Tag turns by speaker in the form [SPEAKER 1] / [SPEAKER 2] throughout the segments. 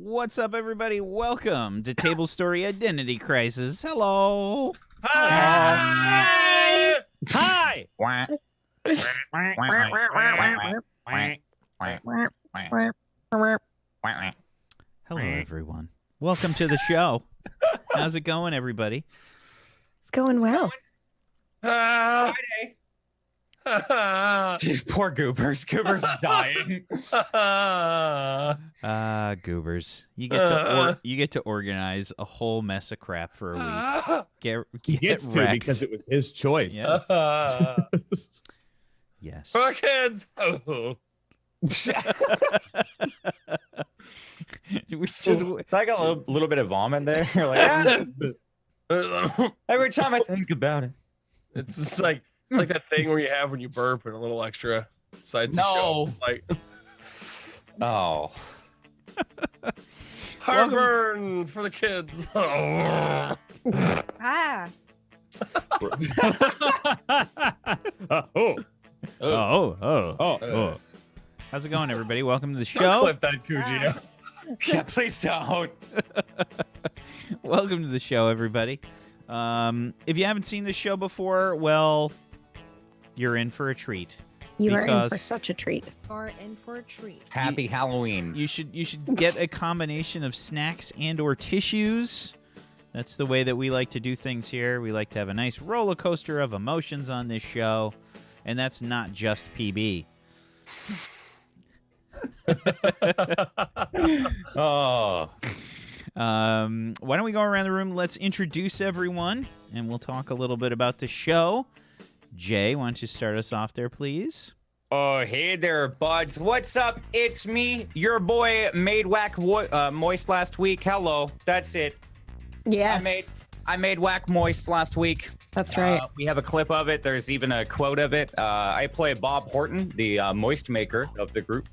[SPEAKER 1] What's up, everybody? Welcome to Tablestory Identity Crisis. Hello.
[SPEAKER 2] Hi.
[SPEAKER 3] Hi.
[SPEAKER 1] Hello, everyone. Welcome to the show. How's it going, everybody?
[SPEAKER 4] It's going well.
[SPEAKER 2] Friday.
[SPEAKER 3] Dude, poor Goobers. Goobers is dying.
[SPEAKER 1] Goobers. You get to organize a whole mess of crap for a week.
[SPEAKER 5] He
[SPEAKER 1] Get
[SPEAKER 5] gets to
[SPEAKER 1] wrecked.
[SPEAKER 5] because it was his choice.
[SPEAKER 1] Yes. Yes.
[SPEAKER 2] For kids. Oh.
[SPEAKER 1] We just,
[SPEAKER 3] I got a little bit of vomit there. Like, every time I think about it.
[SPEAKER 2] It's just like that thing where you have when you burp and a little extra sides to show. Like
[SPEAKER 3] Oh.
[SPEAKER 2] heartburn for the kids. Oh.
[SPEAKER 4] Ah.
[SPEAKER 1] Oh. How's it going, everybody? Welcome to the
[SPEAKER 2] Don't
[SPEAKER 1] show.
[SPEAKER 2] clip that, Kuji.
[SPEAKER 3] Yeah, please don't.
[SPEAKER 1] Welcome to the show, everybody. If you haven't seen this show before, well, you're in for a treat.
[SPEAKER 4] You are in for
[SPEAKER 1] Because-
[SPEAKER 4] such a treat.
[SPEAKER 6] Are in for a treat.
[SPEAKER 3] Happy Halloween.
[SPEAKER 1] You should get a combination of snacks and or tissues. That's the way that we like to do things here. We like to have a nice roller coaster of emotions on this show, and that's not just PB.
[SPEAKER 3] Oh.
[SPEAKER 1] Why don't we go around the room? Let's introduce everyone, and we'll talk a little bit about the show. Jay, why don't you start us off there, please?
[SPEAKER 3] Oh, hey there, buds. What's up? It's me, your boy, made Whack Moist last week. Hello. That's it.
[SPEAKER 4] Yes.
[SPEAKER 3] I made Whack Moist last week.
[SPEAKER 4] That's right.
[SPEAKER 3] We have a clip of it. There's even a quote of it. I play Bob Horton, the moist maker of the group,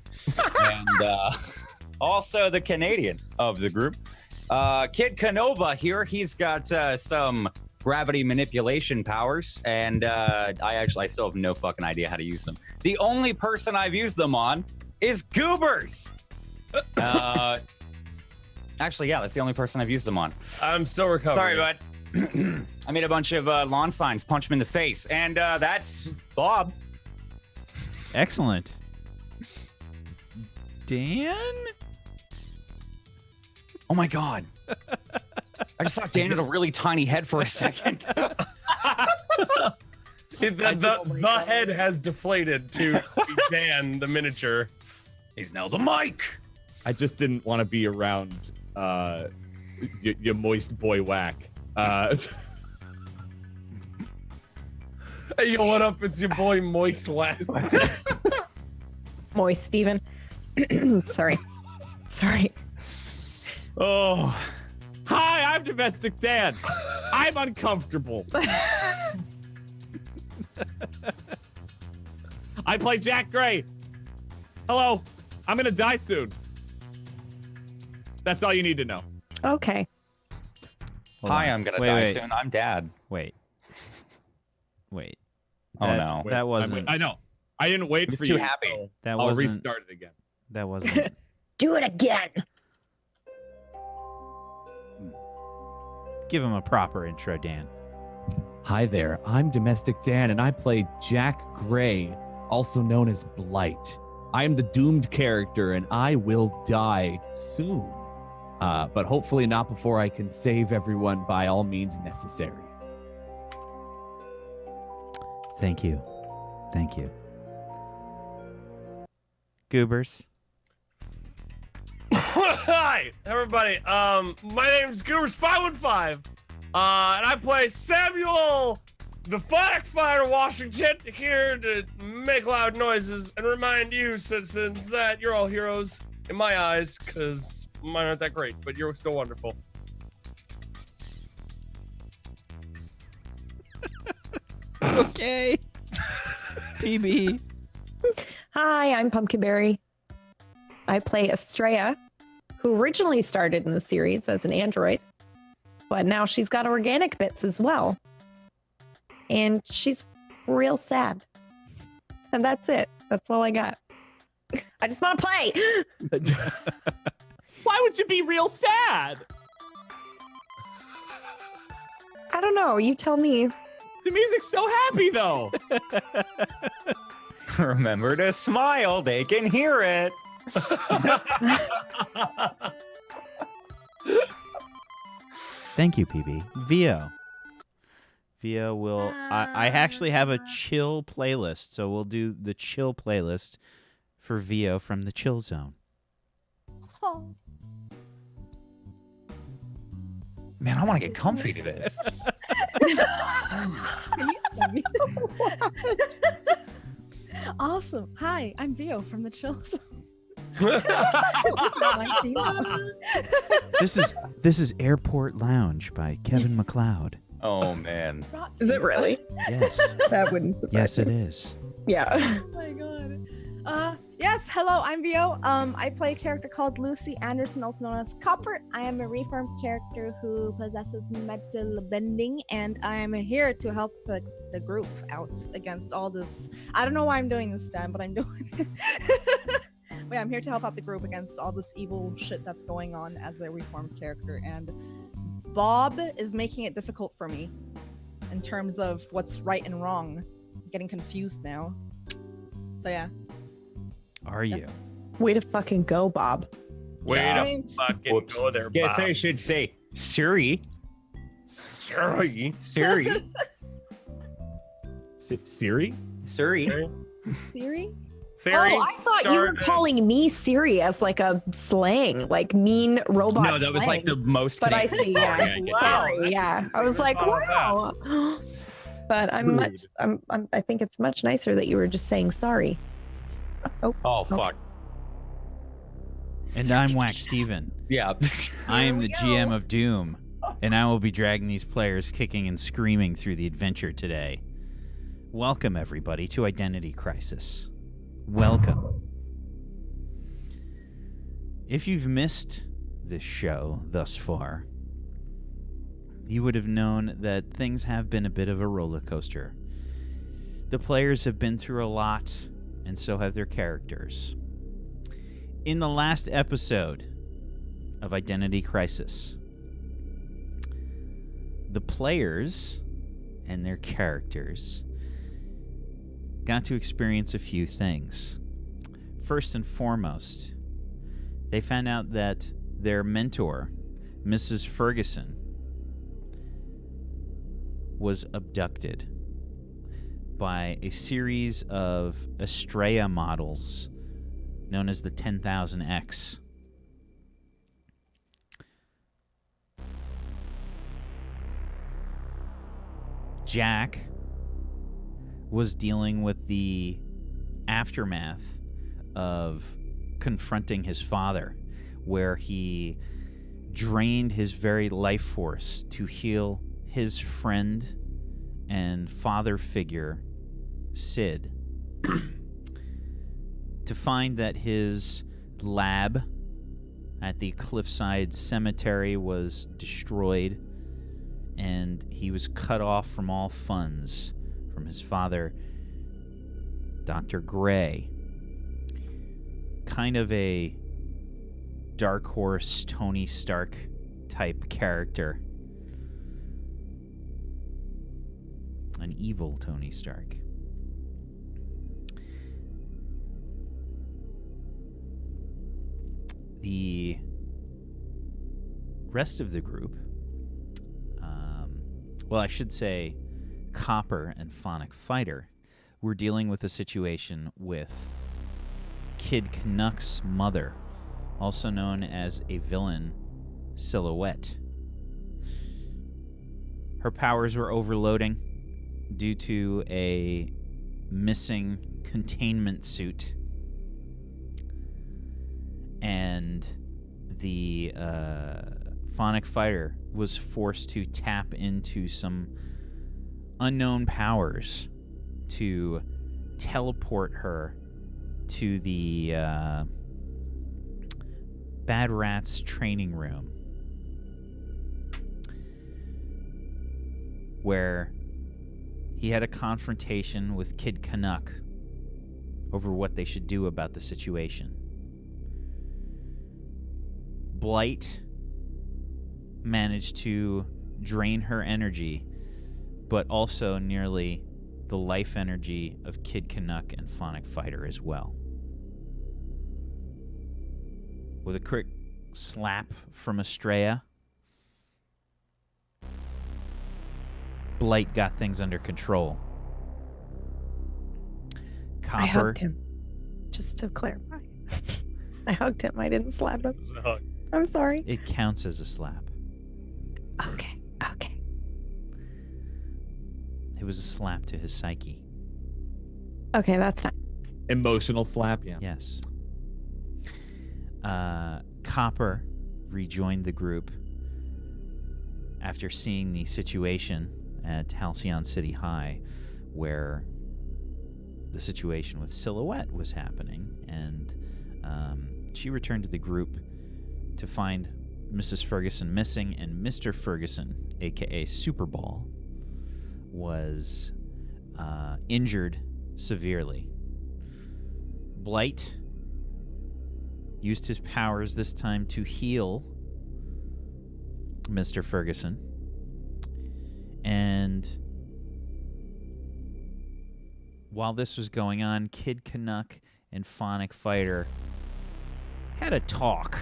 [SPEAKER 3] and also the Canadian of the group. Kid Canova here. He's got some gravity manipulation powers, and I still have no fucking idea how to use them. The only person I've used them on is Goobers. Actually, yeah, that's the only person I've used them on.
[SPEAKER 2] I'm still recovering.
[SPEAKER 3] Sorry, bud. I made a bunch of lawn signs, punch him in the face, and that's Bob.
[SPEAKER 1] Excellent. Dan?
[SPEAKER 3] Oh my god. I just thought Dan had a really tiny head for a second.
[SPEAKER 2] The head has deflated to Dan, the miniature.
[SPEAKER 3] He's now the mic.
[SPEAKER 5] I just didn't want to be around your moist boy Whack.
[SPEAKER 2] Hey, yo, what up? It's your boy Moist Whack.
[SPEAKER 4] Moist Steven. Sorry.
[SPEAKER 5] Oh. Hi, I'm Domestic Dan. I'm uncomfortable. I play Jack Gray. Hello. I'm going to die soon. That's all you need to know.
[SPEAKER 4] Okay.
[SPEAKER 1] Hold
[SPEAKER 3] Hi,
[SPEAKER 1] on.
[SPEAKER 3] I'm gonna
[SPEAKER 1] Wait,
[SPEAKER 3] die
[SPEAKER 1] wait.
[SPEAKER 3] soon. I'm Dad.
[SPEAKER 1] Wait.
[SPEAKER 3] Oh no.
[SPEAKER 1] That wasn't.
[SPEAKER 5] I know. I didn't wait
[SPEAKER 3] He was
[SPEAKER 5] for
[SPEAKER 3] too
[SPEAKER 5] you.
[SPEAKER 3] happy.
[SPEAKER 5] So
[SPEAKER 1] That
[SPEAKER 5] I'll
[SPEAKER 1] wasn't.
[SPEAKER 5] restart it again.
[SPEAKER 1] That wasn't.
[SPEAKER 4] Do it again.
[SPEAKER 1] Give him a proper intro, Dan.
[SPEAKER 5] Hi there, I'm Domestic Dan, and I play Jack Gray, also known as Blight. I am the doomed character, and I will die soon. But hopefully not before I can save everyone by all means necessary.
[SPEAKER 1] Thank you. Goobers.
[SPEAKER 2] Hi, everybody. My name's Goobers515. And I play Samuel, the Firefighter Washington, here to make loud noises and remind you, citizens, that you're all heroes in my eyes, because mine aren't that great, but you're still wonderful.
[SPEAKER 1] Okay. PB.
[SPEAKER 4] Hi, I'm Pumpkinberry. I play Estrella, who originally started in the series as an android, but now she's got organic bits as well. And she's real sad. And that's it. That's all I got. I just want to play.
[SPEAKER 5] Why would to be real sad.
[SPEAKER 4] I don't know. You tell me.
[SPEAKER 5] The music's so happy, though.
[SPEAKER 3] Remember to smile. They can hear it.
[SPEAKER 1] Thank you, PB. Vio will. I actually have a chill playlist, so we'll do the chill playlist for Vio from the Chill Zone.
[SPEAKER 6] Oh.
[SPEAKER 3] Man, I want to get comfy to this.
[SPEAKER 6] Awesome. Hi, I'm Vio from the Chill Zone.
[SPEAKER 1] This is Airport Lounge by Kevin MacLeod.
[SPEAKER 3] Oh, man.
[SPEAKER 4] Is it really?
[SPEAKER 1] Yes.
[SPEAKER 4] That wouldn't surprise
[SPEAKER 1] Yes, it
[SPEAKER 4] me.
[SPEAKER 1] is.
[SPEAKER 4] Yeah.
[SPEAKER 6] Oh my god. Yes, hello, I'm Vio. I play a character called Lucy Anderson, also known as Copper. I am a reformed character who possesses metal bending, and I am here to help the group out against all this. I don't know why I'm doing this time, but I'm doing it. But yeah, I'm here to help out the group against all this evil shit that's going on as a reformed character, and Bob is making it difficult for me in terms of what's right and wrong. I'm getting confused now. So yeah.
[SPEAKER 1] Are you?
[SPEAKER 6] Yes.
[SPEAKER 4] Way to fucking go, Bob.
[SPEAKER 2] Way
[SPEAKER 3] Yeah.
[SPEAKER 2] to fucking
[SPEAKER 3] Whoops.
[SPEAKER 2] go there,
[SPEAKER 3] Guess
[SPEAKER 2] Bob.
[SPEAKER 3] I should say Siri.
[SPEAKER 2] Sorry.
[SPEAKER 3] Siri.
[SPEAKER 5] Siri?
[SPEAKER 3] Siri.
[SPEAKER 6] Siri?
[SPEAKER 2] Siri
[SPEAKER 4] Oh, I thought you were
[SPEAKER 2] started-
[SPEAKER 4] calling me Siri as like a slang, like mean robot.
[SPEAKER 3] No, that was like the
[SPEAKER 4] slang.
[SPEAKER 3] most.
[SPEAKER 4] But I
[SPEAKER 3] Canadian
[SPEAKER 4] see,
[SPEAKER 3] thing
[SPEAKER 4] yeah.
[SPEAKER 3] I get.
[SPEAKER 2] Wow.
[SPEAKER 4] Sorry, yeah.
[SPEAKER 2] that's
[SPEAKER 4] I was like,
[SPEAKER 2] thought of
[SPEAKER 4] wow. But I think it's much nicer that you were just saying sorry.
[SPEAKER 3] Oh, fuck.
[SPEAKER 1] And I'm Wacksteven.
[SPEAKER 3] Yeah.
[SPEAKER 1] I am the
[SPEAKER 6] we go.
[SPEAKER 1] GM of Doom, and I will be dragging these players kicking and screaming through the adventure today. Welcome, everybody, to Identity Crisis. Welcome. If you've missed this show thus far, you would have known that things have been a bit of a roller coaster. The players have been through a lot, and so have their characters. In the last episode of Identity Crisis, the players and their characters got to experience a few things. First and foremost, they found out that their mentor, Mrs. Ferguson, was abducted by a series of Estrella models known as the 10,000X. Jack was dealing with the aftermath of confronting his father, where he drained his very life force to heal his friend and father figure, Sid, to find that his lab at the Cliffside Cemetery was destroyed, and he was cut off from all funds from his father, Dr. Gray. Kind of a Dark Horse, Tony Stark type character. An evil Tony Stark. The rest of the group, well, I should say Copper and Phonic Fighter, were dealing with a situation with Kid Canuck's mother, also known as a villain, Silhouette. Her powers were overloading due to a missing containment suit, and the Phonic Fighter was forced to tap into some unknown powers to teleport her to the Bad Rat's training room, where he had a confrontation with Kid Canuck over what they should do about the situation. Blight managed to drain her energy, but also nearly the life energy of Kid Canuck and Phonic Fighter as well. With a quick slap from Estrella, Blight got things under control. Copper.
[SPEAKER 4] I hugged him. Just to clarify. I hugged him. I didn't slap him.
[SPEAKER 2] So,
[SPEAKER 4] I'm sorry.
[SPEAKER 1] It counts as a slap.
[SPEAKER 4] Okay. Okay.
[SPEAKER 1] It was a slap to his psyche.
[SPEAKER 4] Okay, that's fine.
[SPEAKER 5] Emotional slap, yeah.
[SPEAKER 1] Yes. Copper rejoined the group after seeing the situation at Halcyon City High, where the situation with Silhouette was happening, and she returned to the group to find Mrs. Ferguson missing, and Mr. Ferguson, aka Superball, was injured severely. Blight used his powers this time to heal Mr. Ferguson, and while this was going on, Kid Canuck and Phonic Fighter had a talk,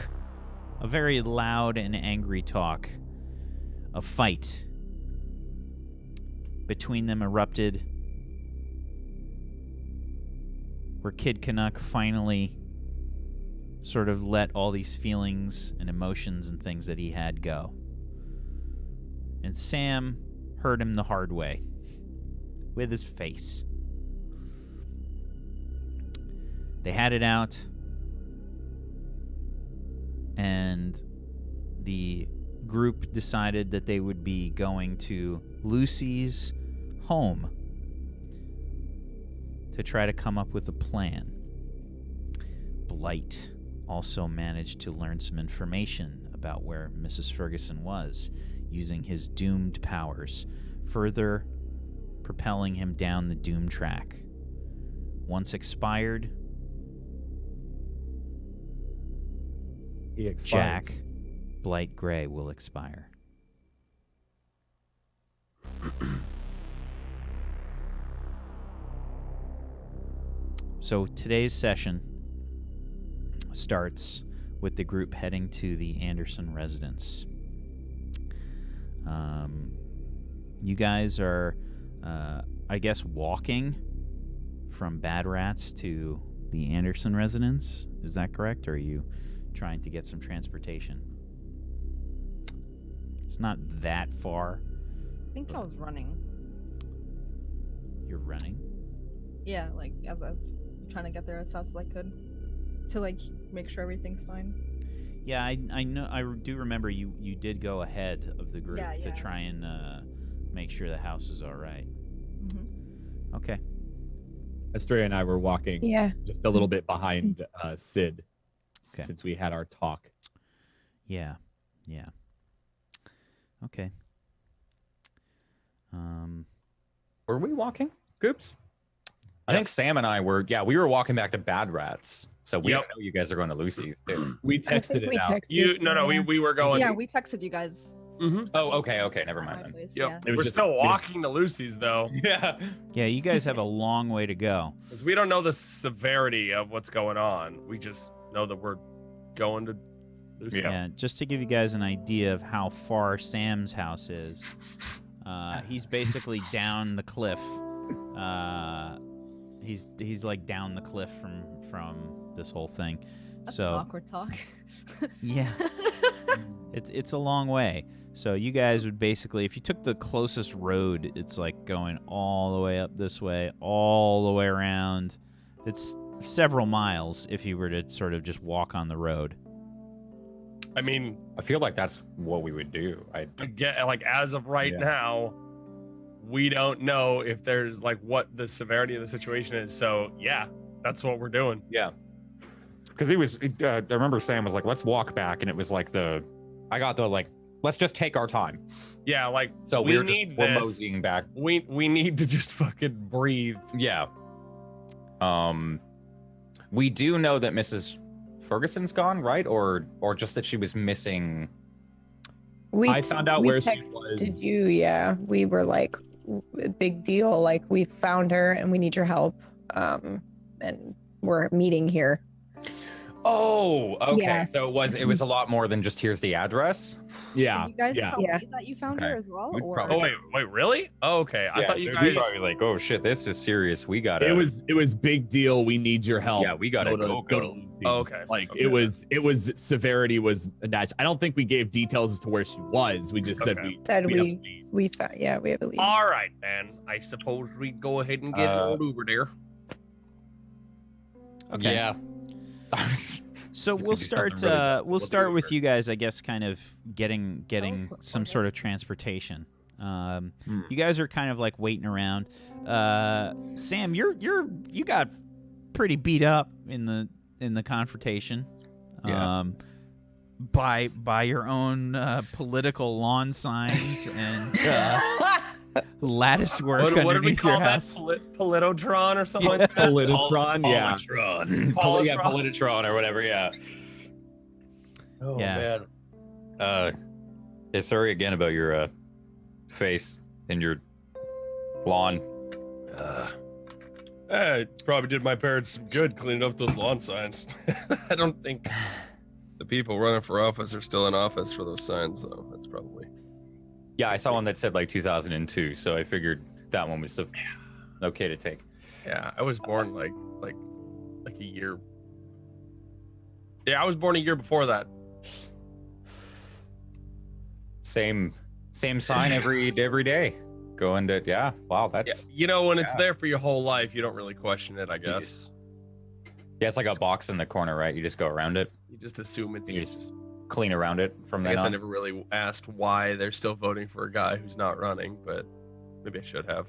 [SPEAKER 1] a very loud and angry talk. A fight between them erupted, where Kid Canuck finally sort of let all these feelings and emotions and things that he had go. And Sam hurt him the hard way with his face. They had it out, and the group decided that they would be going to Lucy's home to try to come up with a plan. Blight also managed to learn some information about where Mrs. Ferguson was, using his doomed powers, further propelling him down the doom track. Once expired,
[SPEAKER 5] He expires.
[SPEAKER 1] Jack Blight Gray will expire. So today's session starts with the group heading to the Anderson residence. You guys are, I guess, walking from Bad Rats to the Anderson residence. Is that correct? Or are you trying to get some transportation? It's not that far.
[SPEAKER 6] I think I was running.
[SPEAKER 1] You're running?
[SPEAKER 6] Yeah, like as I was trying to get there as fast as I could to like make sure everything's fine.
[SPEAKER 1] Yeah, I know. I do remember you did go ahead of the group to
[SPEAKER 6] Yeah.
[SPEAKER 1] try and make sure the house is all right.
[SPEAKER 6] Mm-hmm.
[SPEAKER 1] Okay.
[SPEAKER 5] Estrella and I were walking
[SPEAKER 4] Yeah.
[SPEAKER 5] just a little bit behind Sid
[SPEAKER 1] Okay.
[SPEAKER 5] since we had our talk.
[SPEAKER 1] Yeah. Yeah. Okay.
[SPEAKER 3] Were we walking, Goops? I think Sam and I were. Yeah, we were walking back to Bad Rats. So we
[SPEAKER 2] Yep.
[SPEAKER 3] don't know you guys are going to Lucy's.
[SPEAKER 5] We
[SPEAKER 4] I
[SPEAKER 5] texted
[SPEAKER 4] think
[SPEAKER 5] it
[SPEAKER 4] we
[SPEAKER 5] out.
[SPEAKER 4] texted.
[SPEAKER 2] No, we were going.
[SPEAKER 6] Yeah, we texted you guys.
[SPEAKER 2] Mhm.
[SPEAKER 3] Oh, okay, never
[SPEAKER 6] at
[SPEAKER 3] mind
[SPEAKER 6] my
[SPEAKER 3] then.
[SPEAKER 6] place,
[SPEAKER 2] Yep.
[SPEAKER 6] yeah.
[SPEAKER 5] It was
[SPEAKER 2] We're
[SPEAKER 5] just-
[SPEAKER 2] still walking to Lucy's though,
[SPEAKER 3] Yeah.
[SPEAKER 1] Yeah, you guys have a long way to go.
[SPEAKER 2] because we don't know the severity of what's going on. We just know that we're going to Lucy's.
[SPEAKER 1] Yeah, just to give you guys an idea of how far Sam's house is, he's basically down the cliff. He's like down the cliff from this whole thing.
[SPEAKER 6] That's
[SPEAKER 1] So
[SPEAKER 6] an awkward talk.
[SPEAKER 1] yeah, it's a long way. So you guys would basically, if you took the closest road, it's like going all the way up this way, all the way around. It's several miles if you were to sort of just walk on the road.
[SPEAKER 2] I mean,
[SPEAKER 3] I feel like that's what we would do.
[SPEAKER 2] I get like as of right
[SPEAKER 3] Yeah.
[SPEAKER 2] now, we don't know if there's like what the severity of the situation is. So yeah, that's what we're doing.
[SPEAKER 3] Yeah. Because I remember Sam was like, let's walk back. And it was like I got the like, let's just take our time.
[SPEAKER 2] Yeah, like
[SPEAKER 3] So
[SPEAKER 2] we
[SPEAKER 3] we're
[SPEAKER 2] need
[SPEAKER 3] we're
[SPEAKER 2] this.
[SPEAKER 3] moseying back.
[SPEAKER 2] We need to just fucking breathe.
[SPEAKER 3] Yeah. We do know that Mrs. Ferguson's gone, right? Or just that she was missing.
[SPEAKER 5] I found out where she
[SPEAKER 4] texted
[SPEAKER 5] was.
[SPEAKER 4] you, yeah. We were like, big deal. Like, we found her and we need your help. And we're meeting here.
[SPEAKER 3] Oh, okay.
[SPEAKER 4] Yeah.
[SPEAKER 3] So it was a lot more than just here's the address.
[SPEAKER 5] Yeah.
[SPEAKER 6] Did you guys
[SPEAKER 5] yeah.
[SPEAKER 6] tell
[SPEAKER 4] Yeah.
[SPEAKER 6] me that you found
[SPEAKER 3] Okay.
[SPEAKER 6] her as well?
[SPEAKER 3] We'd
[SPEAKER 6] Or
[SPEAKER 3] probably-
[SPEAKER 2] Oh wait, really? Oh, okay. I thought you
[SPEAKER 3] so we'd
[SPEAKER 2] guys.
[SPEAKER 3] probably like, oh shit, this is serious. We got
[SPEAKER 5] It was big deal. We need your help.
[SPEAKER 3] Yeah, we gotta go.
[SPEAKER 5] to Lucy's.
[SPEAKER 2] Oh, okay.
[SPEAKER 5] Like
[SPEAKER 2] Okay.
[SPEAKER 5] it was severity was attached. I don't think we gave details as to where she was. We just said
[SPEAKER 2] Okay.
[SPEAKER 4] Said
[SPEAKER 5] we have to leave.
[SPEAKER 4] we found, yeah, we have a lead.
[SPEAKER 2] All right, then. I suppose we'd go ahead and get on over there.
[SPEAKER 1] Okay.
[SPEAKER 3] Yeah.
[SPEAKER 1] So
[SPEAKER 3] We
[SPEAKER 1] we'll
[SPEAKER 3] could do
[SPEAKER 1] start.
[SPEAKER 3] something really bad.
[SPEAKER 1] We'll
[SPEAKER 3] We'll do
[SPEAKER 1] start
[SPEAKER 3] it
[SPEAKER 1] with
[SPEAKER 3] first.
[SPEAKER 1] you guys, I guess, kind of getting some
[SPEAKER 6] okay.
[SPEAKER 1] sort of transportation.
[SPEAKER 3] Hmm.
[SPEAKER 1] You guys are kind of like waiting around. Sam, you got pretty beat up in the confrontation.
[SPEAKER 3] Yeah.
[SPEAKER 1] By your own political lawn signs and lattice work
[SPEAKER 2] What do we
[SPEAKER 1] underneath
[SPEAKER 2] call
[SPEAKER 1] your
[SPEAKER 2] that?
[SPEAKER 1] house.
[SPEAKER 2] Politotron or something like that?
[SPEAKER 5] Politotron, yeah.
[SPEAKER 3] Politotron. Yeah, Politotron or whatever, yeah. Oh,
[SPEAKER 1] Yeah.
[SPEAKER 3] man. Yeah, sorry again about your face and your lawn.
[SPEAKER 2] Probably did my parents some good cleaning up those lawn signs. I don't think the people running for office are still in office for those signs, so that's probably.
[SPEAKER 3] Yeah, I saw one that said like 2002, so I figured that one was okay to take.
[SPEAKER 2] Yeah, I was born like a year. Yeah, I was born a year before that.
[SPEAKER 3] Same sign every day. Going to wow,
[SPEAKER 2] Yeah,
[SPEAKER 3] that's
[SPEAKER 2] you know, when it's
[SPEAKER 3] Yeah.
[SPEAKER 2] there for your whole life, you don't really question it, I
[SPEAKER 3] You
[SPEAKER 2] guess.
[SPEAKER 3] just- it's like a box in the corner, right? You just go around it,
[SPEAKER 2] You just assume it's
[SPEAKER 3] You
[SPEAKER 2] just.
[SPEAKER 3] clean around it from
[SPEAKER 2] I
[SPEAKER 3] then
[SPEAKER 2] guess I
[SPEAKER 3] on.
[SPEAKER 2] never really asked why they're still voting for a guy who's not running, but maybe I should have.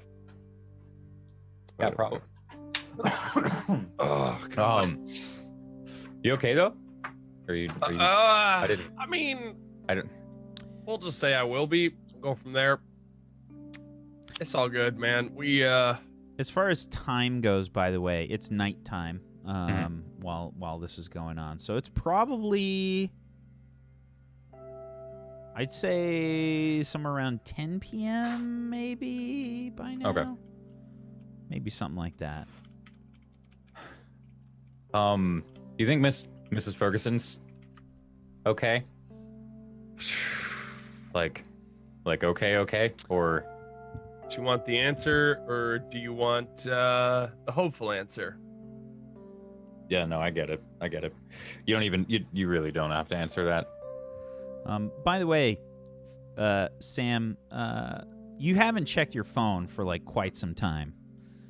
[SPEAKER 3] Yeah, probably.
[SPEAKER 2] Oh, God.
[SPEAKER 3] You okay though? Are you
[SPEAKER 2] I
[SPEAKER 3] didn't-
[SPEAKER 2] mean,
[SPEAKER 3] I don't-
[SPEAKER 2] We'll just say I will be. We'll go from there. It's all good, man. We
[SPEAKER 1] As far as time goes, by the way, it's nighttime
[SPEAKER 3] Mm-hmm.
[SPEAKER 1] while this is going on. So it's probably, I'd say, somewhere around 10 p.m. maybe by now.
[SPEAKER 3] Okay.
[SPEAKER 1] Maybe something like that.
[SPEAKER 3] Do you think Mrs. Ferguson's okay? Like okay, or
[SPEAKER 2] do you want the answer or do you want the hopeful answer?
[SPEAKER 3] yeah, no, I get it. You don't even you really don't have to answer that.
[SPEAKER 1] By the way, Sam, you haven't checked your phone for like quite some time.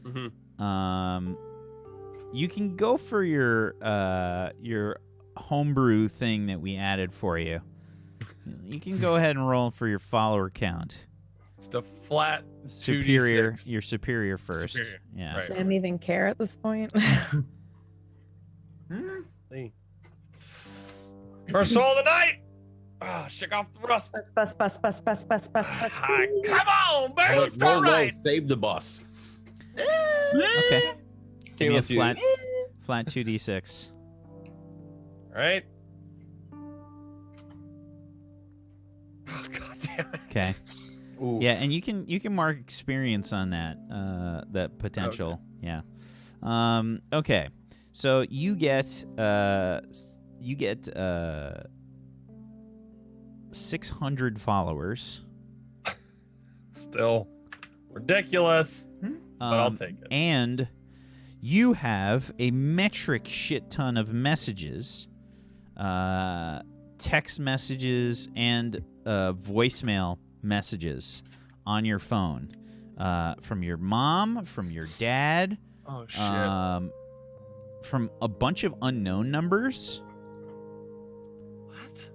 [SPEAKER 2] Mm-hmm.
[SPEAKER 1] You can go for your homebrew thing that we added for you. You can go ahead and roll for your follower count.
[SPEAKER 2] It's the flat
[SPEAKER 1] Superior,
[SPEAKER 2] 2d6.
[SPEAKER 1] your superior first.
[SPEAKER 2] Superior.
[SPEAKER 1] Yeah.
[SPEAKER 2] Right.
[SPEAKER 4] Sam even care at this point?
[SPEAKER 2] See. First soul of the night. Shake off the rust.
[SPEAKER 4] Bus.
[SPEAKER 2] Ah, come on, baby, let's go right.
[SPEAKER 3] Save the bus.
[SPEAKER 1] Okay. Give me a
[SPEAKER 3] Table
[SPEAKER 1] flat 2d6.
[SPEAKER 2] All right. Oh, God damn it.
[SPEAKER 1] Okay. Yeah, and you can mark experience on that potential. Yeah. Okay. So you get 600 followers.
[SPEAKER 2] Still ridiculous, but I'll take it.
[SPEAKER 1] And you have a metric shit ton of messages, text messages, and voicemail messages on your phone from your mom, from your dad,
[SPEAKER 2] Oh shit.
[SPEAKER 1] from a bunch of unknown numbers.
[SPEAKER 2] What?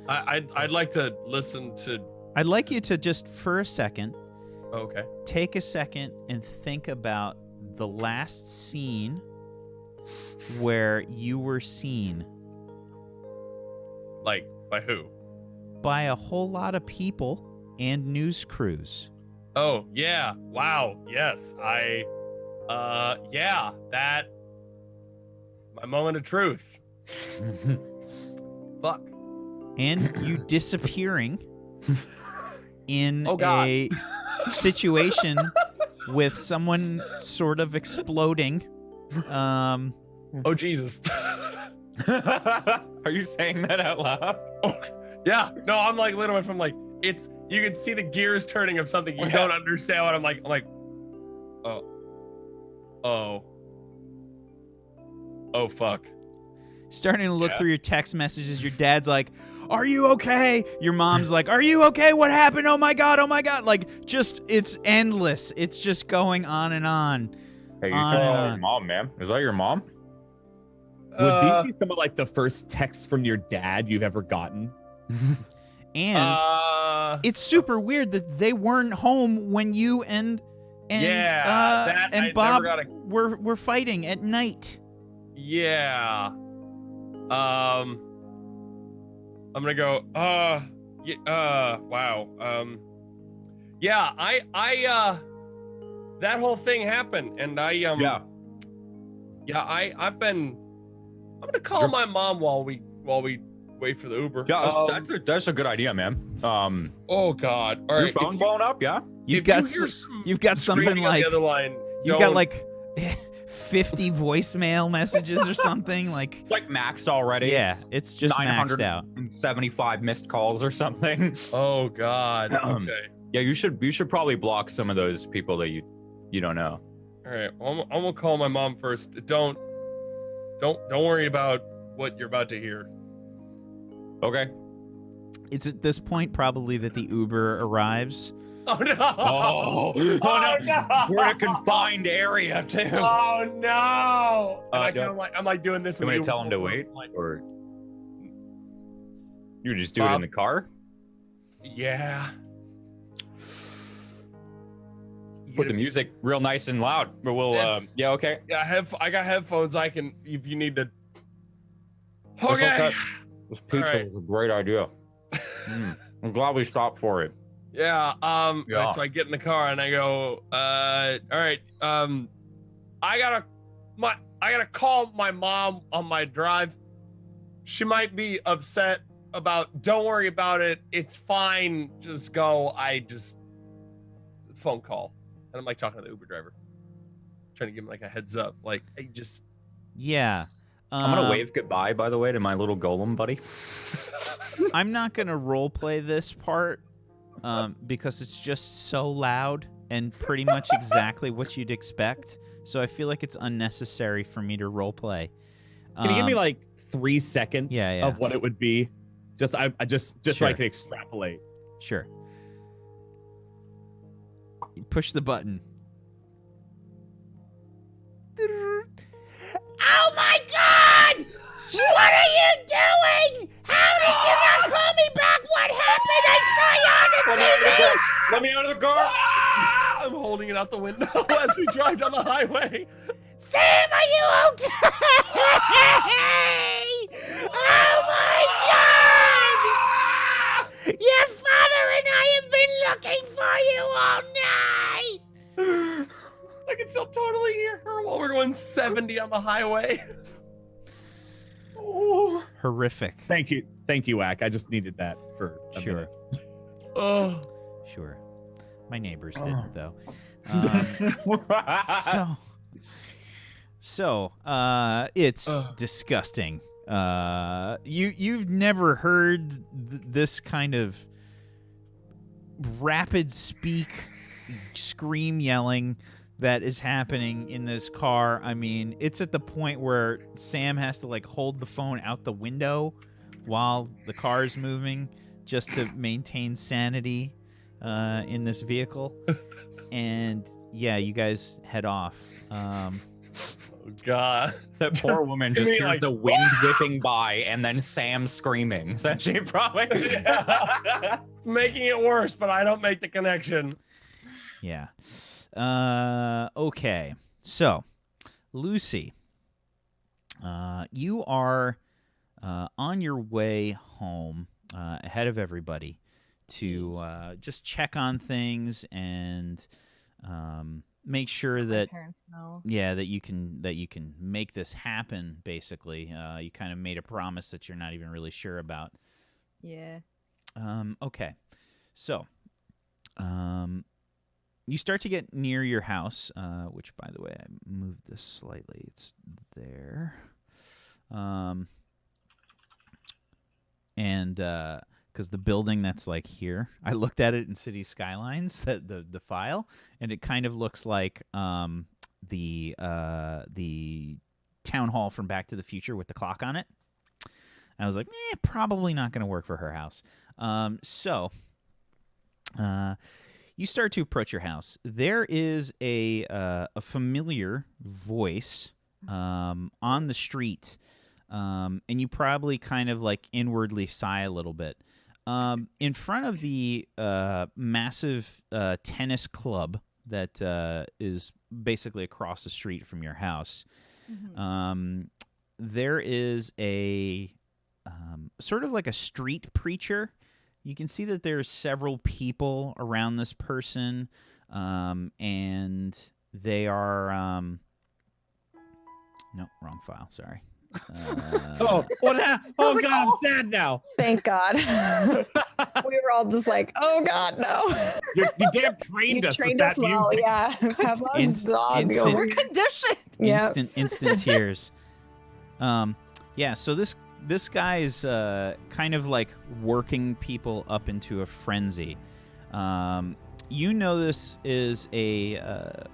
[SPEAKER 2] I'd like to listen to.
[SPEAKER 1] I'd like you to just, for a second,
[SPEAKER 2] Okay.
[SPEAKER 1] take a second and think about the last scene where you were seen
[SPEAKER 2] Like by who?
[SPEAKER 1] by a whole lot of people and news crews.
[SPEAKER 2] Oh yeah. Wow. Yes. Yeah. That. My moment of truth. Fuck.
[SPEAKER 1] And you disappearing in
[SPEAKER 2] Oh, God.
[SPEAKER 1] a situation with someone sort of exploding.
[SPEAKER 2] Oh, Jesus.
[SPEAKER 3] Are you saying that out loud?
[SPEAKER 2] Oh, yeah. No, I'm like literally from like, it's, you can see the gears turning of something you don't understand what I'm like, oh, fuck.
[SPEAKER 1] Starting to look through your text messages. Your dad's like, "Are you okay?" Your mom's like, "Are you okay? What happened? Oh my god, oh my god." Like, just, it's endless. It's just going on and on.
[SPEAKER 3] Hey, you
[SPEAKER 1] On
[SPEAKER 3] tell
[SPEAKER 1] and
[SPEAKER 3] your
[SPEAKER 1] on.
[SPEAKER 3] mom, man. Is that your mom?
[SPEAKER 5] Would these be some of like the first texts from your dad you've ever gotten?
[SPEAKER 1] And it's super weird that they weren't home when you and
[SPEAKER 2] that I
[SPEAKER 1] Bob
[SPEAKER 2] never got
[SPEAKER 1] were fighting at night.
[SPEAKER 2] Yeah. I'm gonna go, wow. Yeah, I that whole thing happened, and I'm gonna call my mom while we wait for the Uber.
[SPEAKER 3] Yeah, that's a good idea, man.
[SPEAKER 2] Oh God! All
[SPEAKER 3] Your
[SPEAKER 2] right,
[SPEAKER 3] phone blowing up, yeah?
[SPEAKER 1] You've got something
[SPEAKER 2] screaming on
[SPEAKER 1] like
[SPEAKER 2] the other line.
[SPEAKER 1] you've got like 50 voicemail messages or something like.
[SPEAKER 3] Like maxed already.
[SPEAKER 1] Yeah, it's just maxed out.
[SPEAKER 3] 975 missed calls or something.
[SPEAKER 2] Oh God. Okay.
[SPEAKER 3] Yeah, you should probably block some of those people that you don't know.
[SPEAKER 2] All right. Well, I'm gonna call my mom first. Don't worry about what you're about to hear.
[SPEAKER 3] Okay.
[SPEAKER 1] It's at this point probably that the Uber arrives.
[SPEAKER 2] Oh no!
[SPEAKER 3] Oh no! We're in a confined area too.
[SPEAKER 2] Oh no! And I'm like doing this.
[SPEAKER 3] You want me to tell him to wait, or you just do it in the car?
[SPEAKER 2] Yeah.
[SPEAKER 3] Put the music real nice and loud. But we'll. Yeah. Okay.
[SPEAKER 2] Yeah. I got headphones. I can. If you need to. Okay.
[SPEAKER 3] This pizza was a great idea. I'm glad we stopped for it.
[SPEAKER 2] Yeah. So I get in the car and I go, all right. I gotta call my mom on my drive. She might be upset about. Don't worry about it. It's fine. Just go. Phone call, and I'm like talking to the Uber driver, trying to give him like a heads up. Like, I just.
[SPEAKER 1] Yeah.
[SPEAKER 3] I'm gonna wave goodbye, by the way, to my little golem buddy.
[SPEAKER 1] I'm not gonna role play this part because it's just so loud and pretty much exactly what you'd expect. So I feel like it's unnecessary for me to role play.
[SPEAKER 5] Can you give me like 3 seconds of what it would be? Just
[SPEAKER 1] Sure.
[SPEAKER 5] so I can extrapolate.
[SPEAKER 1] Sure. You push the button. Oh my God! What are you doing? How did you not call me back? What happened? I saw you on the TV!
[SPEAKER 2] Let me out of the car! I'm holding it out the window as we drive down the highway.
[SPEAKER 1] Sam, are you okay? Oh my God! Your father and I have been looking for you all night!
[SPEAKER 2] I can still totally hear her while we're going 70 on the highway. Oh.
[SPEAKER 1] Horrific.
[SPEAKER 5] Thank you, Wack. I just needed that for a minute.
[SPEAKER 2] Oh.
[SPEAKER 1] Sure. My neighbors didn't, though. It's disgusting. You've never heard this kind of rapid scream yelling that is happening in this car. I mean, it's at the point where Sam has to like hold the phone out the window while the car is moving just to maintain sanity in this vehicle. And yeah, you guys head off.
[SPEAKER 2] Oh God,
[SPEAKER 3] that poor woman just hears the wind whipping by and then Sam screaming. So she probably
[SPEAKER 2] it's making it worse, but I don't make the connection.
[SPEAKER 1] Yeah. Okay. So, Lucy, you are on your way home ahead of everybody to just check on things and make sure
[SPEAKER 6] My
[SPEAKER 1] that
[SPEAKER 6] parents know.
[SPEAKER 1] that you can make this happen. Basically, you kind of made a promise that you're not even really sure about.
[SPEAKER 6] Yeah.
[SPEAKER 1] Okay, so you start to get near your house, which, by the way, I moved this slightly. It's there, and because the building that's like here, I looked at it in City Skylines, the file, and it kind of looks like the town hall from Back to the Future with the clock on it. I was like, probably not going to work for her house. So you start to approach your house. There is a familiar voice on the street, and you probably kind of like inwardly sigh a little bit. In front of the massive tennis club that is basically across the street from your house, there is a sort of like a street preacher. You can see that there's several people around this person, and they are no, wrong file, sorry.
[SPEAKER 5] Oh, what happened? Oh God, I'm sad now.
[SPEAKER 4] Thank God. We were all just like, oh God, no.
[SPEAKER 5] You damn trained
[SPEAKER 4] You
[SPEAKER 5] us
[SPEAKER 4] trained
[SPEAKER 5] with
[SPEAKER 4] us
[SPEAKER 5] that
[SPEAKER 4] well,
[SPEAKER 5] music.
[SPEAKER 4] yeah. Pavlov's dog.
[SPEAKER 1] instant-
[SPEAKER 6] We're conditioned.
[SPEAKER 4] Yeah.
[SPEAKER 1] Instant tears. Yeah, so this guy is kind of like working people up into a frenzy. You know, this is a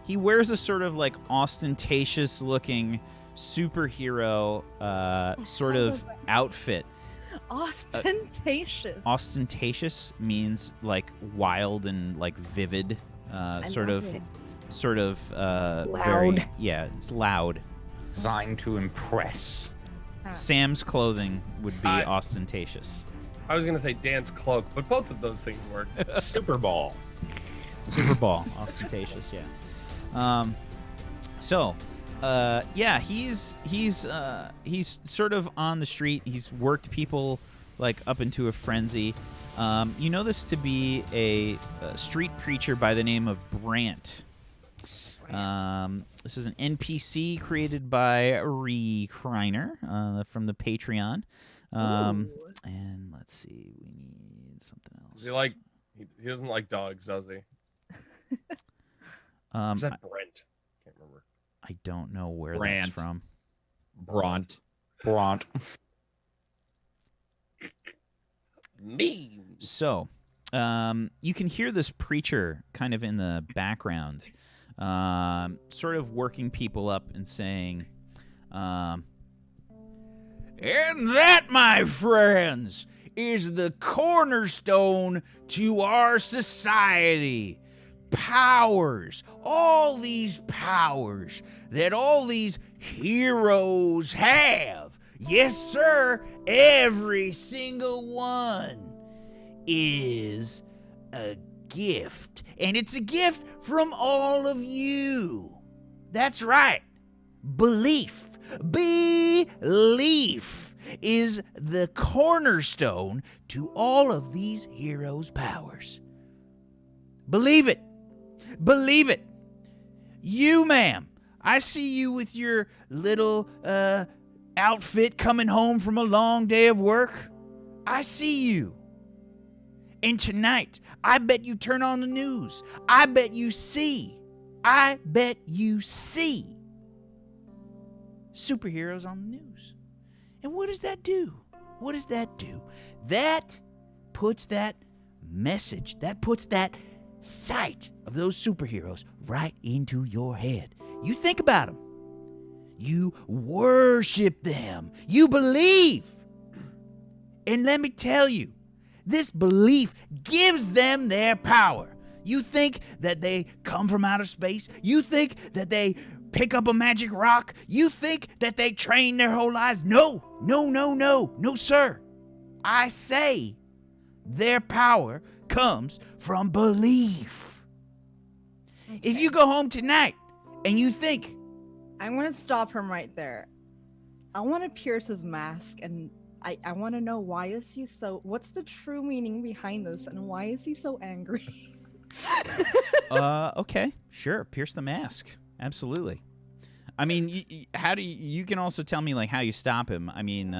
[SPEAKER 1] he wears a sort of like ostentatious looking superhero sort of outfit.
[SPEAKER 6] Ostentatious.
[SPEAKER 1] Ostentatious means like wild and like vivid, sort
[SPEAKER 6] love
[SPEAKER 1] of
[SPEAKER 6] it.
[SPEAKER 4] Loud.
[SPEAKER 1] It's loud.
[SPEAKER 3] Designed to impress.
[SPEAKER 1] Sam's clothing would be
[SPEAKER 2] I-
[SPEAKER 1] ostentatious.
[SPEAKER 2] I was gonna say dance cloak, but both of those things work.
[SPEAKER 3] Super Bowl.
[SPEAKER 1] Super Ball, ostentatious, yeah. So, he's sort of on the street. He's worked people like up into a frenzy. You know this to be a street preacher by the name of Brant. This is an NPC created by Ree Kreiner from the Patreon. And let's see, we need something else.
[SPEAKER 2] He doesn't like dogs, does he? Or is that Brent? Can't remember.
[SPEAKER 1] I don't know where
[SPEAKER 5] Brant.
[SPEAKER 1] that's from.
[SPEAKER 5] Bront.
[SPEAKER 2] Memes.
[SPEAKER 1] So, you can hear this preacher kind of in the background, sort of working people up and saying, and that, my friends, is the cornerstone to our society. Powers, all these powers that all these heroes have. Yes, sir, every single one is a gift. And it's a gift from all of you. That's right. Belief is the cornerstone to all of these heroes' powers. Believe it. Believe it. You, ma'am, I see you with your little outfit coming home from a long day of work. I see you. And tonight, I bet you turn on the news. I bet you see superheroes on the news. And what does that do? What does that do? That puts that message, that puts that sight of those superheroes right into your head. You think about them. You worship them. You believe. And let me tell you, this belief gives them their power. You think that they come from outer space? You think that they pick up a magic rock? You think that they train their whole lives? No, sir. I say their power comes from belief.
[SPEAKER 6] Okay.
[SPEAKER 1] If you go home tonight and you think,
[SPEAKER 6] I'm gonna stop him right there. I want to pierce his mask, and I want to know what's the true meaning behind this, and why is he so angry?
[SPEAKER 1] Okay, sure. Pierce the mask. Absolutely. I mean, how do you can also tell me like how you stop him. I mean,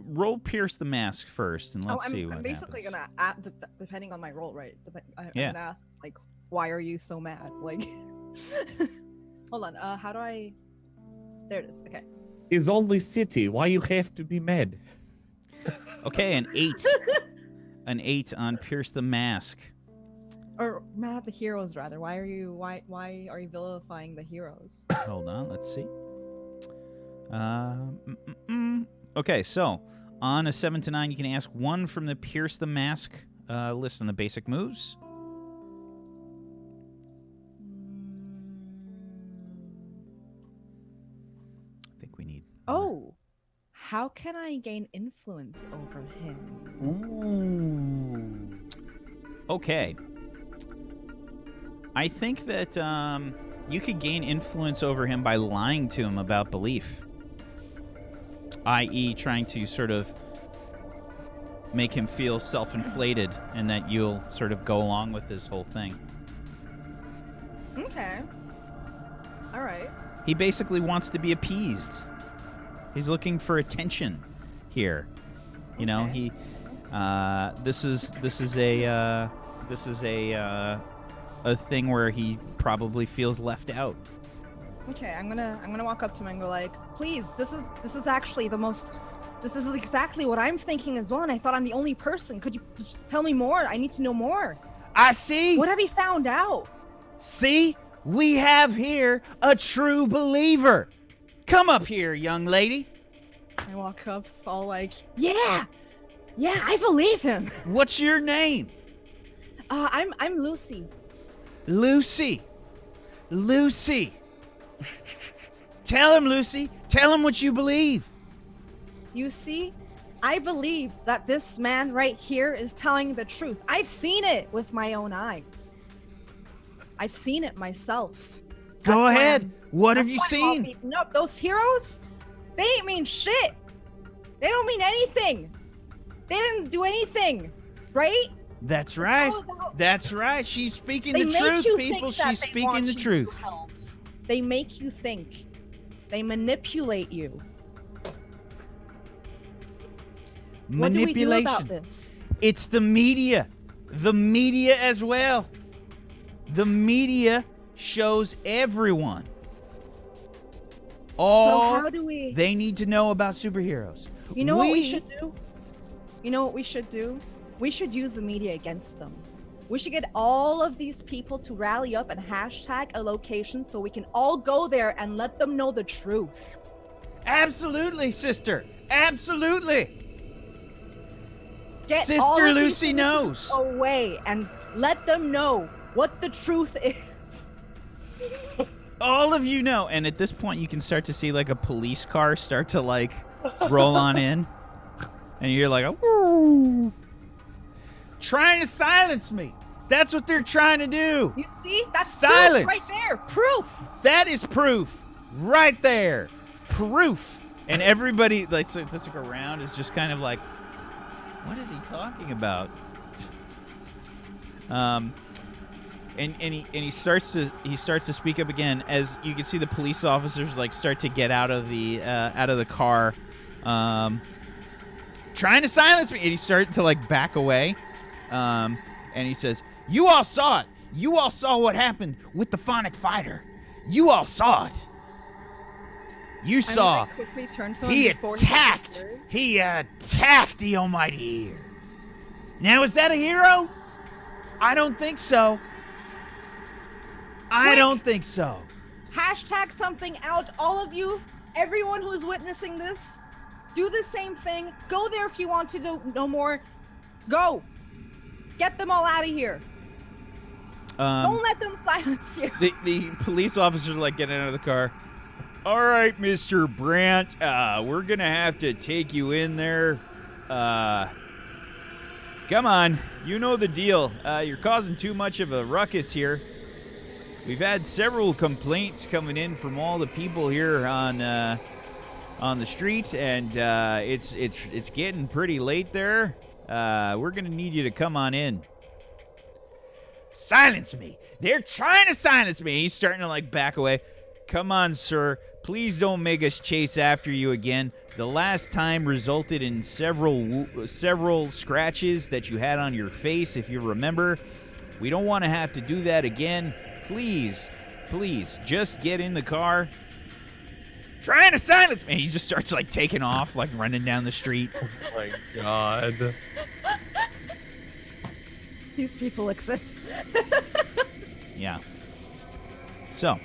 [SPEAKER 1] roll pierce the mask first, and let's see what
[SPEAKER 6] I'm basically
[SPEAKER 1] happens.
[SPEAKER 6] gonna depending on my role, right? I'm
[SPEAKER 1] Yeah.
[SPEAKER 6] gonna ask like, why are you so mad? Like, hold on. How do I? There it is. Okay.
[SPEAKER 5] Is only city. Why you have to be mad?
[SPEAKER 1] Okay, an 8. An 8 on pierce the mask.
[SPEAKER 6] Or mad at the heroes rather. Why are you vilifying the heroes?
[SPEAKER 1] Hold on, let's see. Okay, so on a 7 to 9, you can ask one from the pierce the mask list on the basic moves. I think we need.
[SPEAKER 6] Oh, how can I gain influence over him?
[SPEAKER 1] Ooh. Okay. I think that you could gain influence over him by lying to him about belief, i.e., trying to sort of make him feel self-inflated, and that you'll sort of go along with this whole thing.
[SPEAKER 6] Okay. All right.
[SPEAKER 1] He basically wants to be appeased. He's looking for attention here. You know,
[SPEAKER 6] Okay.
[SPEAKER 1] this is a thing where he probably feels left out.
[SPEAKER 6] Okay, I'm gonna walk up to him and go like, please, this is actually the most. This is exactly what I'm thinking as well, and I thought I'm the only person. Could you just tell me more? I need to know more.
[SPEAKER 1] I see.
[SPEAKER 6] What have you found out?
[SPEAKER 1] See? We have here a true believer. Come up here, young lady.
[SPEAKER 6] I walk up all like, yeah, I believe him.
[SPEAKER 1] What's your name?
[SPEAKER 6] I'm Lucy.
[SPEAKER 1] Lucy. Lucy. Tell him, Lucy. Tell him what you believe.
[SPEAKER 6] You see, I believe that this man right here is telling the truth. I've seen it with my own eyes. I've seen it myself.
[SPEAKER 1] Go
[SPEAKER 6] That's why
[SPEAKER 1] ahead.
[SPEAKER 6] I'm-
[SPEAKER 1] What have
[SPEAKER 6] that's
[SPEAKER 1] you
[SPEAKER 6] why I'm all
[SPEAKER 1] seen?
[SPEAKER 6] beaten up. Those heroes, they ain't mean shit. They don't mean anything. They didn't do anything, right?
[SPEAKER 1] That's right.
[SPEAKER 6] all about-
[SPEAKER 1] That's right. She's speaking
[SPEAKER 6] They
[SPEAKER 1] the
[SPEAKER 6] make
[SPEAKER 1] truth,
[SPEAKER 6] you
[SPEAKER 1] people.
[SPEAKER 6] think that
[SPEAKER 1] She's
[SPEAKER 6] they
[SPEAKER 1] speaking
[SPEAKER 6] want
[SPEAKER 1] the
[SPEAKER 6] you to
[SPEAKER 1] truth.
[SPEAKER 6] help. They make you think. They manipulate you. What do we do about this?
[SPEAKER 1] It's the media. The media as well. The media shows everyone all
[SPEAKER 6] So how do we?
[SPEAKER 1] they need to know about superheroes.
[SPEAKER 6] You know what we should do? You know what we should do? We should use the media against them. We should get all of these people to rally up and hashtag a location so we can all go there and let them know the truth.
[SPEAKER 1] Absolutely, sister. Absolutely.
[SPEAKER 6] Get
[SPEAKER 1] Sister
[SPEAKER 6] all of these
[SPEAKER 1] Lucy knows.
[SPEAKER 6] away and let them know what the truth is.
[SPEAKER 1] All of you know. And at this point, you can start to see like a police car start to like roll on in. And you're like, ooh. Trying to silence me. That's what they're trying to do.
[SPEAKER 6] You see? That's
[SPEAKER 1] Silence.
[SPEAKER 6] proof right there. Proof.
[SPEAKER 1] That is proof right there. Proof. And everybody like so this like around is just kind of like, what is he talking about? And he starts to speak up again as you can see the police officers like start to get out of the car, trying to silence me, and he started to like back away, and he says, "You all saw it. You all saw what happened with the Phonic Fighter. You all saw it. You saw."
[SPEAKER 6] I'm gonna quickly turn to him
[SPEAKER 1] He
[SPEAKER 6] before
[SPEAKER 1] attacked.
[SPEAKER 6] says words.
[SPEAKER 1] He attacked the Almighty Ear. Now, is that a hero? I don't think so. I
[SPEAKER 6] Quick.
[SPEAKER 1] don't think so.
[SPEAKER 6] Hashtag something out, all of you, everyone who's witnessing this. Do the same thing. Go there if you want to know more. Go. Get them all out of here. Don't let them silence you.
[SPEAKER 1] The police officers like getting out of the car. All right, Mr. Brandt, we're gonna have to take you in there. Come on, you know the deal. You're causing too much of a ruckus here. We've had several complaints coming in from all the people here on the street, and it's getting pretty late there. We're gonna need you to come on in. Silence me. They're trying to silence me. He's starting to like back away. Come on, sir. Please don't make us chase after you again. The last time resulted in several scratches that you had on your face, if you remember. We don't want to have to do that again. Please, just get in the car. Trying to silence me. He just starts like taking off, like running down the street.
[SPEAKER 2] Oh my god.
[SPEAKER 6] These people exist.
[SPEAKER 1] Yeah. So.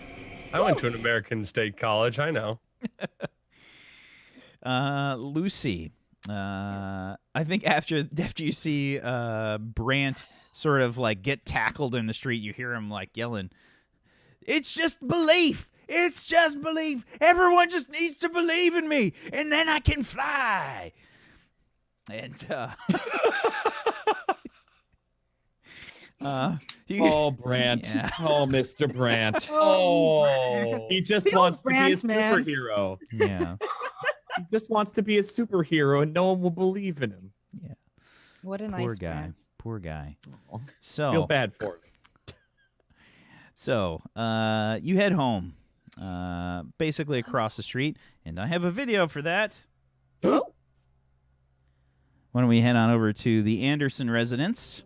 [SPEAKER 2] I went to an American state college. I know.
[SPEAKER 1] Lucy. I think after you see Brant sort of like get tackled in the street, you hear him like yelling, "It's just belief. It's just belief. Everyone just needs to believe in me, and then I can fly." And
[SPEAKER 5] Oh, Brant.
[SPEAKER 1] Yeah.
[SPEAKER 5] Oh, Mr. Brant.
[SPEAKER 2] Oh.
[SPEAKER 5] He just
[SPEAKER 6] Feels
[SPEAKER 5] wants to be a
[SPEAKER 6] Brant, man.
[SPEAKER 5] superhero.
[SPEAKER 1] Yeah.
[SPEAKER 5] He just wants to be a superhero, and no one will believe in him.
[SPEAKER 1] Yeah.
[SPEAKER 6] What a nice
[SPEAKER 1] Poor guy.
[SPEAKER 6] Brant.
[SPEAKER 1] Poor guy.
[SPEAKER 5] Aw.
[SPEAKER 1] So
[SPEAKER 5] Feel bad for him.
[SPEAKER 1] So, you head home, basically across the street, and I have a video for that. Why don't we head on over to the Anderson residence?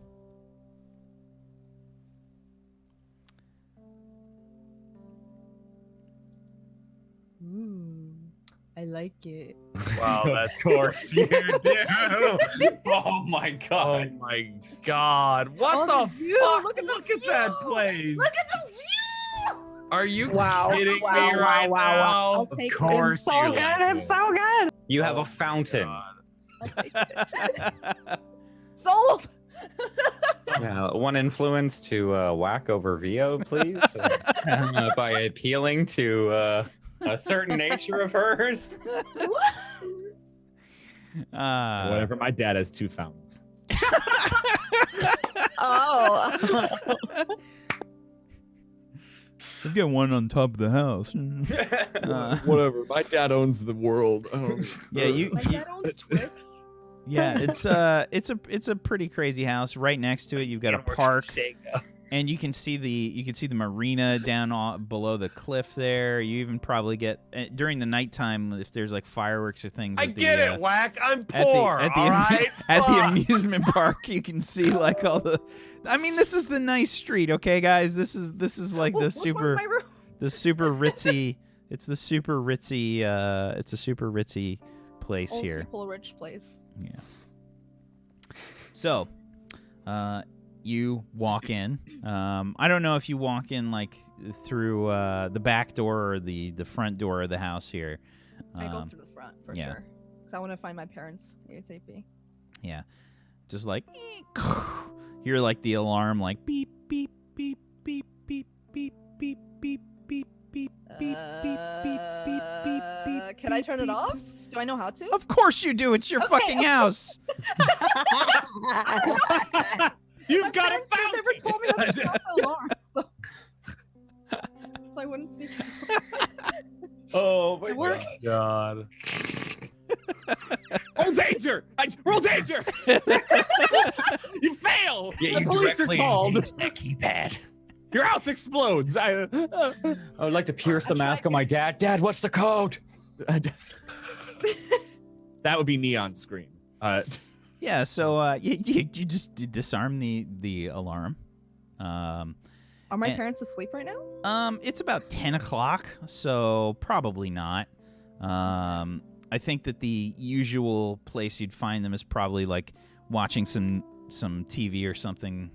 [SPEAKER 6] Ooh, I like it.
[SPEAKER 2] Wow, that's of course you do.
[SPEAKER 3] Oh my
[SPEAKER 2] Oh
[SPEAKER 3] god.
[SPEAKER 2] my god. What
[SPEAKER 6] Oh,
[SPEAKER 2] the
[SPEAKER 6] the view.
[SPEAKER 2] fuck?
[SPEAKER 6] Look at the
[SPEAKER 2] Look at that
[SPEAKER 6] view.
[SPEAKER 2] place.
[SPEAKER 6] Look at the view.
[SPEAKER 2] Are you
[SPEAKER 4] Wow.
[SPEAKER 2] kidding me
[SPEAKER 4] Wow,
[SPEAKER 2] right
[SPEAKER 4] wow, wow.
[SPEAKER 6] I'll
[SPEAKER 2] now?
[SPEAKER 6] take
[SPEAKER 3] course
[SPEAKER 4] It's so
[SPEAKER 3] you
[SPEAKER 4] good.
[SPEAKER 3] like
[SPEAKER 4] It's so good.
[SPEAKER 3] You have
[SPEAKER 2] Oh
[SPEAKER 3] a fountain.
[SPEAKER 2] God.
[SPEAKER 6] it. I'll take it. Sold.
[SPEAKER 3] Yeah, one influence to whack over VO, please, by appealing to a certain nature of hers.
[SPEAKER 5] Whatever. My dad has 2 fountains.
[SPEAKER 4] Oh.
[SPEAKER 1] I've got one on top of the house.
[SPEAKER 5] Whatever. My dad owns the world.
[SPEAKER 1] Yeah, you.
[SPEAKER 6] My dad owns Twitch.
[SPEAKER 1] Yeah, it's a pretty crazy house. Right next to it, you've got a park, and you can see the marina down below the cliff there. You even probably get during the nighttime if there's like fireworks or things.
[SPEAKER 2] I
[SPEAKER 1] at the,
[SPEAKER 2] get it, Whack. I'm
[SPEAKER 1] at
[SPEAKER 2] poor.
[SPEAKER 1] the
[SPEAKER 2] all right.
[SPEAKER 1] at the
[SPEAKER 2] Fuck.
[SPEAKER 1] amusement park. You can see like all the. I mean, this is the nice street, okay, guys. This is like the
[SPEAKER 6] Which one's
[SPEAKER 1] super
[SPEAKER 6] my room?
[SPEAKER 1] the super ritzy. It's the super ritzy. It's a super ritzy place
[SPEAKER 6] Old
[SPEAKER 1] here.
[SPEAKER 6] people rich place.
[SPEAKER 1] Yeah. So, you walk in. I don't know if you walk in like through the back door or the front door of the house here.
[SPEAKER 6] I go through the front for
[SPEAKER 1] yeah.
[SPEAKER 6] sure. Because I want to find my parents ASAP.
[SPEAKER 1] Yeah. Just like hear like the alarm like beep beep beep beep beep beep beep beep beep beep beep beep beep beep beep beep.
[SPEAKER 6] Can I turn it off? Do I know how to?
[SPEAKER 1] Of course you do. It's your fucking house.
[SPEAKER 5] You've got a
[SPEAKER 6] My parents never
[SPEAKER 5] fountain.
[SPEAKER 6] told me how to turn off the alarm, so I wouldn't see.
[SPEAKER 3] Oh my
[SPEAKER 6] It works.
[SPEAKER 2] God.
[SPEAKER 5] Roll danger! Roll danger! You fail!
[SPEAKER 3] Yeah,
[SPEAKER 5] The police are called.
[SPEAKER 3] That keypad.
[SPEAKER 5] Your house explodes.
[SPEAKER 3] I would like to pierce the mask on my dad. Dad, what's the code?
[SPEAKER 5] That would be neon screen.
[SPEAKER 1] Yeah, so you just disarm the alarm.
[SPEAKER 6] Are my
[SPEAKER 1] And-
[SPEAKER 6] parents asleep right now?
[SPEAKER 1] It's about 10 o'clock, so probably not. I think that the usual place you'd find them is probably like watching some TV or something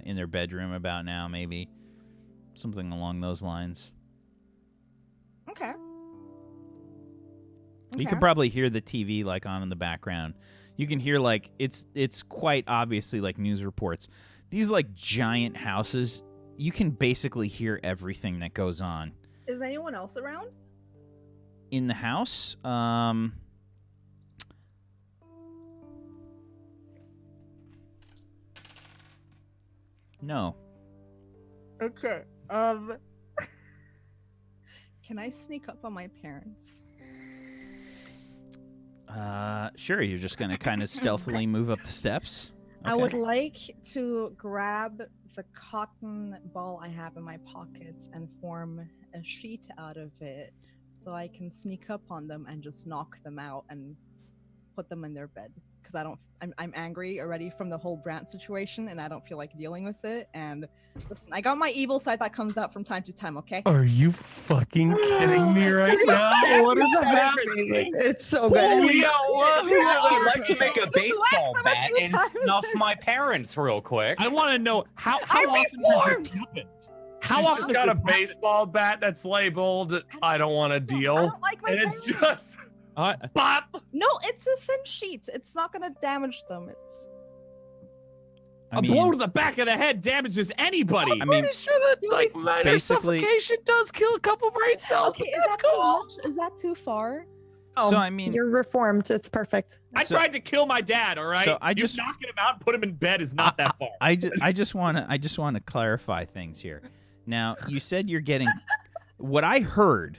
[SPEAKER 1] in their bedroom about now, maybe something along those lines.
[SPEAKER 6] Okay.
[SPEAKER 1] You could probably hear the TV like on in the background. You can hear like it's quite obviously like news reports. These like giant houses, you can basically hear everything that goes on
[SPEAKER 6] Is anyone else around?
[SPEAKER 1] in the house. No.
[SPEAKER 6] Okay. Can I sneak up on my parents?
[SPEAKER 1] Sure. You're just gonna kind of stealthily move up the steps.
[SPEAKER 6] I would like to grab the cotton ball I have in my pockets and form a sheet out of it so I can sneak up on them and just knock them out and put them in their bed. Because I'm angry already from the whole Brant situation and I don't feel like dealing with it. And listen, I got my evil side that comes out from time to time, okay?
[SPEAKER 7] Are you fucking kidding me right now? What is happening?
[SPEAKER 4] It's so good.
[SPEAKER 3] I'd like to make a baseball bat and snuff my parents real quick.
[SPEAKER 5] I want to know how often has this happened?
[SPEAKER 2] She's just got a baseball bat that's labeled "I don't want to
[SPEAKER 6] I
[SPEAKER 2] deal,"
[SPEAKER 6] don't like my
[SPEAKER 2] and it's
[SPEAKER 6] parents.
[SPEAKER 2] just bop.
[SPEAKER 6] No, it's a thin sheet. It's not gonna damage them. It's
[SPEAKER 5] A blow to the back of the head damages anybody.
[SPEAKER 1] I mean,
[SPEAKER 2] Pretty sure that like minor
[SPEAKER 1] basically-
[SPEAKER 2] suffocation does kill a couple brain cells.
[SPEAKER 6] okay. Is
[SPEAKER 2] That's
[SPEAKER 6] that too
[SPEAKER 2] cool.
[SPEAKER 6] much? Is that too far?
[SPEAKER 1] so I mean,
[SPEAKER 4] You're reformed. It's perfect.
[SPEAKER 5] I tried to kill my dad. All right.
[SPEAKER 1] So I just-
[SPEAKER 5] you knocking him out and put him in bed is not that far.
[SPEAKER 1] I just want to clarify things here. Now, you said you're getting what I heard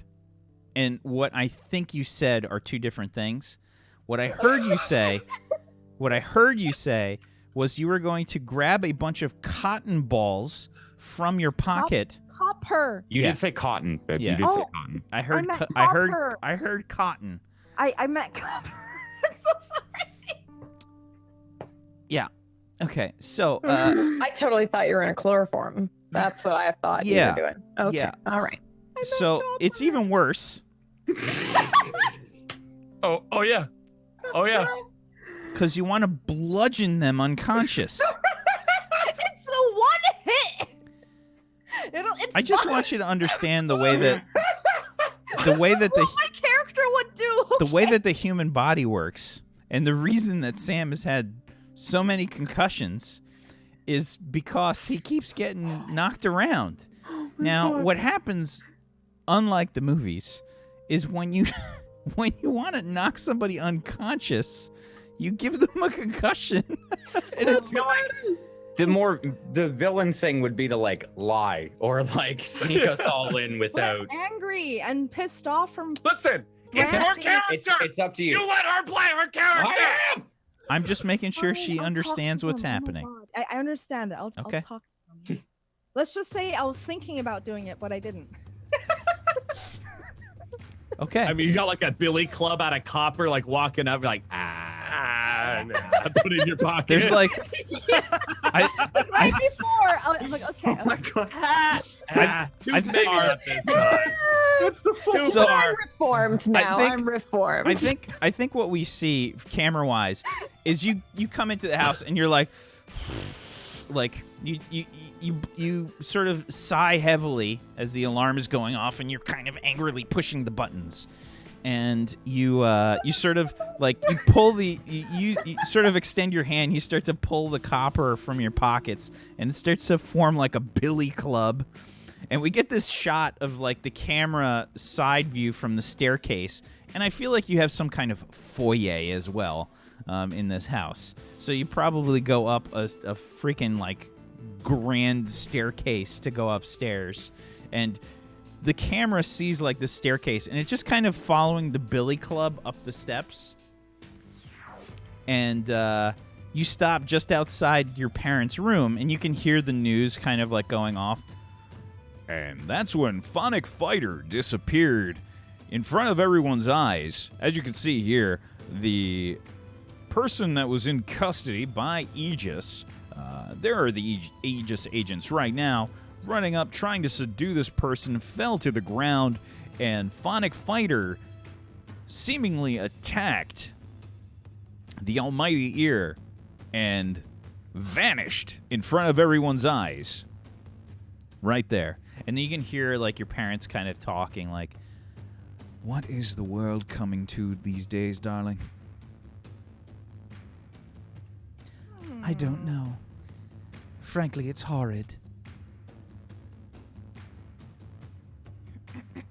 [SPEAKER 1] and what I think you said are two different things. What I heard you say was you were going to grab a bunch of cotton balls from your pocket.
[SPEAKER 6] Copper.
[SPEAKER 3] You
[SPEAKER 1] Yeah.
[SPEAKER 3] did say cotton, babe.
[SPEAKER 1] Yeah.
[SPEAKER 3] You did say
[SPEAKER 6] Oh.
[SPEAKER 3] cotton.
[SPEAKER 1] I heard
[SPEAKER 6] meant
[SPEAKER 1] I
[SPEAKER 6] copper.
[SPEAKER 1] heard cotton.
[SPEAKER 6] I meant copper. I'm so sorry.
[SPEAKER 1] Okay. So,
[SPEAKER 4] I totally thought you were in a chloroform. That's what I thought you
[SPEAKER 1] Yeah.
[SPEAKER 4] were doing. Okay.
[SPEAKER 1] Yeah.
[SPEAKER 4] All right.
[SPEAKER 1] so it's even worse
[SPEAKER 2] Oh yeah. Oh yeah.
[SPEAKER 1] cuz you want to bludgeon them unconscious.
[SPEAKER 6] It's a one hit. It's
[SPEAKER 1] I just
[SPEAKER 6] fine.
[SPEAKER 1] want you to understand the way that the
[SPEAKER 6] what my character would do.
[SPEAKER 1] the way that the human body works, and the reason that Sam has had so many concussions is because he keeps getting knocked around. Now, what happens, unlike the movies, is when you when you want to knock somebody unconscious, you give them a concussion. And it's
[SPEAKER 3] The villain thing would be to like lie or like sneak us all in without.
[SPEAKER 6] We're angry and pissed off from.
[SPEAKER 2] Listen, it's her
[SPEAKER 6] Brandy.
[SPEAKER 2] character.
[SPEAKER 3] It's up to you.
[SPEAKER 2] You let her play her character.
[SPEAKER 3] I am.
[SPEAKER 1] I'm just making sure
[SPEAKER 6] Fine,
[SPEAKER 1] she
[SPEAKER 6] I'll
[SPEAKER 1] understands
[SPEAKER 6] talk to
[SPEAKER 1] what's
[SPEAKER 6] them. Oh my
[SPEAKER 1] happening.
[SPEAKER 6] God. I understand it. I'll
[SPEAKER 1] Okay.
[SPEAKER 6] talk to them. Let's just say I was thinking about doing it, but I didn't.
[SPEAKER 1] Okay.
[SPEAKER 5] I mean, you got like that billy club out of copper, like walking up, like put it in your pocket.
[SPEAKER 1] There's like I
[SPEAKER 6] Right before, I was like, okay.
[SPEAKER 5] too
[SPEAKER 1] I
[SPEAKER 5] far at this time.
[SPEAKER 3] That's the full.
[SPEAKER 1] So-
[SPEAKER 4] I'm reformed now.
[SPEAKER 1] think-
[SPEAKER 4] I'm reformed.
[SPEAKER 1] I think what we see camera wise is you come into the house and you're like you sort of sigh heavily as the alarm is going off and you're kind of angrily pushing the buttons. And you sort of like you pull you sort of extend your hand, you start to pull the copper from your pockets and it starts to form like a billy club. And we get this shot of like the camera side view from the staircase, and I feel like you have some kind of foyer as well in this house. So you probably go up a freaking like grand staircase to go upstairs, and the camera sees like the staircase, and it's just kind of following the billy club up the steps. And you stop just outside your parents' room, and you can hear the news kind of like going off. And that's when Phonic Fighter disappeared in front of everyone's eyes. As you can see here, the person that was in custody by Aegis, there are the Aegis agents right now, running up trying to subdue this person, fell to the ground, and Phonic Fighter seemingly attacked the Almighty Ear and vanished in front of everyone's eyes. Right there. And then you can hear like your parents kind of talking like, what is the world coming to these days, darling? I don't know. Frankly, it's horrid.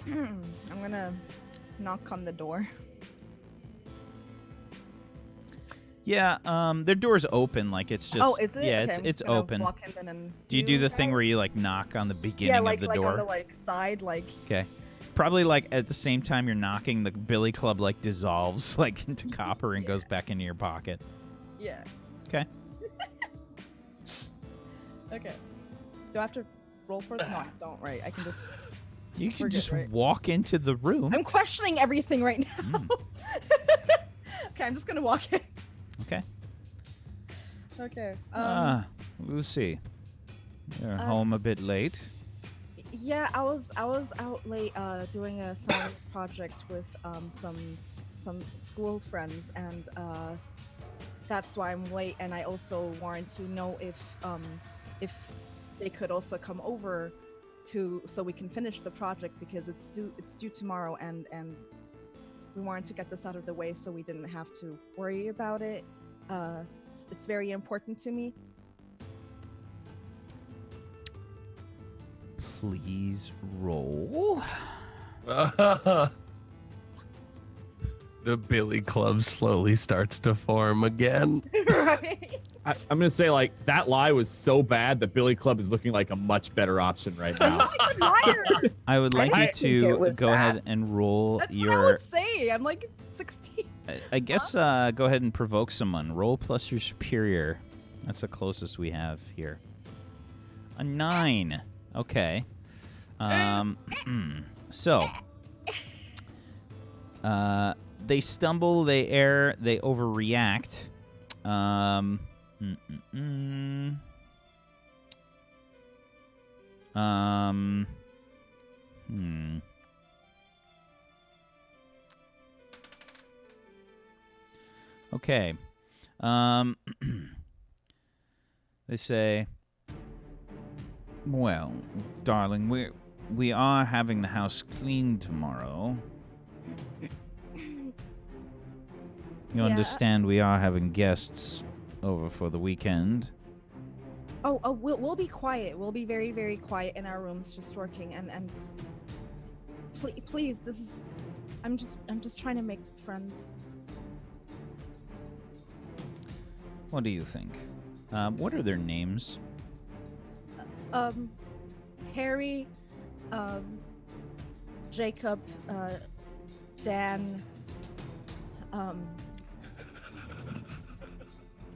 [SPEAKER 6] I'm gonna knock on the door.
[SPEAKER 1] Yeah, their door's open, like it's just.
[SPEAKER 6] Oh, is it?
[SPEAKER 1] Yeah,
[SPEAKER 6] Okay, I'm
[SPEAKER 1] it's
[SPEAKER 6] just gonna
[SPEAKER 1] open.
[SPEAKER 6] Walk in and
[SPEAKER 1] Do you do the thing
[SPEAKER 6] that?
[SPEAKER 1] where you like knock on the beginning
[SPEAKER 6] Yeah, like
[SPEAKER 1] of the door?
[SPEAKER 6] on the like side, like.
[SPEAKER 1] Okay. Probably like at the same time you're knocking, the billy club like dissolves like into copper and goes back into your pocket.
[SPEAKER 6] Yeah.
[SPEAKER 1] Okay.
[SPEAKER 6] Okay. Do I have to roll for it? No, I don't. Right? I can just.
[SPEAKER 1] You
[SPEAKER 6] We're
[SPEAKER 1] can
[SPEAKER 6] good,
[SPEAKER 1] just
[SPEAKER 6] right?
[SPEAKER 1] walk into the room.
[SPEAKER 6] I'm questioning everything right now.
[SPEAKER 1] Mm.
[SPEAKER 6] Okay, I'm just gonna walk in.
[SPEAKER 1] Okay.
[SPEAKER 6] Okay.
[SPEAKER 1] Lucy, you're
[SPEAKER 6] uh,
[SPEAKER 1] home a bit late.
[SPEAKER 6] Yeah, I was out late doing a science project with some school friends, and that's why I'm late. And I also wanted to know if they could also come over so we can finish the project, because it's due tomorrow, and we wanted to get this out of the way so we didn't have to worry about it. It's very important to me.
[SPEAKER 1] Please roll.
[SPEAKER 7] The Billy Club slowly starts to form again.
[SPEAKER 6] Right.
[SPEAKER 5] I'm gonna say like that lie was so bad that Billy Club is looking like a much better option right now.
[SPEAKER 6] I'm not a liar.
[SPEAKER 1] I would like
[SPEAKER 4] I
[SPEAKER 1] you
[SPEAKER 4] didn't think it
[SPEAKER 1] to
[SPEAKER 4] was
[SPEAKER 1] go
[SPEAKER 4] that.
[SPEAKER 1] ahead and roll
[SPEAKER 6] That's what I
[SPEAKER 1] your.
[SPEAKER 6] would say. I'm like 16.
[SPEAKER 1] I guess go ahead and provoke someone. Roll plus your superior. That's the closest we have here. A 9. Okay. So. They stumble, they err, they overreact. Okay. They say, well, darling, we are having the house cleaned tomorrow. You
[SPEAKER 6] Yeah.
[SPEAKER 1] understand we are having guests over for the weekend.
[SPEAKER 6] Oh, we'll be quiet. We'll be very, very quiet in our rooms, just working. And please, this is. I'm just trying to make friends.
[SPEAKER 1] What do you think? What are their names?
[SPEAKER 6] Harry, Jacob, Dan,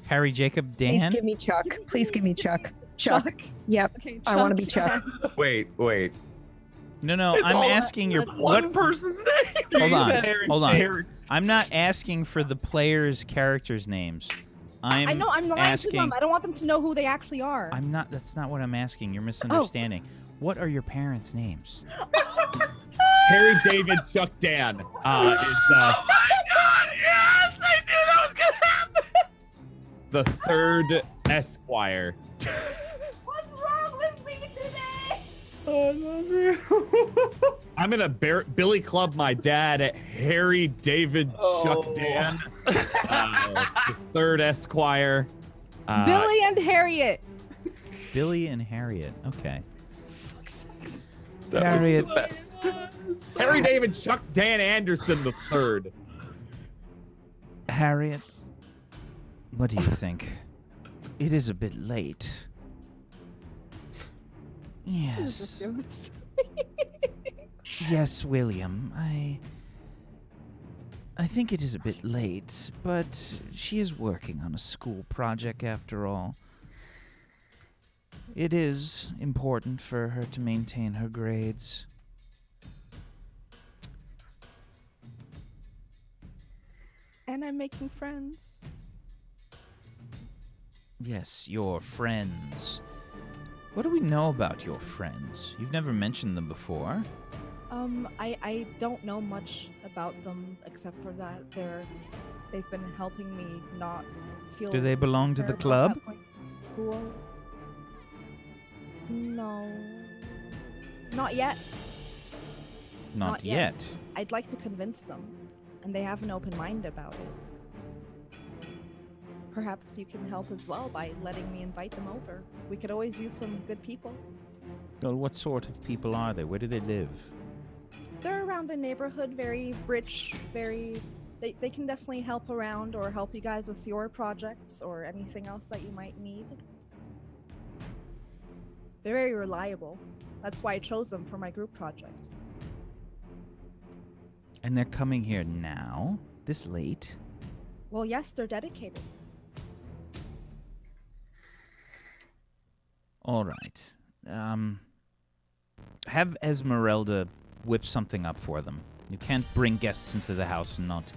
[SPEAKER 1] Harry, Jacob,
[SPEAKER 4] Please
[SPEAKER 1] Dan?
[SPEAKER 4] give me Chuck. Please give me Chuck. Chuck. Yep.
[SPEAKER 6] Okay,
[SPEAKER 4] I want to be
[SPEAKER 6] Chuck.
[SPEAKER 4] Chuck.
[SPEAKER 3] Wait.
[SPEAKER 1] No,
[SPEAKER 7] It's
[SPEAKER 1] I'm
[SPEAKER 7] all
[SPEAKER 1] asking your
[SPEAKER 7] One person's name.
[SPEAKER 1] Hold on,
[SPEAKER 7] Parents,
[SPEAKER 1] hold on.
[SPEAKER 7] parents.
[SPEAKER 1] I'm not asking for the players' characters' names.
[SPEAKER 6] I know. I'm lying
[SPEAKER 1] asking,
[SPEAKER 6] to them. I don't want them to know who they actually are.
[SPEAKER 1] I'm not. That's not what I'm asking. You're misunderstanding. What are your parents' names?
[SPEAKER 5] Harry, David, Chuck, Dan.
[SPEAKER 2] Oh my god, yes! I knew that was gonna happen!
[SPEAKER 5] The third Esquire.
[SPEAKER 6] What's wrong with me today?
[SPEAKER 7] I love you.
[SPEAKER 5] I'm gonna Billy Club my dad, Harry, David, Chuck, Dan. The third Esquire.
[SPEAKER 6] Billy and Harriet.
[SPEAKER 1] Billy and Harriet. Okay.
[SPEAKER 7] That
[SPEAKER 1] Harriet.
[SPEAKER 7] was the best.
[SPEAKER 5] Harry, David, Chuck, Dan Anderson the third.
[SPEAKER 1] Harriet, what do you think? It is a bit late. Yes. Yes, William. I think it is a bit late, but she is working on a school project after all. It is important for her to maintain her grades.
[SPEAKER 6] And I'm making friends.
[SPEAKER 1] Yes, your friends. What do we know about your friends? You've never mentioned them before.
[SPEAKER 6] I don't know much about them except for that they've been helping me not feel.
[SPEAKER 1] Do they belong to the
[SPEAKER 6] terrible
[SPEAKER 1] club?
[SPEAKER 6] about going to School? No, not yet.
[SPEAKER 1] Not yet.
[SPEAKER 6] I'd like to convince them, and they have an open mind about it. Perhaps you can help as well by letting me invite them over. We could always use some good people.
[SPEAKER 1] Well, what sort of people are they? Where do they live?
[SPEAKER 6] They're around the neighborhood, very rich, they can definitely help around or help you guys with your projects or anything else that you might need. They're very reliable. That's why I chose them for my group project.
[SPEAKER 1] And they're coming here now? This late?
[SPEAKER 6] Well, yes, they're dedicated.
[SPEAKER 1] All right. Have Esmeralda whip something up for them. You can't bring guests into the house and not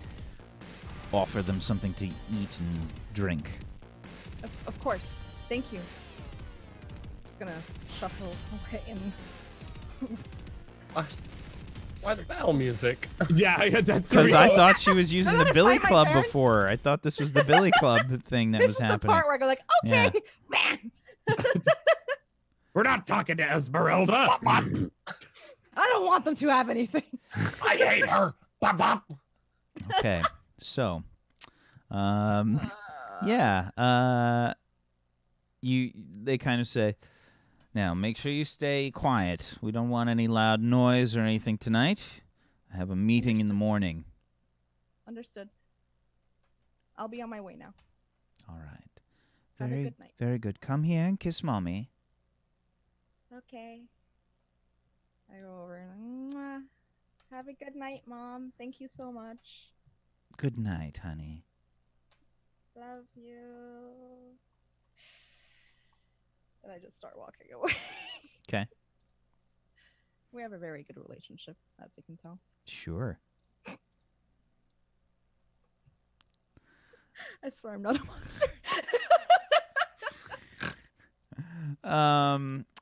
[SPEAKER 1] offer them something to eat and drink.
[SPEAKER 6] Of course. Thank you. Just gonna shuffle away and
[SPEAKER 2] Why the battle music?
[SPEAKER 7] Yeah, that's
[SPEAKER 1] Because I
[SPEAKER 7] real.
[SPEAKER 1] thought she was using
[SPEAKER 6] I'm
[SPEAKER 1] the
[SPEAKER 6] gonna
[SPEAKER 1] Billy
[SPEAKER 6] find my
[SPEAKER 1] Club
[SPEAKER 6] parent.
[SPEAKER 1] before. I thought this was the Billy Club thing that
[SPEAKER 6] this
[SPEAKER 1] was
[SPEAKER 6] is the
[SPEAKER 1] happening.
[SPEAKER 6] part where I go like, okay, man.
[SPEAKER 7] We're not talking to Esmeralda.
[SPEAKER 6] I don't want them to have anything.
[SPEAKER 7] I hate her. Bop, bop.
[SPEAKER 1] Okay, so, yeah, they kind of say, now make sure you stay quiet. We don't want any loud noise or anything tonight. I have a meeting in the morning.
[SPEAKER 6] Understood. I'll be on my way now.
[SPEAKER 1] All right.
[SPEAKER 6] Have a good night.
[SPEAKER 1] Very good. Come here and kiss mommy.
[SPEAKER 6] Okay. I go over and mwah. Have a good night, Mom. Thank you so much.
[SPEAKER 1] Good night, honey.
[SPEAKER 6] Love you. And I just start walking away.
[SPEAKER 1] Okay.
[SPEAKER 6] We have a very good relationship, as you can tell.
[SPEAKER 1] Sure.
[SPEAKER 6] I swear I'm not a monster.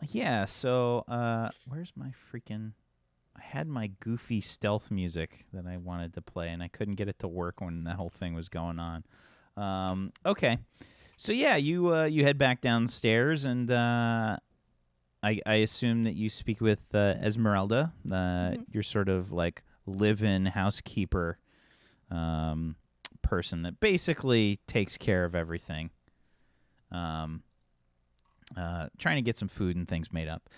[SPEAKER 1] Yeah, so where's my freaking I had my goofy stealth music that I wanted to play and I couldn't get it to work when the whole thing was going on. Okay. So yeah, you head back downstairs and I assume that you speak with Esmeralda, your sort of like live-in housekeeper person that basically takes care of everything. Trying to get some food and things made up.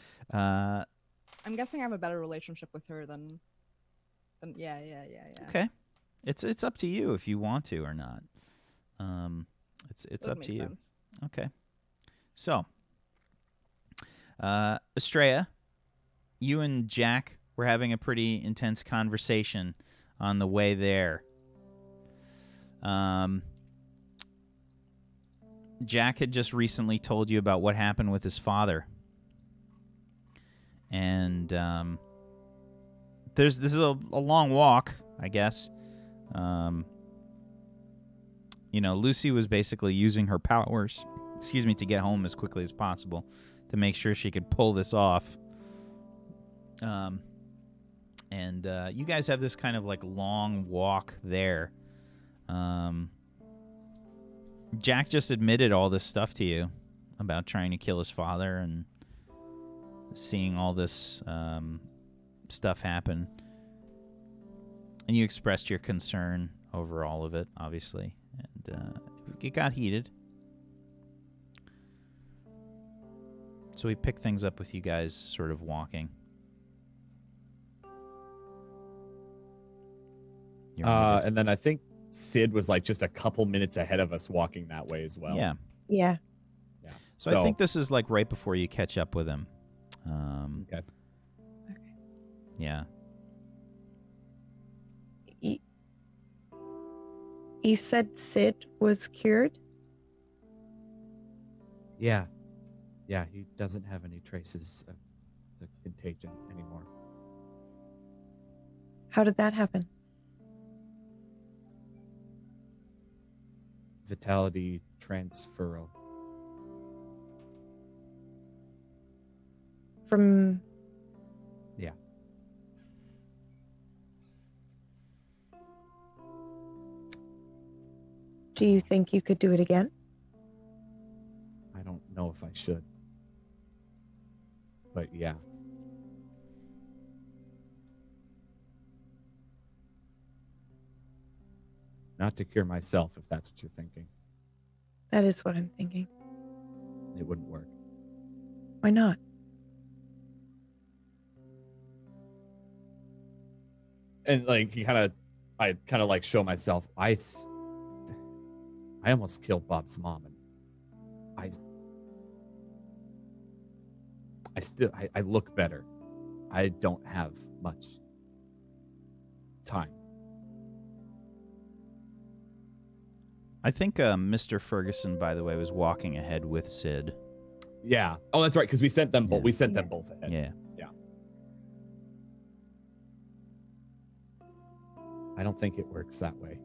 [SPEAKER 6] I'm guessing I have a better relationship with her than yeah.
[SPEAKER 1] Okay, it's up to you if you want to or not. It's
[SPEAKER 6] Would
[SPEAKER 1] up
[SPEAKER 6] make
[SPEAKER 1] to you.
[SPEAKER 6] sense.
[SPEAKER 1] Okay, so Estrella, you and Jack were having a pretty intense conversation on the way there. Jack had just recently told you about what happened with his father. And this is a long walk, I guess. Lucy was basically using her powers, to get home as quickly as possible to make sure she could pull this off. And you guys have this kind of like long walk there. Jack just admitted all this stuff to you about trying to kill his father and seeing all this stuff happen. And you expressed your concern over all of it, obviously. And it got heated. So we picked things up with you guys sort of walking. You're muted.
[SPEAKER 5] And then I think Sid was like just a couple minutes ahead of us walking that way as well.
[SPEAKER 1] Yeah.
[SPEAKER 4] Yeah.
[SPEAKER 5] Yeah.
[SPEAKER 1] So I think this is like right before you catch up with him.
[SPEAKER 5] Okay.
[SPEAKER 1] Yeah.
[SPEAKER 4] You said Sid was cured?
[SPEAKER 5] Yeah. Yeah, he doesn't have any traces of the contagion anymore.
[SPEAKER 4] How did that happen?
[SPEAKER 5] Vitality transferal.
[SPEAKER 4] From...
[SPEAKER 5] Yeah.
[SPEAKER 4] Do you think you could do it again?
[SPEAKER 5] I don't know if I should. But yeah. Not to cure myself, if that's what you're thinking.
[SPEAKER 4] That is what I'm thinking.
[SPEAKER 5] It wouldn't work.
[SPEAKER 4] Why not?
[SPEAKER 5] And like I kind of like show myself. I almost killed Bob's mom, and I look better. I don't have much time.
[SPEAKER 1] I think Mr. Ferguson, by the way, was walking ahead with Sid.
[SPEAKER 5] Yeah. Oh, that's right, because we sent them both.
[SPEAKER 1] Yeah.
[SPEAKER 5] We sent them both ahead.
[SPEAKER 1] Yeah.
[SPEAKER 5] I don't think it works that way.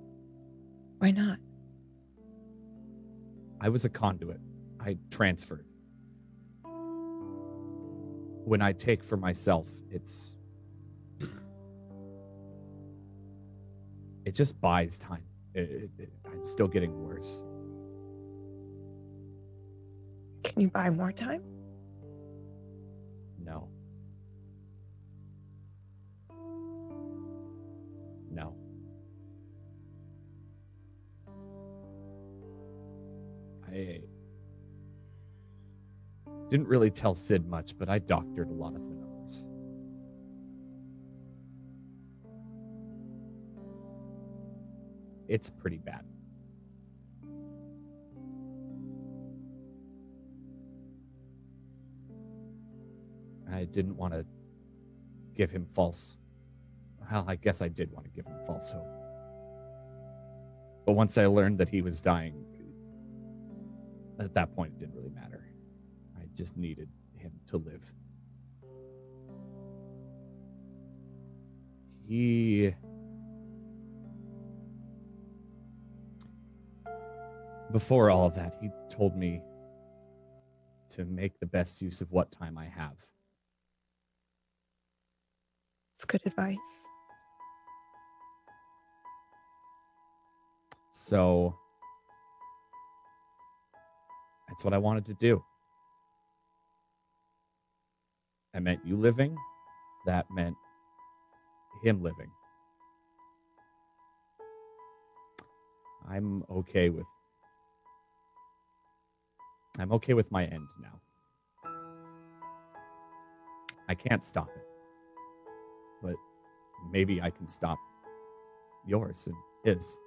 [SPEAKER 4] Why not?
[SPEAKER 5] I was a conduit. I transferred. When I take for myself, it just buys time. I'm still getting worse.
[SPEAKER 4] Can you buy more time?
[SPEAKER 5] No. No. I didn't really tell Sid much, but I doctored a lot of the numbers. It's pretty bad. I didn't want to give him false. Well, I guess I did want to give him false hope. But once I learned that he was dying, at that point, it didn't really matter. I just needed him to live. Before all of that, he told me to make the best use of what time I have.
[SPEAKER 4] It's good advice.
[SPEAKER 5] So that's what I wanted to do. That meant you living. That meant him living. I'm okay with my end now. I can't stop it. But maybe I can stop yours and his.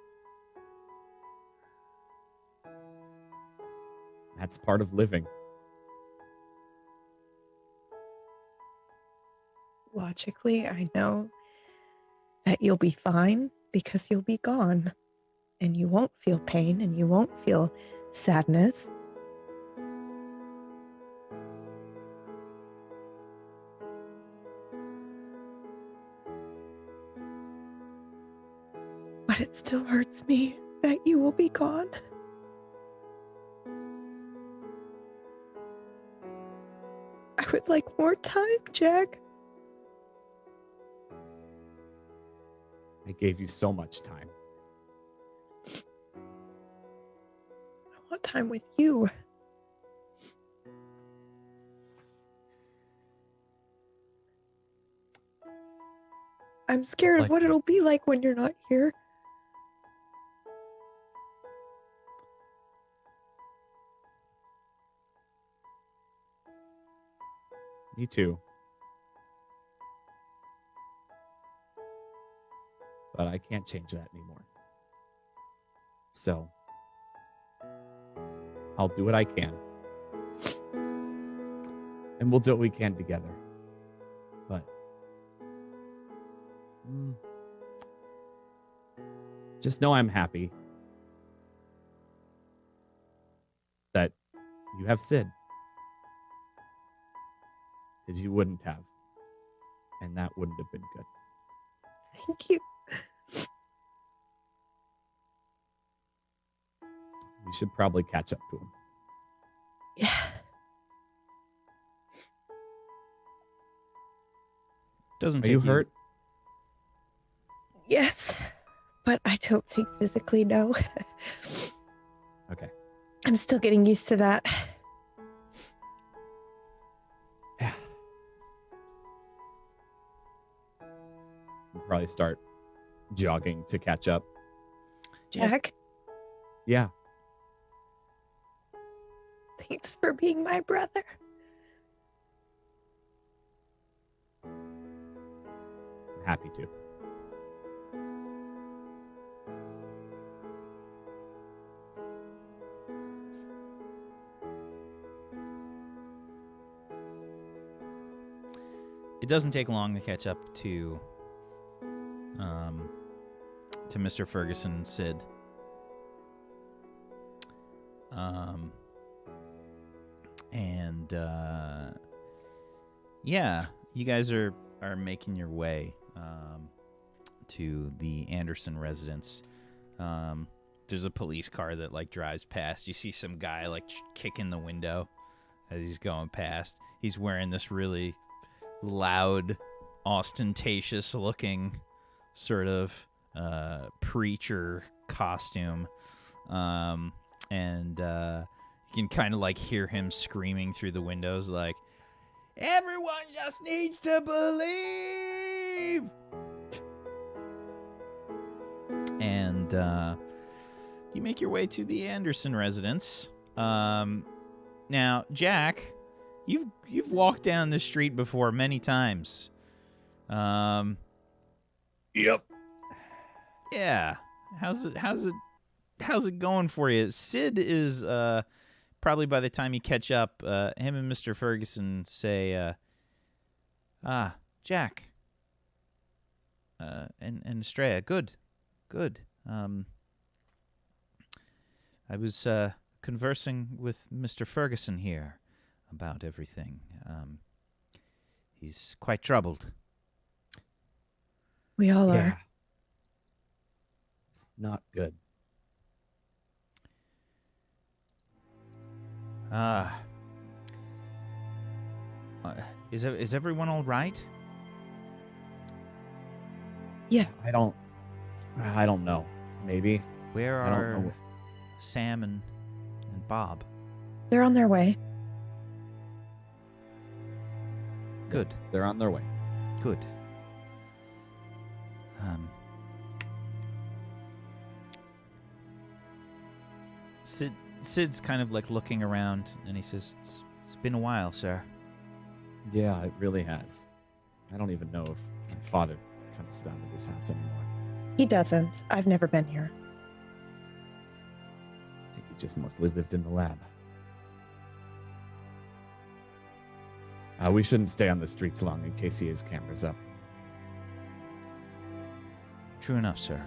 [SPEAKER 5] That's part of living.
[SPEAKER 4] Logically, I know that you'll be fine because you'll be gone. And you won't feel pain and you won't feel sadness. But it still hurts me that you will be gone. I would like more time, Jack.
[SPEAKER 5] I gave you so much time.
[SPEAKER 4] I want time with you. I'm scared of what it'll be like when you're not here.
[SPEAKER 5] Me too. But I can't change that anymore. So, I'll do what I can. And we'll do what we can together. But just know I'm happy that you have Sid. Because you wouldn't have. And that wouldn't have been good.
[SPEAKER 4] Thank you.
[SPEAKER 5] We should probably catch up to him.
[SPEAKER 4] Yeah.
[SPEAKER 1] Doesn't
[SPEAKER 5] Are
[SPEAKER 1] take
[SPEAKER 5] you hurt?
[SPEAKER 4] Yes. But I don't think physically, no.
[SPEAKER 5] Okay.
[SPEAKER 4] I'm still getting used to that.
[SPEAKER 5] Yeah. We'll probably start jogging to catch up.
[SPEAKER 4] Jack,
[SPEAKER 5] Yeah.
[SPEAKER 4] thanks for being my brother.
[SPEAKER 5] I'm happy to.
[SPEAKER 1] It doesn't take long to catch up to Mr. Ferguson and Sid. And yeah, you guys are making your way to the Anderson residence. There's a police car that like drives past. You see some guy like kicking the window as he's going past. He's wearing this really loud, ostentatious looking sort of preacher costume. And you can kind of like hear him screaming through the windows like, "Everyone just needs to believe." And you make your way to the Anderson residence. Now, Jack, you've walked down this street before many times.
[SPEAKER 2] Yep.
[SPEAKER 1] Yeah. How's it going for you? Sid is probably by the time you catch up, him and Mr. Ferguson say, Jack, and Estrella, good. I was conversing with Mr. Ferguson here about everything. He's quite troubled.
[SPEAKER 4] We all
[SPEAKER 5] Yeah.
[SPEAKER 4] are.
[SPEAKER 5] It's not good.
[SPEAKER 1] Is everyone all right?
[SPEAKER 4] Yeah.
[SPEAKER 5] I don't know. Maybe.
[SPEAKER 1] Where
[SPEAKER 5] I don't
[SPEAKER 1] are
[SPEAKER 5] know.
[SPEAKER 1] Sam and Bob?
[SPEAKER 4] They're on their way.
[SPEAKER 1] Good.
[SPEAKER 5] They're on their way.
[SPEAKER 1] Good. Sid's kind of like looking around, and he says, "It's been a while, sir."
[SPEAKER 5] Yeah, it really has. I don't even know if my father comes down to this house anymore.
[SPEAKER 4] He doesn't. I've never been here.
[SPEAKER 5] I think he just mostly lived in the lab. We shouldn't stay on the streets long in case he has cameras up.
[SPEAKER 1] True enough, sir.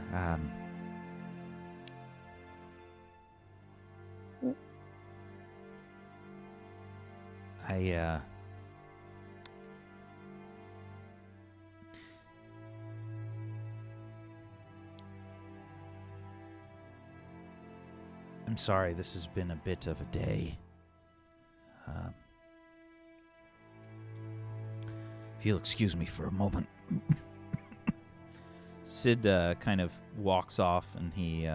[SPEAKER 1] I'm sorry, this has been a bit of a day. If you'll excuse me for a moment. Sid kind of walks off, and he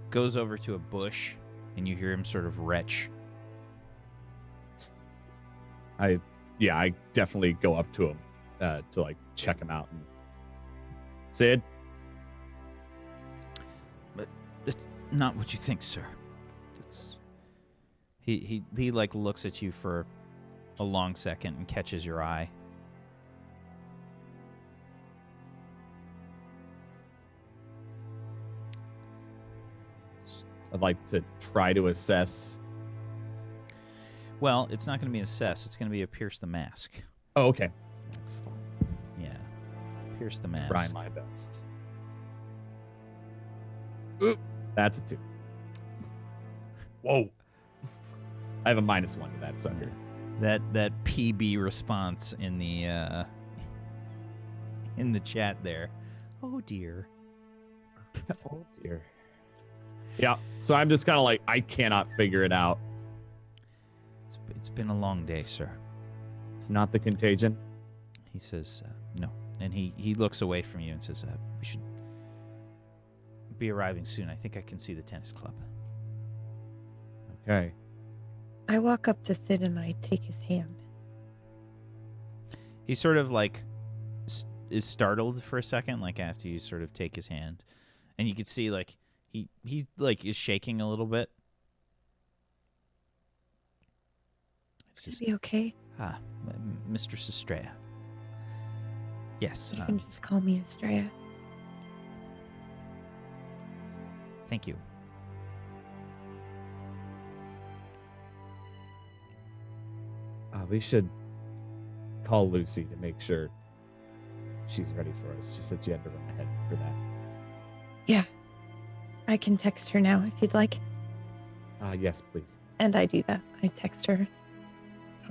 [SPEAKER 1] goes over to a bush, and you hear him sort of retch.
[SPEAKER 5] I definitely go up to him to like check him out. And Sid,
[SPEAKER 1] But it's not what you think, sir. It's he like looks at you for a long second and catches your eye.
[SPEAKER 5] I'd like to try to assess.
[SPEAKER 1] Well, it's not going to be an assess. It's going to be a pierce the mask.
[SPEAKER 5] Oh, okay, that's fine.
[SPEAKER 1] Yeah, pierce the mask.
[SPEAKER 5] Try my best. That's a 2.
[SPEAKER 7] Whoa.
[SPEAKER 5] I have a -1 to that sucker.
[SPEAKER 1] That PB response in the chat there. Oh dear.
[SPEAKER 5] Oh dear. Yeah, so I'm just kind of like, I cannot figure it out.
[SPEAKER 1] It's been a long day, sir.
[SPEAKER 5] It's not the contagion.
[SPEAKER 1] He says no, and he looks away from you and says, "We should be arriving soon. I think I can see the tennis club."
[SPEAKER 5] Okay.
[SPEAKER 4] I walk up to Sid and I take his hand.
[SPEAKER 1] He sort of like is startled for a second, like after you sort of take his hand, and you can see like he like is shaking a little bit.
[SPEAKER 4] It's gonna be okay.
[SPEAKER 1] Mistress Estrella. Yes.
[SPEAKER 4] You can just call me Estrella.
[SPEAKER 1] Thank you.
[SPEAKER 5] We should call Lucy to make sure she's ready for us. She said she had to run ahead for that.
[SPEAKER 4] Yeah. I can text her now if you'd like.
[SPEAKER 5] Yes, please.
[SPEAKER 4] And I do that. I text her.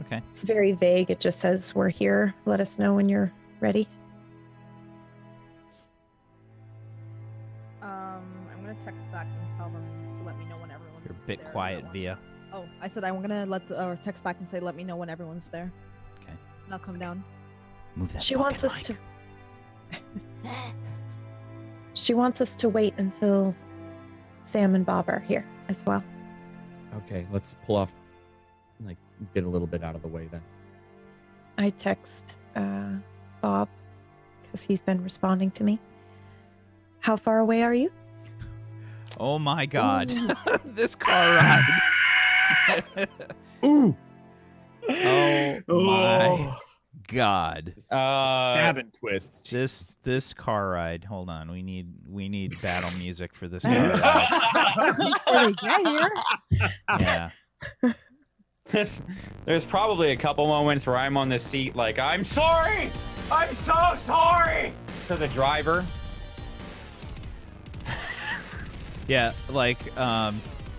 [SPEAKER 1] Okay.
[SPEAKER 4] It's very vague. It just says, "We're here. Let us know when you're ready."
[SPEAKER 6] I'm gonna text back and tell them to let me know when everyone's
[SPEAKER 1] You're a bit
[SPEAKER 6] there.
[SPEAKER 1] quiet, Via.
[SPEAKER 6] Oh, I said I'm gonna text back and say let me know when everyone's there.
[SPEAKER 1] Okay.
[SPEAKER 6] And I'll come down.
[SPEAKER 1] Move that.
[SPEAKER 4] She wants us to. She wants us to wait until Sam and Bob are here as well.
[SPEAKER 5] Okay, let's pull off, like, get a little bit out of the way then.
[SPEAKER 4] I text Bob because he's been responding to me. How far away are you?
[SPEAKER 1] Oh my God. This car ride.
[SPEAKER 5] Ooh!
[SPEAKER 1] Oh my God.
[SPEAKER 5] Stab and twist.
[SPEAKER 1] This car ride. Hold on. We need battle music for this car ride.
[SPEAKER 6] Before they get here.
[SPEAKER 1] Yeah.
[SPEAKER 3] There's probably a couple moments where I'm on the seat like, I'm sorry! I'm so sorry! To the driver.
[SPEAKER 1] Yeah, like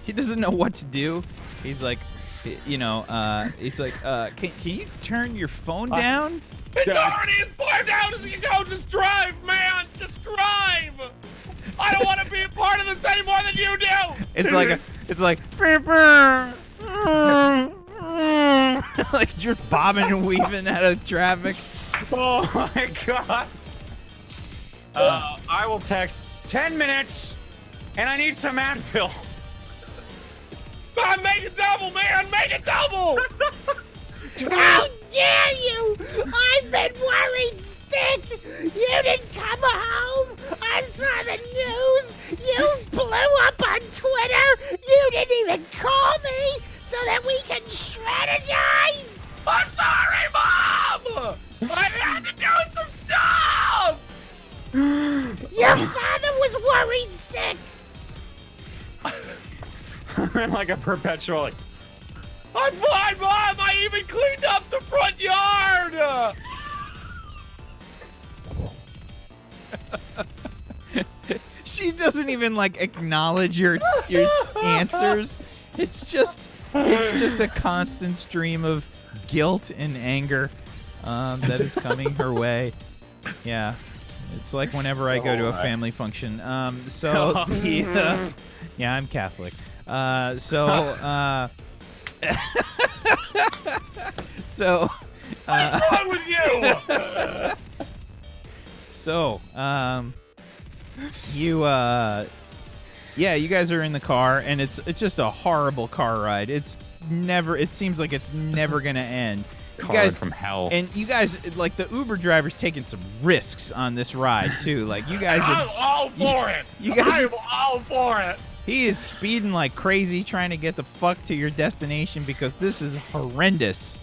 [SPEAKER 1] he doesn't know what to do. He's like, he's like, can you turn your phone down?
[SPEAKER 2] It's already as far down as you go. Just drive, man. Just drive. I don't want to be a part of this any more than you do.
[SPEAKER 1] It's like like you're bobbing and weaving out of traffic.
[SPEAKER 3] Oh my God. I will text 10 minutes and I need some Advil.
[SPEAKER 2] Man, make it double, man. Make it double.
[SPEAKER 8] How dare you! I've been worried sick! You didn't come home! I saw the news! You blew up on Twitter! You didn't even call me so that we can strategize!
[SPEAKER 2] I'm sorry, Mom. I had to do some stuff.
[SPEAKER 8] Your father was worried sick!
[SPEAKER 3] I'm in like a perpetual like,
[SPEAKER 2] I'm fine, Mom. I even cleaned up the front yard.
[SPEAKER 1] She doesn't even like acknowledge your answers. It's just a constant stream of guilt and anger that is coming her way. Yeah. It's like whenever I go to a family function. Yeah, I'm Catholic. What's wrong
[SPEAKER 2] with you?
[SPEAKER 1] You guys are in the car and it's just a horrible car ride. It seems like it's never gonna end. You guys
[SPEAKER 3] from hell.
[SPEAKER 1] And you guys, like, the Uber driver's taking some risks on this ride too. Like, you guys
[SPEAKER 2] I'm all for it. I'm all for it.
[SPEAKER 1] He is speeding like crazy trying to get the fuck to your destination because this is horrendous.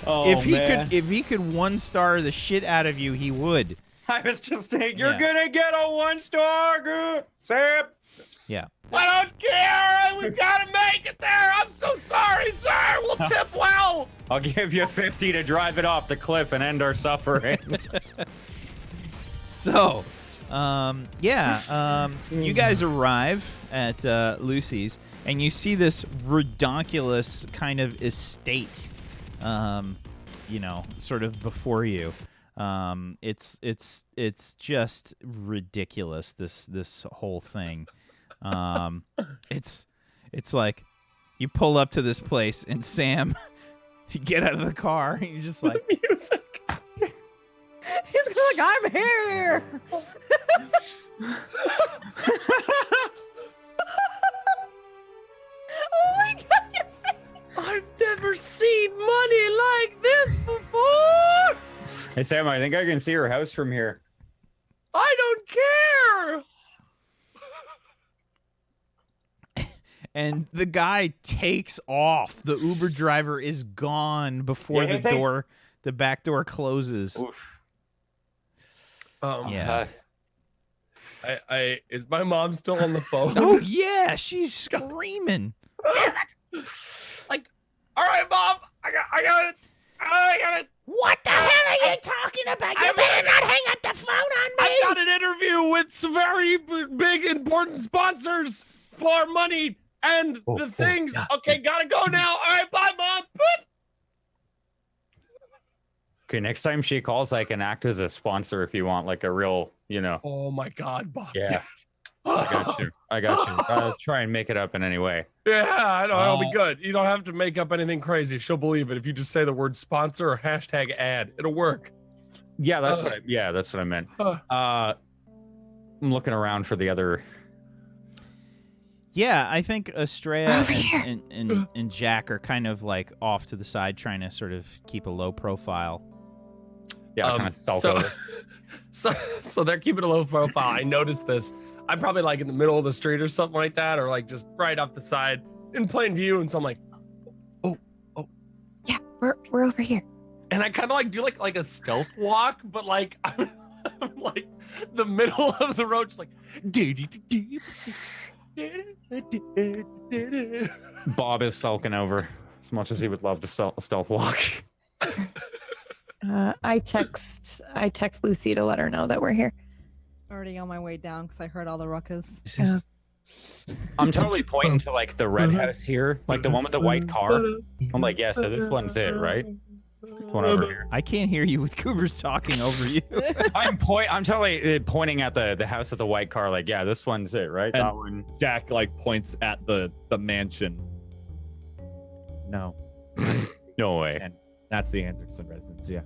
[SPEAKER 3] Oh,
[SPEAKER 1] if he could 1-star the shit out of you, he would.
[SPEAKER 3] I was just saying, you're
[SPEAKER 1] Yeah.
[SPEAKER 3] gonna get a 1-star, good Sam.
[SPEAKER 1] Yeah.
[SPEAKER 2] I don't care. We gotta make it there. I'm so sorry, sir. We'll tip well.
[SPEAKER 3] I'll give you 50 to drive it off the cliff and end our suffering.
[SPEAKER 1] So, you guys arrive at Lucy's, and you see this redonkulous kind of estate, sort of before you. It's just ridiculous. This whole thing. It's like you pull up to this place, and Sam, you get out of the car, and you're just like,
[SPEAKER 2] Music.
[SPEAKER 6] He's like, I'm here. Oh my God, your face.
[SPEAKER 2] I've never seen money like this before.
[SPEAKER 3] Hey, Sam, I think I can see her house from here.
[SPEAKER 2] I don't care.
[SPEAKER 1] and the guy takes off. The Uber driver is gone before
[SPEAKER 3] Yeah,
[SPEAKER 1] the back door closes.
[SPEAKER 3] Oof.
[SPEAKER 1] Yeah.
[SPEAKER 2] Is my mom still on the phone?
[SPEAKER 1] Oh yeah, she's screaming.
[SPEAKER 2] Damn it! Like, all right, Mom, I got it.
[SPEAKER 8] What the hell are you talking about? You better not hang up the phone on me!
[SPEAKER 2] I've got an interview with some very big, important sponsors for money and the things. Okay, gotta go now. All right, bye, Mom. Boop.
[SPEAKER 3] Okay, next time she calls, I can act as a sponsor if you want, like a real,
[SPEAKER 2] Oh my God, Bob.
[SPEAKER 3] Yeah. I got you. Try and make it up in any way.
[SPEAKER 2] Yeah, I know. It'll be good. You don't have to make up anything crazy. She'll believe it if you just say the word sponsor or hashtag ad. It'll work.
[SPEAKER 3] Yeah, that's what I meant. I'm looking around for the other.
[SPEAKER 1] Yeah, I think Estrella and Jack are kind of like off to the side, trying to sort of keep a low profile.
[SPEAKER 3] Yeah, kind of self.
[SPEAKER 2] So they're keeping a low profile. I noticed this. I'm probably like in the middle of the street or something like that, or like just right off the side in plain view. And so I'm like, oh.
[SPEAKER 4] Yeah, we're over here.
[SPEAKER 2] And I kind of like do like a stealth walk, but like I'm like the middle of the road, just like.
[SPEAKER 3] Bob is sulking over as much as he would love to stealth walk.
[SPEAKER 4] I text Lucy to let her know that we're here.
[SPEAKER 6] Already on my way down because I heard all the ruckus.
[SPEAKER 3] I'm totally pointing to like the red house here, like the one with the white car. I'm like, yeah, so this one's it, right? It's one over here.
[SPEAKER 1] I can't hear you with Cougars talking over you.
[SPEAKER 3] I'm totally pointing at the house with the white car, like, yeah, this one's it, right?
[SPEAKER 5] And
[SPEAKER 3] that one.
[SPEAKER 5] Jack like points at the mansion. No.
[SPEAKER 3] No way.
[SPEAKER 5] And that's the Anderson residence, yeah.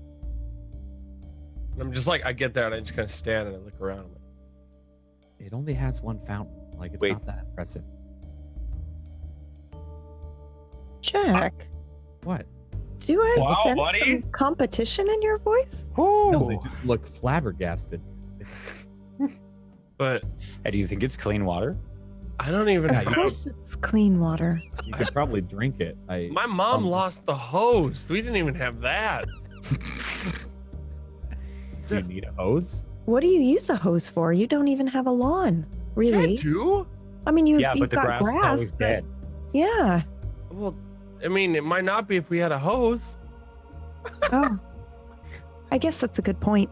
[SPEAKER 2] I'm just like, I get there and I just kind of stand and I look around. I'm like,
[SPEAKER 5] It only has one fountain. Like, it's not that impressive.
[SPEAKER 4] Jack,
[SPEAKER 5] What?
[SPEAKER 4] do I sense
[SPEAKER 3] buddy.
[SPEAKER 4] some competition in your voice?
[SPEAKER 5] No, they just look flabbergasted. It's
[SPEAKER 2] but
[SPEAKER 3] Hey, do you think it's clean water?
[SPEAKER 2] I don't even
[SPEAKER 4] Of
[SPEAKER 2] know.
[SPEAKER 4] course it's clean water.
[SPEAKER 5] you could probably drink it.
[SPEAKER 2] My mom lost the hose. We didn't even have that.
[SPEAKER 5] Do you need a hose?
[SPEAKER 4] What do you use a hose for? You don't even have a lawn, really.
[SPEAKER 2] Too?
[SPEAKER 4] I mean, you've
[SPEAKER 3] Yeah, but the
[SPEAKER 4] got
[SPEAKER 3] grass is
[SPEAKER 4] grass,
[SPEAKER 3] always
[SPEAKER 4] but
[SPEAKER 3] dead.
[SPEAKER 4] yeah.
[SPEAKER 2] Well, I mean, it might not be if we had a hose.
[SPEAKER 4] Oh, I guess that's a good point.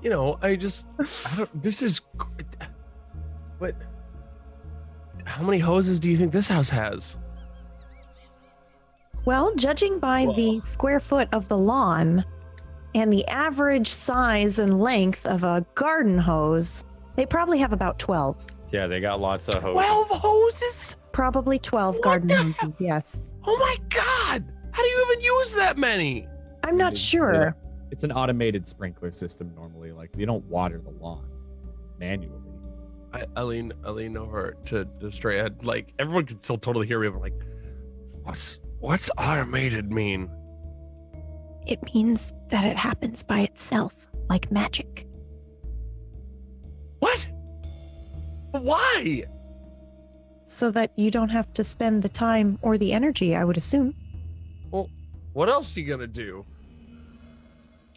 [SPEAKER 2] You know, I don't, this is, what, how many hoses do you think this house has?
[SPEAKER 4] Well, judging by the square foot of the lawn and the average size and length of a garden hose, they probably have about 12.
[SPEAKER 3] Yeah, they got lots of hoses.
[SPEAKER 2] 12 hoses?
[SPEAKER 4] Probably 12
[SPEAKER 2] What
[SPEAKER 4] garden
[SPEAKER 2] the
[SPEAKER 4] hoses, yes.
[SPEAKER 2] Oh my God. How do you even use that many?
[SPEAKER 4] I'm not sure.
[SPEAKER 5] It's an automated sprinkler system normally. Like, you don't water the lawn manually.
[SPEAKER 2] I lean over to Stray. Like, everyone can still totally hear me, but like, what's automated mean?
[SPEAKER 4] It means that it happens by itself, like magic.
[SPEAKER 2] What? Why?
[SPEAKER 4] So that you don't have to spend the time or the energy, I would assume.
[SPEAKER 2] Well, what else are you gonna do?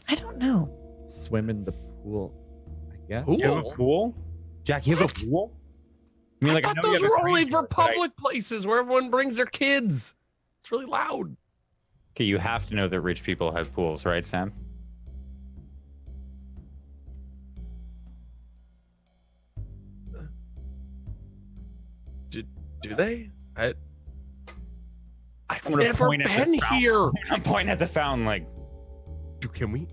[SPEAKER 4] I don't know.
[SPEAKER 5] Swim in the pool, I guess.
[SPEAKER 2] Pool?
[SPEAKER 3] You have a pool? Jack, you have
[SPEAKER 2] What?
[SPEAKER 3] a pool? I mean, like,
[SPEAKER 2] I thought
[SPEAKER 3] know you
[SPEAKER 2] those
[SPEAKER 3] have a
[SPEAKER 2] were only
[SPEAKER 3] crane
[SPEAKER 2] for
[SPEAKER 3] here, but
[SPEAKER 2] public places where everyone brings their kids. It's really loud.
[SPEAKER 3] Okay, you have to know that rich people have pools, right, Sam?
[SPEAKER 2] Do they? I've
[SPEAKER 3] I'm gonna
[SPEAKER 2] never
[SPEAKER 3] point at the
[SPEAKER 2] been
[SPEAKER 3] fountain.
[SPEAKER 2] here.
[SPEAKER 3] I'm pointing at the fountain, like,
[SPEAKER 2] Can we?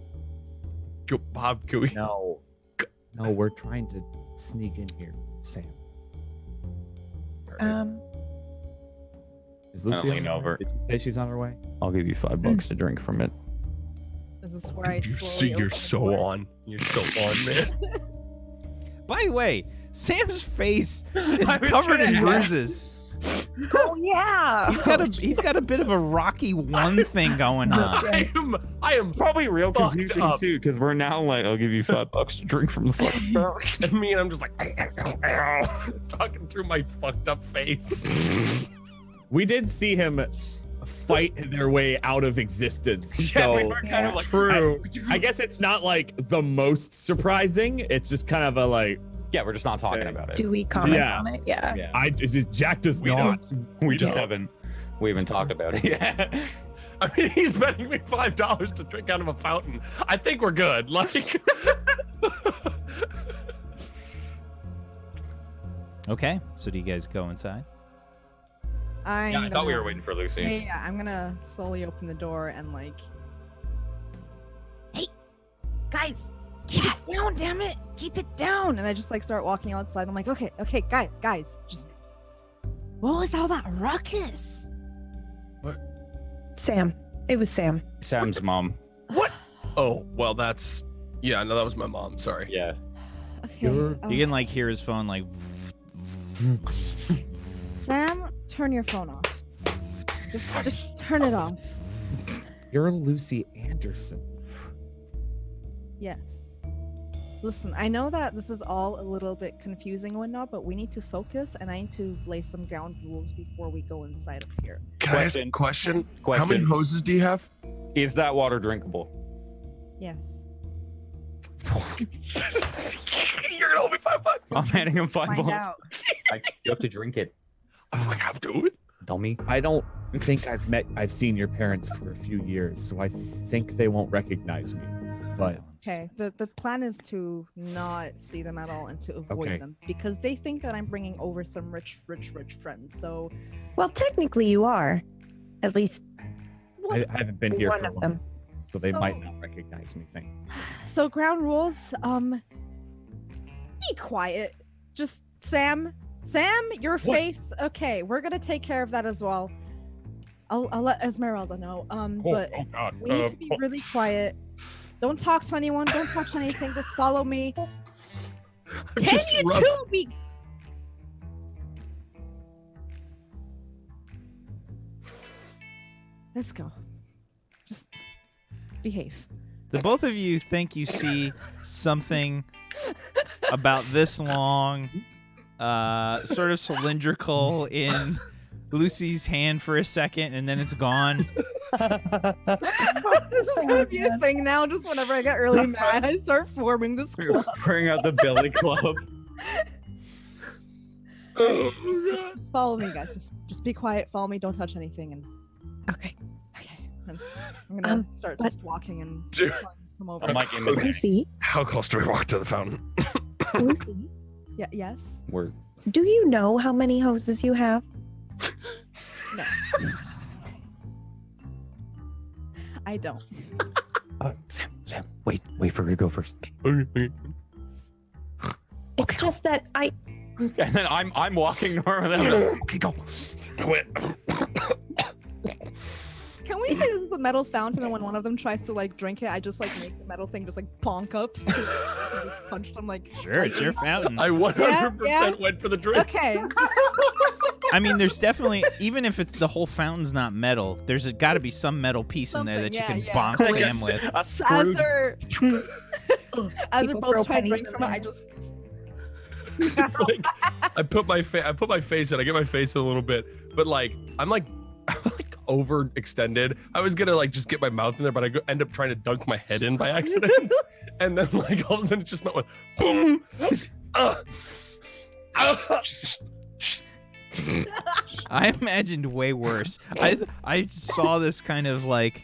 [SPEAKER 2] Bob, can we?
[SPEAKER 5] No, we're trying to sneak in here, Sam. Is Lucy
[SPEAKER 3] lean
[SPEAKER 5] on her way?
[SPEAKER 3] over.
[SPEAKER 5] Did you say she's on her way?
[SPEAKER 3] I'll give you $5 to drink from it.
[SPEAKER 6] This is where I
[SPEAKER 2] You're
[SPEAKER 6] slowly open the
[SPEAKER 2] so
[SPEAKER 6] door.
[SPEAKER 2] on. You're so on, man.
[SPEAKER 1] By the way, Sam's face is
[SPEAKER 3] I was
[SPEAKER 1] covered in
[SPEAKER 3] gonna
[SPEAKER 1] bruises.
[SPEAKER 4] Oh, yeah.
[SPEAKER 1] He's got a bit of a Rocky One thing going on.
[SPEAKER 2] I am
[SPEAKER 3] Probably real
[SPEAKER 2] Fucked
[SPEAKER 3] confusing
[SPEAKER 2] up.
[SPEAKER 3] too, because we're now like, I'll give you $5 to drink from the fucking fountain.
[SPEAKER 2] and me, and I'm just like talking through my fucked up face.
[SPEAKER 5] We did see him fight their way out of existence.
[SPEAKER 3] Yeah,
[SPEAKER 5] so
[SPEAKER 3] we were kind of like,
[SPEAKER 2] True.
[SPEAKER 5] I guess it's not like the most surprising. It's just kind of a like,
[SPEAKER 3] yeah, we're just not talking about it.
[SPEAKER 4] Do we comment
[SPEAKER 5] Yeah.
[SPEAKER 4] on it? Yeah.
[SPEAKER 3] Yeah.
[SPEAKER 5] Jack does
[SPEAKER 2] We
[SPEAKER 5] not.
[SPEAKER 3] We just
[SPEAKER 5] No.
[SPEAKER 3] haven't talked about it yet.
[SPEAKER 2] I mean, he's betting me $5 to drink out of a fountain. I think we're good. Like,
[SPEAKER 1] Okay, so do you guys go inside?
[SPEAKER 3] I thought we were waiting for Lucy.
[SPEAKER 6] Yeah, I'm gonna slowly open the door and like, hey, guys, keep it down, damn it, keep it down. And I just like start walking outside. I'm like, okay, guys, just what was all that ruckus?
[SPEAKER 4] Sam. It was Sam.
[SPEAKER 3] Sam's mom.
[SPEAKER 7] What? Oh, well, that's no, that was my mom. Sorry.
[SPEAKER 3] Yeah.
[SPEAKER 6] Okay.
[SPEAKER 1] You can like hear his phone like.
[SPEAKER 6] Sam, turn your phone off. Just turn it off.
[SPEAKER 5] You're Lucy Anderson.
[SPEAKER 6] Yes. Listen, I know that this is all a little bit confusing and whatnot, but we need to focus, and I need to lay some ground rules before we go inside of here.
[SPEAKER 7] Can I ask a question? How many hoses do you have?
[SPEAKER 3] Is that water drinkable?
[SPEAKER 6] Yes.
[SPEAKER 7] You're gonna owe me $5.
[SPEAKER 3] I'm handing him $5.
[SPEAKER 6] Find out.
[SPEAKER 3] You have to drink it.
[SPEAKER 7] I'm like, I'll do it.
[SPEAKER 3] Dummy.
[SPEAKER 5] I don't think I've seen your parents for a few years, so I think they won't recognize me. But
[SPEAKER 6] Okay, the plan is to not see them at all and to avoid
[SPEAKER 5] Okay.
[SPEAKER 6] them because they think that I'm bringing over some rich friends. So,
[SPEAKER 4] Well, technically you are. At least
[SPEAKER 5] I haven't been here
[SPEAKER 4] one
[SPEAKER 5] for
[SPEAKER 4] of
[SPEAKER 5] long,
[SPEAKER 4] them.
[SPEAKER 5] so they might not recognize me.
[SPEAKER 6] so ground rules. Be quiet. Just Sam, your face. Okay, we're gonna take care of that as well. I'll let Esmeralda know. But
[SPEAKER 7] God.
[SPEAKER 6] we need to be really quiet. Don't talk to anyone. Don't touch anything. Just follow me.
[SPEAKER 7] I'm
[SPEAKER 6] Can
[SPEAKER 7] just
[SPEAKER 6] you
[SPEAKER 7] rubbed.
[SPEAKER 6] two be? Let's go. Just behave.
[SPEAKER 1] The both of you think you see something about this long, sort of cylindrical in Lucy's hand for a second, and then it's gone.
[SPEAKER 6] This is gonna be a thing now. Just whenever I get really mad, I start forming this club.
[SPEAKER 3] Bring out the Billy Club.
[SPEAKER 6] Just follow me, guys. Just be quiet. Follow me. Don't touch anything. And
[SPEAKER 4] Okay.
[SPEAKER 6] and I'm gonna start
[SPEAKER 4] but-
[SPEAKER 6] just walking and
[SPEAKER 7] Dude.
[SPEAKER 6] come over.
[SPEAKER 3] I'm like in the
[SPEAKER 4] Lucy,
[SPEAKER 7] How close do we walk to the fountain?
[SPEAKER 4] Lucy,
[SPEAKER 6] Yeah. Yes.
[SPEAKER 3] We're
[SPEAKER 4] do you know how many hoses you have?
[SPEAKER 6] No. I don't.
[SPEAKER 3] Sam, wait for her to go first.
[SPEAKER 4] It's just that
[SPEAKER 3] And then I'm walking normally. Okay, go.
[SPEAKER 7] Wait.
[SPEAKER 6] Can we say this is a metal fountain, and when one of them tries to like drink it, I just like make the metal thing just like bonk up. I just punched them like.
[SPEAKER 1] Sure, it's your fountain.
[SPEAKER 7] I 100%
[SPEAKER 6] Yeah.
[SPEAKER 7] went for the drink.
[SPEAKER 6] Okay.
[SPEAKER 1] I mean, there's definitely, even if it's the whole fountain's not metal, there's got to be some metal piece in there that
[SPEAKER 6] Something,
[SPEAKER 1] you can
[SPEAKER 6] yeah.
[SPEAKER 1] bonk Sam with.
[SPEAKER 3] A screwed.
[SPEAKER 6] As they're
[SPEAKER 4] People
[SPEAKER 6] both
[SPEAKER 4] throw
[SPEAKER 6] trying to
[SPEAKER 4] pennies
[SPEAKER 6] drink
[SPEAKER 4] in
[SPEAKER 6] from it,
[SPEAKER 4] there.
[SPEAKER 6] I just.
[SPEAKER 7] It's like, I put my face in. I get my face in a little bit, but like I'm like overextended. I was gonna like just get my mouth in there, but I end up trying to dunk my head in by accident, and then like all of a sudden it just went boom.
[SPEAKER 1] I imagined way worse. I saw this kind of like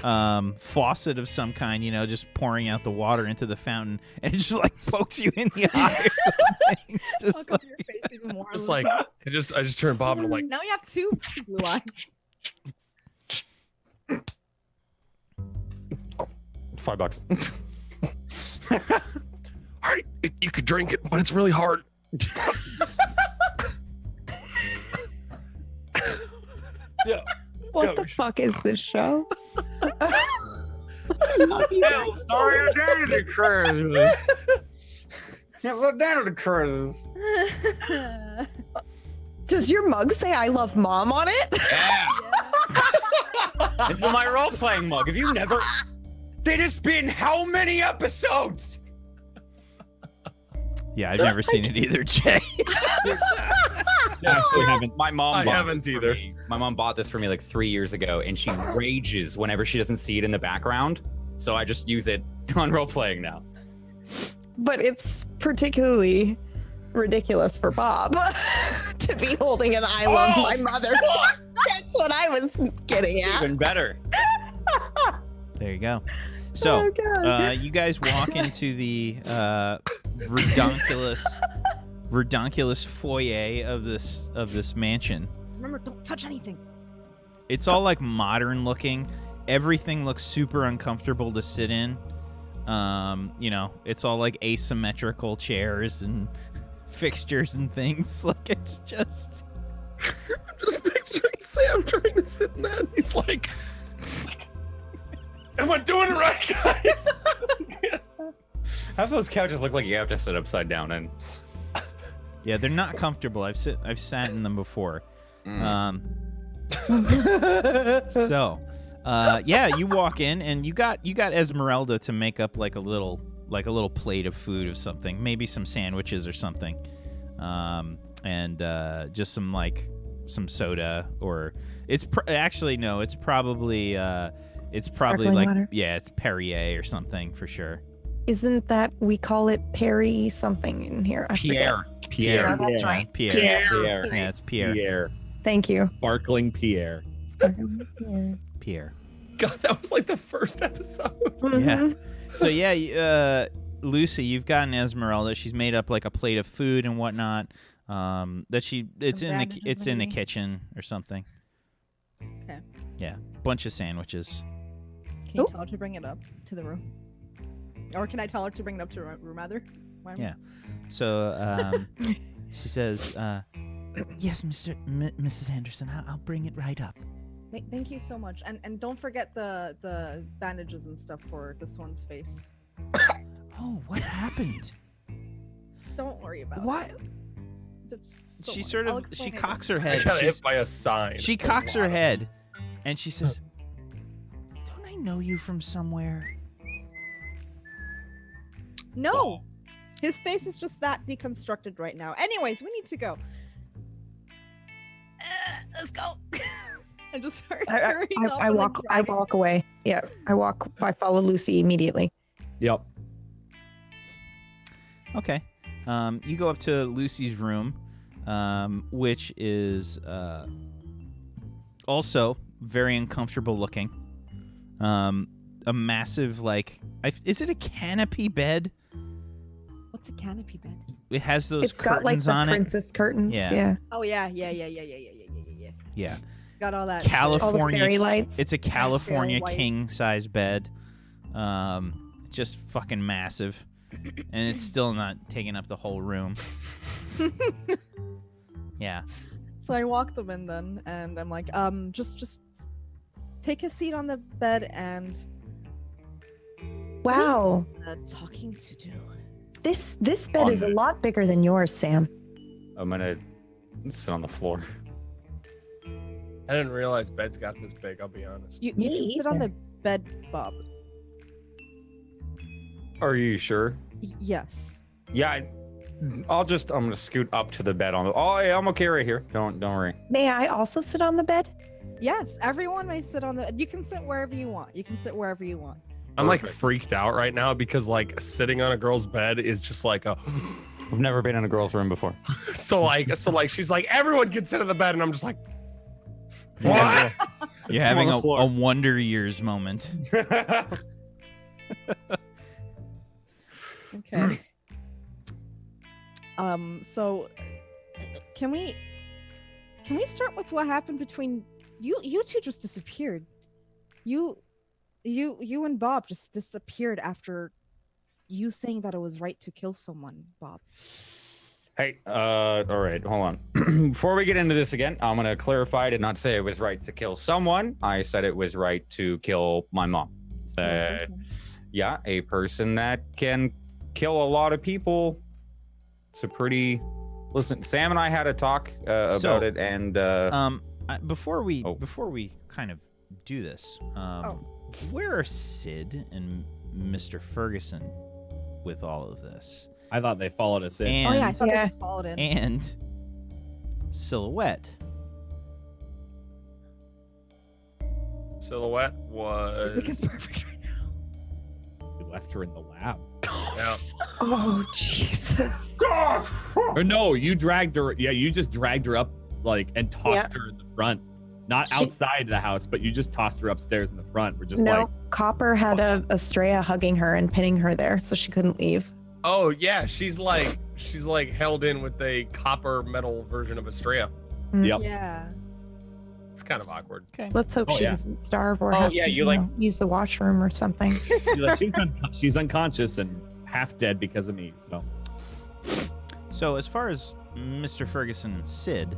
[SPEAKER 1] faucet of some kind, you know, just pouring out the water into the fountain, and it just like pokes you in the eye or something.
[SPEAKER 6] I'll
[SPEAKER 1] Just
[SPEAKER 6] cover
[SPEAKER 1] like,
[SPEAKER 6] your face even more.
[SPEAKER 7] Just like I just turned Bob and I'm like,
[SPEAKER 6] Now you have two blue eyes.
[SPEAKER 3] $5.
[SPEAKER 7] all right, you could drink it, but it's really hard.
[SPEAKER 4] What the fuck is this show?
[SPEAKER 3] Sorry, identity crisis. Identity crisis.
[SPEAKER 4] Does your mug say I love mom on it?
[SPEAKER 3] This is my role-playing mug. Have you never? It has been how many episodes?
[SPEAKER 1] yeah, I've never seen it either, Jay.
[SPEAKER 5] Actually haven't.
[SPEAKER 3] My mom.
[SPEAKER 7] I
[SPEAKER 3] bought
[SPEAKER 7] haven't
[SPEAKER 3] this for
[SPEAKER 7] either.
[SPEAKER 3] me. My mom bought this for me like 3 years ago, and she rages whenever she doesn't see it in the background. So I just use it on role-playing now.
[SPEAKER 4] But it's particularly ridiculous for Bob to be holding an I love my mother. That's what I was getting at.
[SPEAKER 3] Even better.
[SPEAKER 1] There you go. So,
[SPEAKER 4] Oh, God.
[SPEAKER 1] you guys walk into the redonkulous foyer of this mansion.
[SPEAKER 6] Remember, don't touch anything.
[SPEAKER 1] It's all like modern looking. Everything looks super uncomfortable to sit in. It's all like asymmetrical chairs and fixtures and things. Like it's just.
[SPEAKER 7] I'm just picturing Sam trying to sit in that. He's like, am I doing it right, guys?
[SPEAKER 3] Half those couches look like you have to sit upside down in.
[SPEAKER 1] Yeah, they're not comfortable. I've sat in them before. You walk in and you got Esmeralda to make up like a little plate of food of something, maybe some sandwiches or something, and just some soda, or it's probably
[SPEAKER 4] Sparkling
[SPEAKER 1] like
[SPEAKER 4] water.
[SPEAKER 1] it's Perrier or something for sure.
[SPEAKER 4] Isn't that we call it Perry something in here? I forget.
[SPEAKER 3] Pierre.
[SPEAKER 4] That's right.
[SPEAKER 1] Pierre. Yeah, it's Pierre.
[SPEAKER 4] Thank you.
[SPEAKER 5] Sparkling Pierre.
[SPEAKER 1] Pierre.
[SPEAKER 7] God, that was like the first episode.
[SPEAKER 1] Yeah. So Lucy, you've gotten Esmeralda. She's made up like a plate of food and whatnot. It's in the kitchen or something.
[SPEAKER 6] Okay.
[SPEAKER 1] Yeah, bunch of sandwiches.
[SPEAKER 6] Can you tell her to bring it up to the room? Or can I tell her to bring it up to room either?
[SPEAKER 1] Yeah. So she says, "Yes, Mrs. Anderson, I'll bring it right up."
[SPEAKER 6] Thank you so much, and don't forget the bandages and stuff for this one's face.
[SPEAKER 1] Oh, what happened?
[SPEAKER 6] Don't worry about
[SPEAKER 1] What?
[SPEAKER 6] it.
[SPEAKER 1] She she cocks her
[SPEAKER 7] I
[SPEAKER 1] head.
[SPEAKER 7] got hit by a sign.
[SPEAKER 1] She cocks her head, and she says, "Don't I know you from somewhere?"
[SPEAKER 6] No, his face is just that deconstructed right now. Anyways, we need to go. Let's go. I just start hurrying up
[SPEAKER 4] I
[SPEAKER 6] and then
[SPEAKER 4] walk
[SPEAKER 6] dragging.
[SPEAKER 4] away. Yeah, I follow Lucy immediately.
[SPEAKER 5] Yep.
[SPEAKER 1] Okay. You go up to Lucy's room, which is also very uncomfortable looking. A massive, is it a canopy bed?
[SPEAKER 6] What's a canopy bed?
[SPEAKER 1] It has those
[SPEAKER 4] It's got like
[SPEAKER 1] curtains
[SPEAKER 4] the
[SPEAKER 1] on it.
[SPEAKER 4] princess curtains.
[SPEAKER 1] Yeah.
[SPEAKER 4] Yeah.
[SPEAKER 6] Oh yeah.
[SPEAKER 1] Yeah.
[SPEAKER 6] It's got all that.
[SPEAKER 4] All the
[SPEAKER 1] California.
[SPEAKER 4] fairy lights.
[SPEAKER 1] It's a California
[SPEAKER 6] white.
[SPEAKER 1] king size bed. Just fucking massive. And it's still not taking up the whole room. Yeah.
[SPEAKER 6] So I walk them in then, and I'm like, just take a seat on the bed and
[SPEAKER 4] Wow.
[SPEAKER 6] talking to do.
[SPEAKER 4] This bed is a lot bigger than yours, Sam.
[SPEAKER 3] I'm gonna sit on the floor.
[SPEAKER 2] I didn't realize beds got this big, I'll be honest.
[SPEAKER 6] You
[SPEAKER 4] Me
[SPEAKER 6] can sit on
[SPEAKER 4] either.
[SPEAKER 6] the bed, Bob.
[SPEAKER 3] Are you sure?
[SPEAKER 6] Yes.
[SPEAKER 3] Yeah, I'm gonna scoot up to the bed yeah, I'm okay right here. Don't worry.
[SPEAKER 4] May I also sit on the bed?
[SPEAKER 6] Yes, everyone may sit on the. You can sit wherever you want.
[SPEAKER 7] I'm like
[SPEAKER 3] Perfect.
[SPEAKER 7] freaked out right now because like sitting on a girl's bed is just like a.
[SPEAKER 3] I've never been in a girl's room before.
[SPEAKER 7] So she's like, everyone can sit on the bed, and I'm just like, what?
[SPEAKER 1] You're
[SPEAKER 3] I'm on
[SPEAKER 1] having
[SPEAKER 3] the
[SPEAKER 1] a
[SPEAKER 3] floor.
[SPEAKER 1] Wonder Years moment.
[SPEAKER 6] Okay. So can we start with what happened between you? You two just disappeared. You and Bob just disappeared after you saying that it was right to kill someone, Bob.
[SPEAKER 3] Hey, all right, hold on. Before we get into this again, I'm gonna clarify. I did not say it was right to kill someone. I said it was right to kill my mom. Yeah, a person that can kill a lot of people. It's a pretty. Listen, Sam and I had a talk about it, and
[SPEAKER 1] Before we kind of do this, where are Sid and Mr. Ferguson with all of this?
[SPEAKER 5] I thought they followed us in.
[SPEAKER 1] And,
[SPEAKER 6] Oh yeah, I thought
[SPEAKER 4] Yeah.
[SPEAKER 6] they just followed in.
[SPEAKER 1] and Silhouette.
[SPEAKER 2] Silhouette
[SPEAKER 6] I
[SPEAKER 2] was.
[SPEAKER 6] think it's perfect right now.
[SPEAKER 5] We left her in the lab.
[SPEAKER 2] Yeah.
[SPEAKER 4] Oh Jesus.
[SPEAKER 5] Or no, you dragged her. Yeah, you just dragged her up and tossed her in the front. Not
[SPEAKER 4] She-
[SPEAKER 5] outside the house, but you just tossed her upstairs in the front. We're just
[SPEAKER 4] No, Copper had a Estrella hugging her and pinning her there, so she couldn't leave.
[SPEAKER 2] Oh yeah, she's like held in with a copper metal version of Estrella.
[SPEAKER 5] Yep.
[SPEAKER 6] Yeah.
[SPEAKER 2] It's kind of awkward.
[SPEAKER 1] Okay.
[SPEAKER 4] Let's hope
[SPEAKER 5] Oh,
[SPEAKER 4] she
[SPEAKER 5] yeah.
[SPEAKER 4] doesn't starve or
[SPEAKER 3] Oh,
[SPEAKER 4] have
[SPEAKER 3] yeah,
[SPEAKER 4] to
[SPEAKER 3] you like-
[SPEAKER 4] use the washroom or something.
[SPEAKER 5] She's unconscious and half dead because of me. So
[SPEAKER 1] So as far as Mr. Ferguson and Sid,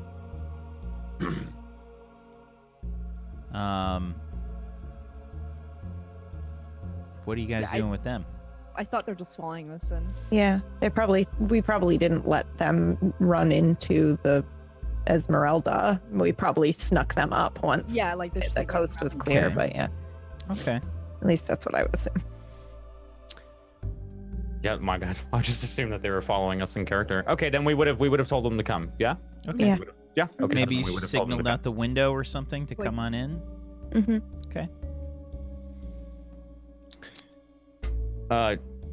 [SPEAKER 1] what are you guys
[SPEAKER 6] Yeah,
[SPEAKER 1] doing with them?
[SPEAKER 6] I thought they're just following this in.
[SPEAKER 4] Yeah, we probably didn't let them run into the Esmeralda. We probably snuck them up once.
[SPEAKER 6] Yeah, like they're just
[SPEAKER 4] the
[SPEAKER 6] like
[SPEAKER 4] coast was
[SPEAKER 6] running
[SPEAKER 4] clear,
[SPEAKER 1] Okay.
[SPEAKER 4] but yeah,
[SPEAKER 1] Okay.
[SPEAKER 4] at least that's what I was saying.
[SPEAKER 3] Yeah, my God. I just assumed that they were following us in character. Okay, then we would have told them to come. Yeah.
[SPEAKER 1] Okay.
[SPEAKER 4] Yeah.
[SPEAKER 3] Yeah. Okay.
[SPEAKER 1] Maybe
[SPEAKER 3] then we
[SPEAKER 1] you
[SPEAKER 3] would've told them
[SPEAKER 1] signaled
[SPEAKER 3] to
[SPEAKER 1] out the window or something to
[SPEAKER 6] Like-
[SPEAKER 1] come on in.
[SPEAKER 4] Mm-hmm.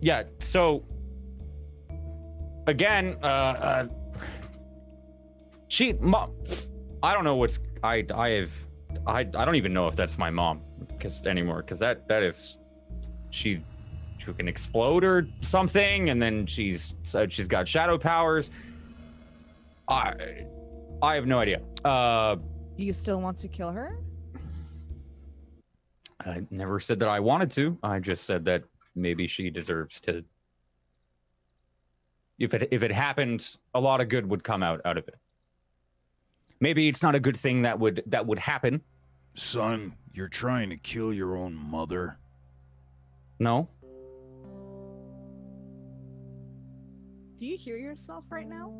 [SPEAKER 3] Yeah. So again, I don't know what's I don't even know if that's my mom anymore because that is she can explode or something, and then she's got shadow powers. I have no idea.
[SPEAKER 6] Do you still want to kill her?
[SPEAKER 3] I never said that I wanted to. I just said that maybe she deserves to. If it happened, a lot of good would come out of it. Maybe it's not a good thing that would happen.
[SPEAKER 9] Son, you're trying to kill your own mother.
[SPEAKER 3] No.
[SPEAKER 6] Do you hear yourself right now?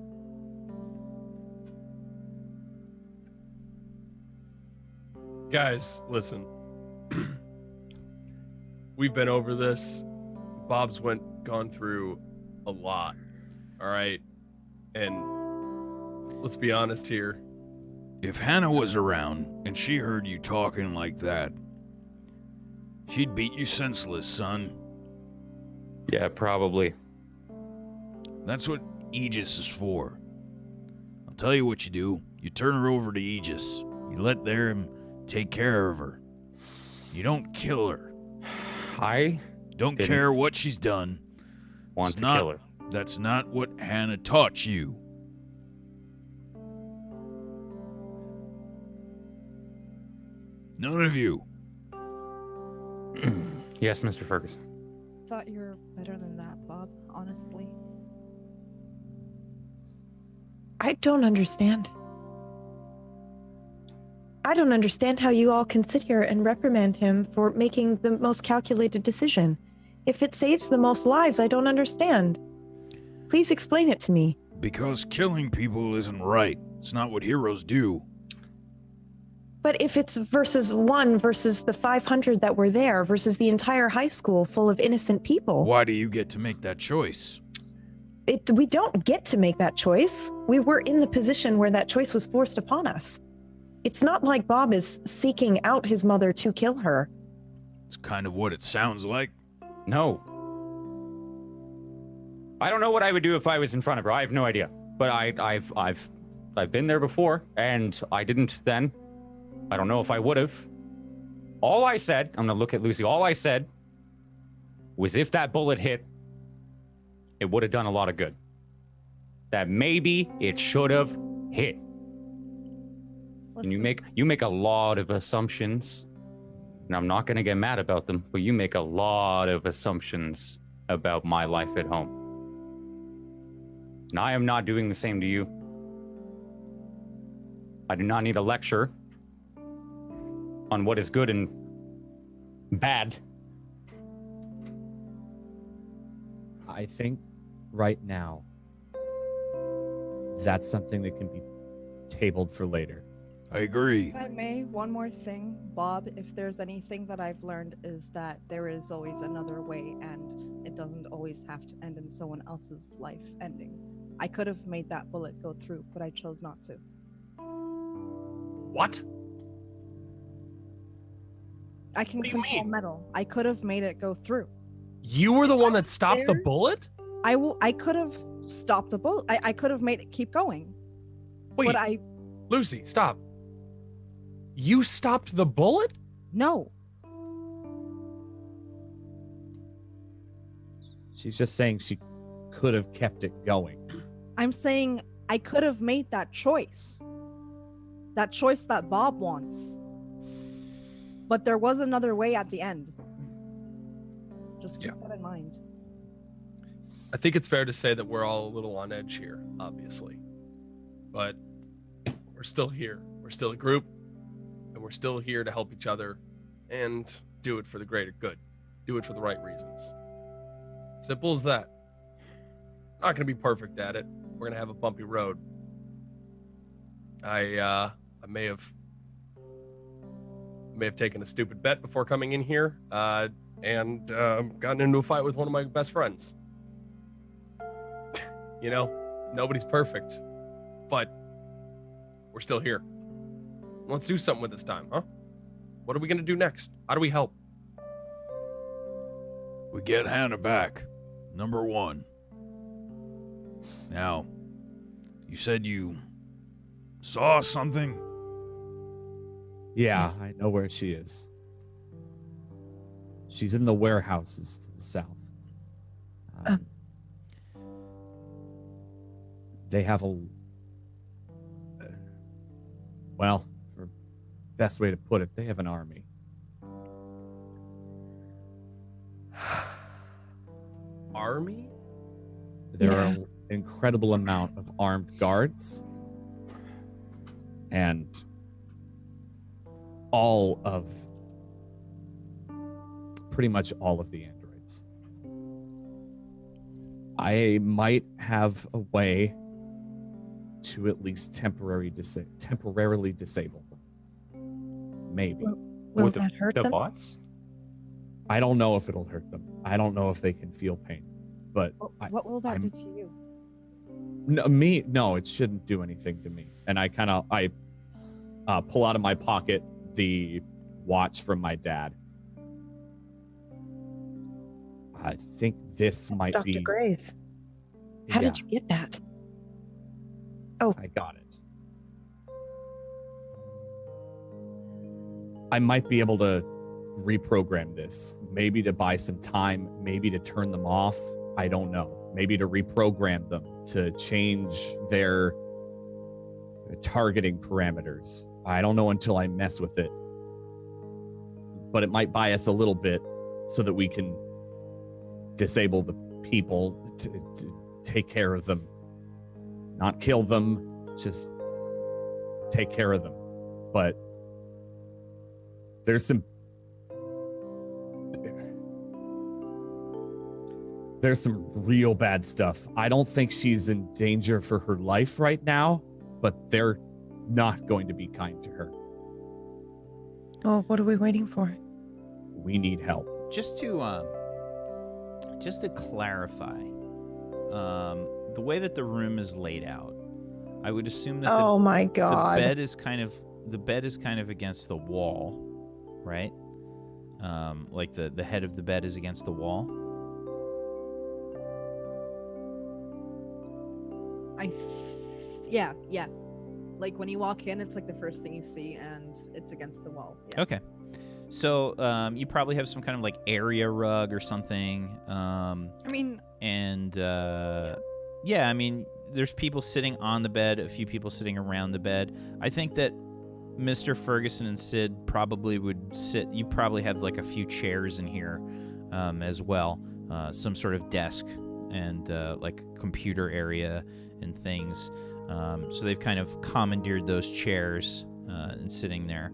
[SPEAKER 2] Guys, listen. We've been over this. Bob's gone through a lot. All right. And let's be honest here.
[SPEAKER 9] If Hannah was around and she heard you talking like that, she'd beat you senseless, son.
[SPEAKER 3] Yeah, probably.
[SPEAKER 9] That's what Aegis is for. I'll tell you what you do. You turn her over to Aegis. You let them take care of her. You don't kill her.
[SPEAKER 3] I
[SPEAKER 9] Don't
[SPEAKER 3] Didn't
[SPEAKER 9] care what she's done.
[SPEAKER 3] want
[SPEAKER 9] It's
[SPEAKER 3] to
[SPEAKER 9] not-
[SPEAKER 3] kill her.
[SPEAKER 9] That's not what Hannah taught you. None of you.
[SPEAKER 3] Yes, Mr. Ferguson.
[SPEAKER 6] Thought you were better than that, Bob, honestly.
[SPEAKER 4] I don't understand. I don't understand how you all can sit here and reprimand him for making the most calculated decision. If it saves the most lives, I don't understand. Please explain it to me.
[SPEAKER 9] Because killing people isn't right. It's not what heroes do.
[SPEAKER 4] But if it's versus the 500 that were there versus the entire high school full of innocent people,
[SPEAKER 9] Why do you get to make that choice?
[SPEAKER 4] we don't get to make that choice. We were in the position where that choice was forced upon us. It's not like Bob is seeking out his mother to kill her.
[SPEAKER 9] It's kind of what it sounds like.
[SPEAKER 3] No. I don't know what I would do if I was in front of her. I have no idea. But I've been there before, and I didn't then. I don't know if I would have. All I said, I'm gonna look at Lucy. All I said was if that bullet hit, it would have done a lot of good. That maybe it should have hit. And you make a lot of assumptions, and I'm not gonna get mad about them, but you make a lot of assumptions about my life at home. And I am not doing the same to you. I do not need a lecture on what is good and bad.
[SPEAKER 5] I think right now that's something that can be tabled for later.
[SPEAKER 9] I agree.
[SPEAKER 6] If I may, one more thing, Bob, if there's anything that I've learned is that there is always another way and it doesn't always have to end in someone else's life ending. I could have made that bullet go through, but I chose not to.
[SPEAKER 2] What?
[SPEAKER 6] I can
[SPEAKER 2] What do you
[SPEAKER 6] control
[SPEAKER 2] mean?
[SPEAKER 6] metal. I could have made it go through.
[SPEAKER 2] You were the one that stopped the
[SPEAKER 6] There?
[SPEAKER 2] bullet?
[SPEAKER 6] I could have stopped the bullet. I could have made it keep going.
[SPEAKER 2] Wait,
[SPEAKER 6] But I
[SPEAKER 2] Lucy, stop. You stopped the bullet?
[SPEAKER 6] no.
[SPEAKER 5] She's just saying she could have kept it going.
[SPEAKER 6] I'm saying I could have made that choice. that choice that Bob wants. But there was another way at the end. Just keep that in mind.
[SPEAKER 7] I think it's fair to say that we're all a little on edge here, obviously. But we're still here. We're still a group, and we're still here to help each other and do it for the greater good. Do it for the right reasons. Simple as that. Not going to be perfect at it. We're going to have a bumpy road. I may have taken a stupid bet before coming in here, and gotten into a fight with one of my best friends. You know, nobody's perfect, but we're still here. Let's do something with this time, huh? What are we gonna do next? How do we help?
[SPEAKER 9] We get Hannah back. Number 1. Now, you said you saw something?
[SPEAKER 5] Yeah, I know where she is. She's in the warehouses to the south. They have well, for best way to put it, they have an army.
[SPEAKER 7] Army?
[SPEAKER 5] There are an incredible amount of armed guards and pretty much all of the androids. I might have a way to at least temporarily disable them. Maybe.
[SPEAKER 4] Will that hurt
[SPEAKER 3] the
[SPEAKER 4] them?
[SPEAKER 3] bots?
[SPEAKER 5] I don't know if it'll hurt them. I don't know if they can feel pain. But
[SPEAKER 6] What will that do to you?
[SPEAKER 5] No, it shouldn't do anything to me. And I pull out of my pocket the watch from my dad. I think this might
[SPEAKER 4] Dr.
[SPEAKER 5] be
[SPEAKER 4] Gray's. How did you get that? Oh,
[SPEAKER 5] I got it. I might be able to reprogram this, maybe to buy some time, maybe to turn them off. I don't know. Maybe to reprogram them to change their targeting parameters. I don't know until I mess with it. But it might buy us a little bit so that we can disable the people, to take care of them. Not kill them, just take care of them. But there's some real bad stuff. I don't think she's in danger for her life right now, but they're not going to be kind to her.
[SPEAKER 4] Oh, what are we waiting for?
[SPEAKER 5] We need help.
[SPEAKER 1] Just to clarify, the way that the room is laid out, I would assume that
[SPEAKER 4] Oh my God.
[SPEAKER 1] the bed is kind of against the wall, right? Like the head of the bed is against the wall.
[SPEAKER 6] Yeah. Like when you walk in, it's like the first thing you see, and it's against the wall. Yeah.
[SPEAKER 1] Okay. So you probably have some kind of like area rug or something. I mean, there's people sitting on the bed, a few people sitting around the bed. I think that Mr. Ferguson and Sid probably would sit. You probably have like a few chairs in here as well, some sort of desk and like computer area and things. So they've kind of commandeered those chairs and sitting there.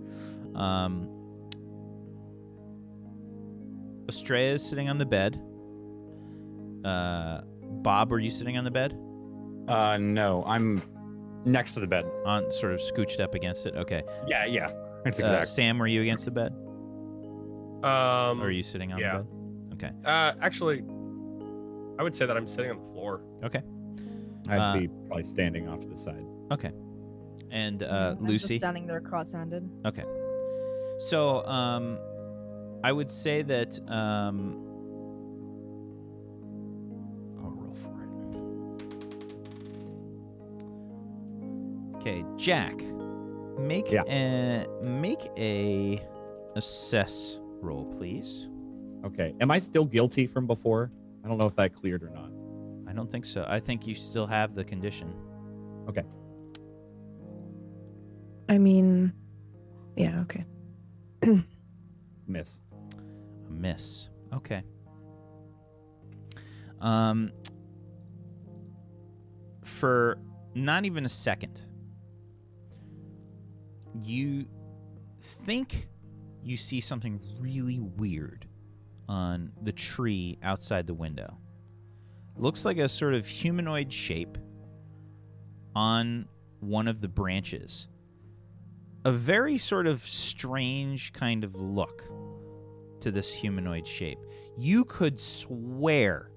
[SPEAKER 1] Estrella is sitting on the bed. Bob, are you sitting on the bed?
[SPEAKER 3] No, I'm next to the bed.
[SPEAKER 1] On sort of scooched up against it. Okay.
[SPEAKER 3] Yeah. That's exactly.
[SPEAKER 1] Sam, were you against the bed? Or are you sitting on the bed? Okay.
[SPEAKER 7] Actually, I would say that I'm sitting on the floor.
[SPEAKER 1] Okay.
[SPEAKER 5] I'd be probably standing off to the side.
[SPEAKER 1] Okay. And
[SPEAKER 6] I'm
[SPEAKER 1] Lucy?
[SPEAKER 6] just standing there cross-handed.
[SPEAKER 1] Okay. So, I would say that I'll roll for it. Okay, Jack, make a assess roll, please.
[SPEAKER 5] Okay. Am I still guilty from before? I don't know if that cleared or not.
[SPEAKER 1] I don't think so. I think you still have the condition.
[SPEAKER 5] Okay.
[SPEAKER 4] I mean, yeah, okay.
[SPEAKER 5] Miss.
[SPEAKER 1] A miss. Okay. For not even a second, you think you see something really weird on the tree outside the window. Looks like a sort of humanoid shape on one of the branches. A very sort of strange kind of look to this humanoid shape. You could swear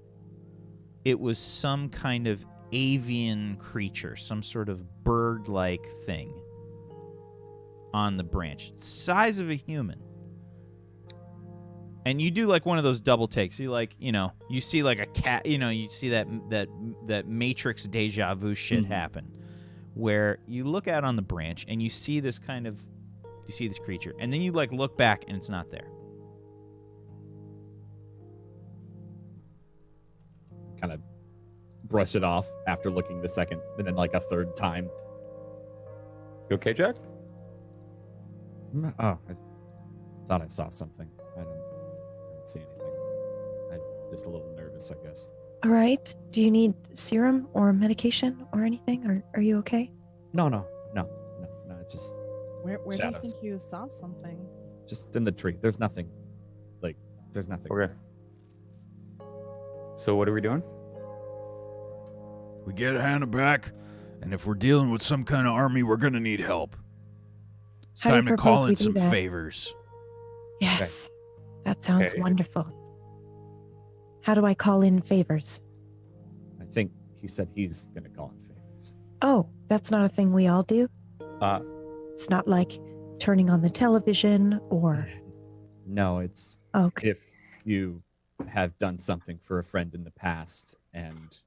[SPEAKER 1] it was some kind of avian creature, some sort of bird-like thing on the branch, size of a human. And you do like one of those double takes. You like, you see like a cat, you see that Matrix deja vu shit happen, where you look out on the branch and you see this creature, and then you like look back and it's not there.
[SPEAKER 5] Kind of brush it off after looking the second, and then like a third time.
[SPEAKER 3] You okay, Jack?
[SPEAKER 5] Oh, I thought I saw something. I didn't see anything. I'm just a little nervous, I guess.
[SPEAKER 4] All right. Do you need serum or medication or anything? Or are you okay?
[SPEAKER 5] No. It's just
[SPEAKER 6] Where do you
[SPEAKER 5] shadows.
[SPEAKER 6] think you saw something?
[SPEAKER 5] Just in the tree. There's nothing. There's nothing.
[SPEAKER 3] Okay. So what are we doing?
[SPEAKER 9] We get Hannah back, and if we're dealing with some kind of army, we're gonna need help. It's
[SPEAKER 4] How do you
[SPEAKER 9] time to
[SPEAKER 4] propose
[SPEAKER 9] call
[SPEAKER 4] we
[SPEAKER 9] in
[SPEAKER 4] do
[SPEAKER 9] some
[SPEAKER 4] that?
[SPEAKER 9] favors.
[SPEAKER 4] Yes. That sounds
[SPEAKER 3] Okay.
[SPEAKER 4] wonderful. How do I call in favors?
[SPEAKER 5] I think he said he's gonna call in favors.
[SPEAKER 4] Oh, that's not a thing we all do?
[SPEAKER 3] Uh,
[SPEAKER 4] It's not like turning on the television or...
[SPEAKER 5] No, it's
[SPEAKER 4] Okay.
[SPEAKER 5] if you have done something for a friend in the past and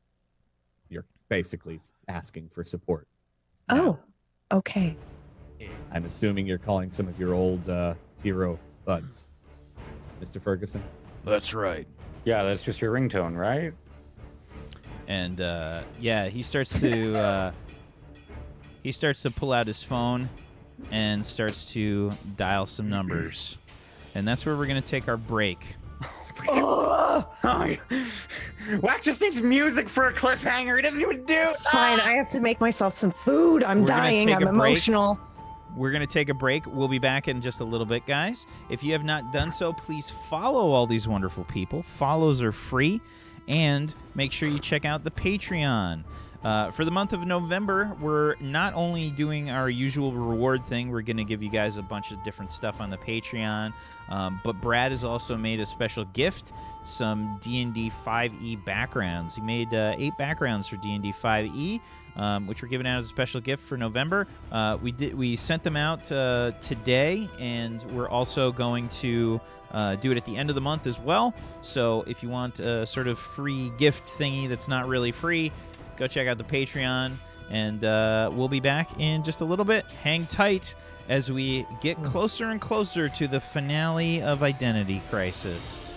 [SPEAKER 5] you're basically asking for support.
[SPEAKER 4] Oh, okay.
[SPEAKER 5] I'm assuming you're calling some of your old hero buds, Mr. Ferguson.
[SPEAKER 9] That's right.
[SPEAKER 3] yeah, that's just your ringtone, right?
[SPEAKER 1] And he starts to pull out his phone and starts to dial some numbers. And that's where we're going to take our break.
[SPEAKER 3] Wax just needs music for a cliffhanger. He doesn't even do it.
[SPEAKER 4] It's fine. I have to make myself some food. I'm
[SPEAKER 1] We're gonna
[SPEAKER 4] dying.
[SPEAKER 1] take
[SPEAKER 4] I'm
[SPEAKER 1] a break.
[SPEAKER 4] emotional.
[SPEAKER 1] We're going to take a break. We'll be back in just a little bit, guys. If you have not done so, please follow all these wonderful people. Follows are free. And make sure you check out the Patreon. For the month of November, we're not only doing our usual reward thing, we're going to give you guys a bunch of different stuff on the Patreon, but Brad has also made a special gift, some D&D 5e backgrounds. He made 8 backgrounds for D&D 5e, which we're giving out as a special gift for November. We sent them out today, and we're also going to do it at the end of the month as well. So if you want a sort of free gift thingy that's not really free, go check out the Patreon, and we'll be back in just a little bit. Hang tight as we get closer and closer to the finale of Identity Crisis.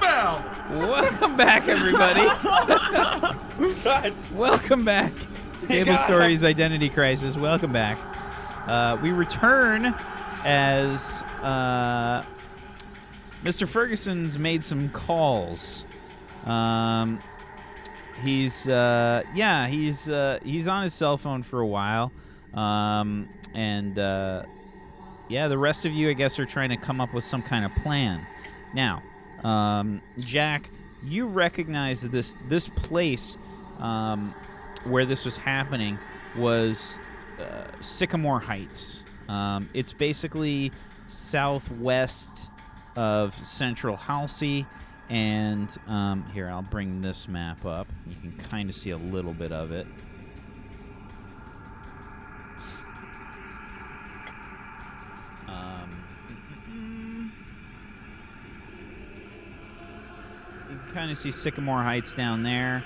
[SPEAKER 2] bell.
[SPEAKER 1] Welcome back, everybody. Welcome back to Tablestory's Identity Crisis. Welcome back. We return as Mr. Ferguson's made some calls. He's on his cell phone for a while. The rest of you, I guess, are trying to come up with some kind of plan. Now, Jack, you recognize that this place where this was happening was Sycamore Heights. It's basically southwest of Central Halsey, and here, I'll bring this map up. You can kind of see a little bit of it. You can kind of see Sycamore Heights down there,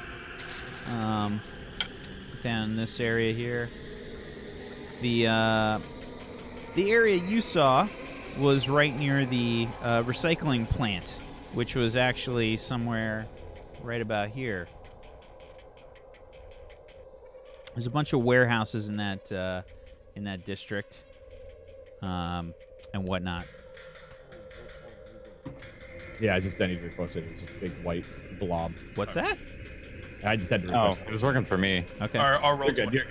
[SPEAKER 1] down in this area here. The area you saw was right near the recycling plant, which was actually somewhere right about here. There's a bunch of warehouses in that district, and whatnot.
[SPEAKER 5] Yeah, I just didn't even refresh it. It was just a big white blob.
[SPEAKER 1] What's that?
[SPEAKER 5] I just had to refresh
[SPEAKER 3] it was working for me.
[SPEAKER 1] Okay.
[SPEAKER 2] Our roll
[SPEAKER 5] You're good.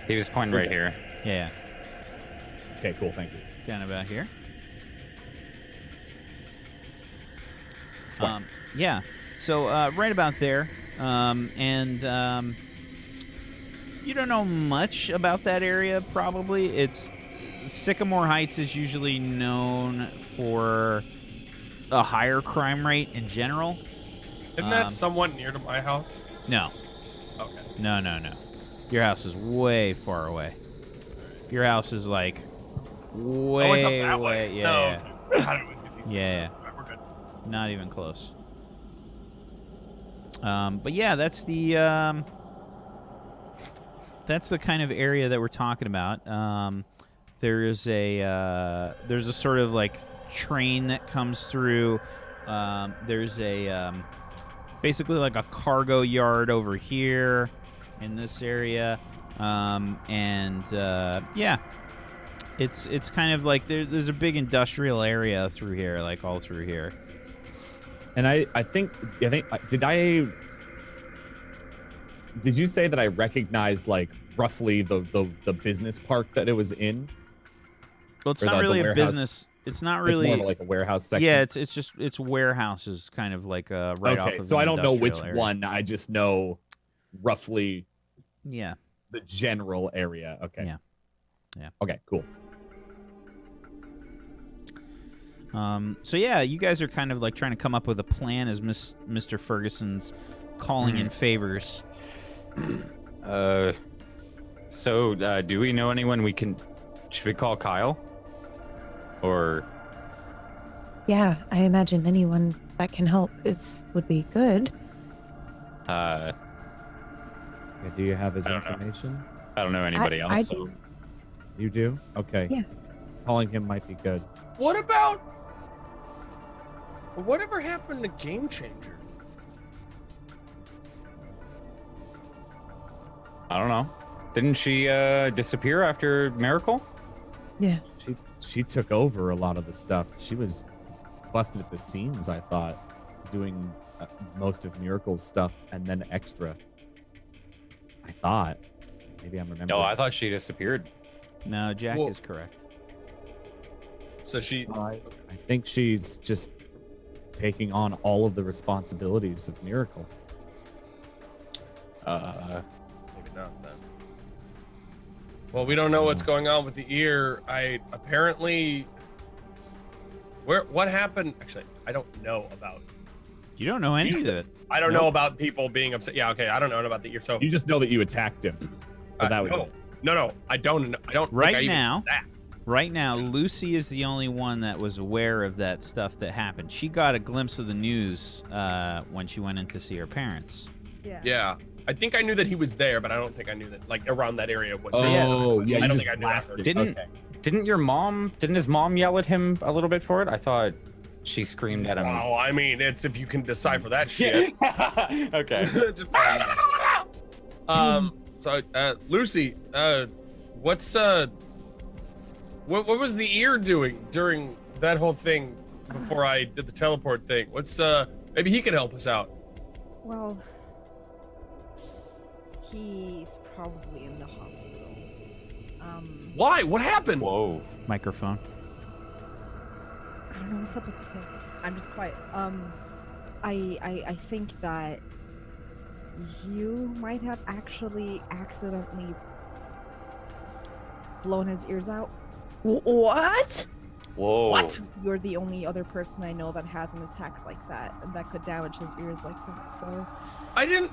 [SPEAKER 3] He was pointing right here.
[SPEAKER 1] Yeah.
[SPEAKER 5] Okay, cool. Thank you.
[SPEAKER 1] Down about here.
[SPEAKER 5] Sweat.
[SPEAKER 1] Yeah. So right about there, you don't know much about that area. Probably it's Sycamore Heights is usually known for a higher crime rate in general.
[SPEAKER 2] Isn't that somewhat near to my house?
[SPEAKER 1] No.
[SPEAKER 2] Okay.
[SPEAKER 1] No. Your house is way far away. Your house is like way,
[SPEAKER 2] Oh, it's up that way.
[SPEAKER 1] way.
[SPEAKER 2] No.
[SPEAKER 1] Yeah.
[SPEAKER 2] Right, we're good.
[SPEAKER 1] Not even close. But yeah, that's the kind of area that we're talking about. There's a sort of like train that comes through. There's a basically like a cargo yard over here in this area, yeah, it's kind of like there's a big industrial area through here, like all through here.
[SPEAKER 5] And I think did you say that I recognized like roughly the business park that it was in?
[SPEAKER 1] Well, it's
[SPEAKER 5] Or
[SPEAKER 1] not
[SPEAKER 5] the
[SPEAKER 1] really a
[SPEAKER 5] warehouse?
[SPEAKER 1] business. It's not really.
[SPEAKER 5] It's more of like a warehouse section.
[SPEAKER 1] Yeah, it's warehouses, kind of like right off of.
[SPEAKER 5] So
[SPEAKER 1] an
[SPEAKER 5] I don't know which
[SPEAKER 1] industrial area.
[SPEAKER 5] one. I just know roughly
[SPEAKER 1] Yeah.
[SPEAKER 5] the general area. Okay.
[SPEAKER 1] Yeah.
[SPEAKER 5] Okay. Cool.
[SPEAKER 1] So yeah, you guys are kind of like trying to come up with a plan as Mr. Ferguson's calling in favors.
[SPEAKER 3] So do we know anyone we can? Should we call Kyle? Or
[SPEAKER 4] Yeah, I imagine anyone that can help would be good.
[SPEAKER 5] Yeah, do you have his
[SPEAKER 3] I don't know.
[SPEAKER 5] information?
[SPEAKER 3] I don't know anybody else.
[SPEAKER 4] I
[SPEAKER 3] so.
[SPEAKER 4] do.
[SPEAKER 5] You do? Okay.
[SPEAKER 4] Yeah.
[SPEAKER 5] Calling him might be good.
[SPEAKER 2] Whatever happened to Game Changer?
[SPEAKER 3] I don't know. Didn't she disappear after Miracle?
[SPEAKER 4] Yeah.
[SPEAKER 5] She took over a lot of the stuff. She was busted at the seams, I thought, doing most of Miracle's stuff and then extra. I thought. Maybe I'm remembering.
[SPEAKER 3] No, I thought she disappeared.
[SPEAKER 1] No, Jack
[SPEAKER 2] Well-
[SPEAKER 1] is correct.
[SPEAKER 2] So she.
[SPEAKER 5] I think she's just taking on all of the responsibilities of Miracle.
[SPEAKER 2] Maybe not then. Well, we don't know what's going on with the ear. What happened? Actually, I don't know about.
[SPEAKER 1] You don't know any of it.
[SPEAKER 2] I don't know about people being upset. Yeah, okay. I don't know about the ear. So
[SPEAKER 5] You just know that you attacked him. But that was
[SPEAKER 2] no,
[SPEAKER 5] it.
[SPEAKER 2] no. I don't. I don't.
[SPEAKER 1] Right
[SPEAKER 2] think I even
[SPEAKER 1] now-
[SPEAKER 2] did that.
[SPEAKER 1] Right now, Lucy is the only one that was aware of that stuff that happened. She got a glimpse of the news when she went in to see her parents.
[SPEAKER 2] Yeah, I think I knew that he was there, but I don't think I knew that like around that area was.
[SPEAKER 5] Oh, yeah,
[SPEAKER 2] I
[SPEAKER 5] you
[SPEAKER 2] don't
[SPEAKER 5] just
[SPEAKER 2] think I knew
[SPEAKER 5] blasted.
[SPEAKER 2] that.
[SPEAKER 3] Didn't
[SPEAKER 5] Okay.
[SPEAKER 3] didn't his mom yell at him a little bit for it? I thought She screamed at him.
[SPEAKER 2] Well, I mean, it's if you can decipher that shit.
[SPEAKER 3] Okay.
[SPEAKER 2] Just- So, Lucy, what's what was the ear doing during that whole thing before I did the teleport thing? What's maybe he can help us out.
[SPEAKER 6] Well, he's probably in the hospital.
[SPEAKER 2] Why? What happened?
[SPEAKER 3] Whoa.
[SPEAKER 1] Microphone.
[SPEAKER 6] I don't know what's up with this thing. I'm just quiet. I think that you might have actually accidentally blown his ears out.
[SPEAKER 4] What?
[SPEAKER 3] Whoa.
[SPEAKER 2] What?
[SPEAKER 6] You're the only other person I know that has an attack like that and that could damage his ears like that. So
[SPEAKER 2] I didn't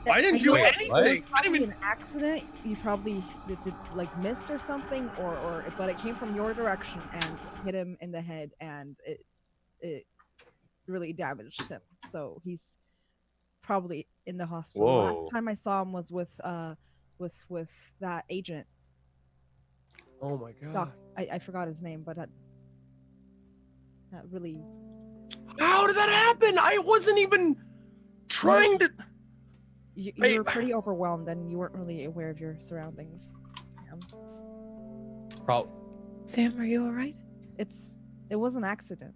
[SPEAKER 2] do
[SPEAKER 6] know
[SPEAKER 2] anything.
[SPEAKER 6] It was
[SPEAKER 2] I didn't
[SPEAKER 6] probably
[SPEAKER 2] even.
[SPEAKER 6] an accident. You probably did like missed or something, but it came from your direction and hit him in the head, and it really damaged him. So he's probably in the hospital.
[SPEAKER 3] Whoa.
[SPEAKER 6] Last time I saw him was with that agent.
[SPEAKER 2] Oh my god.
[SPEAKER 6] Doc, I forgot his name, but that really.
[SPEAKER 2] How did that happen? I wasn't even trying to.
[SPEAKER 6] You
[SPEAKER 2] Wait.
[SPEAKER 6] were pretty overwhelmed and you weren't really aware of your surroundings, Sam.
[SPEAKER 4] Sam, are you all right?
[SPEAKER 6] It was an accident.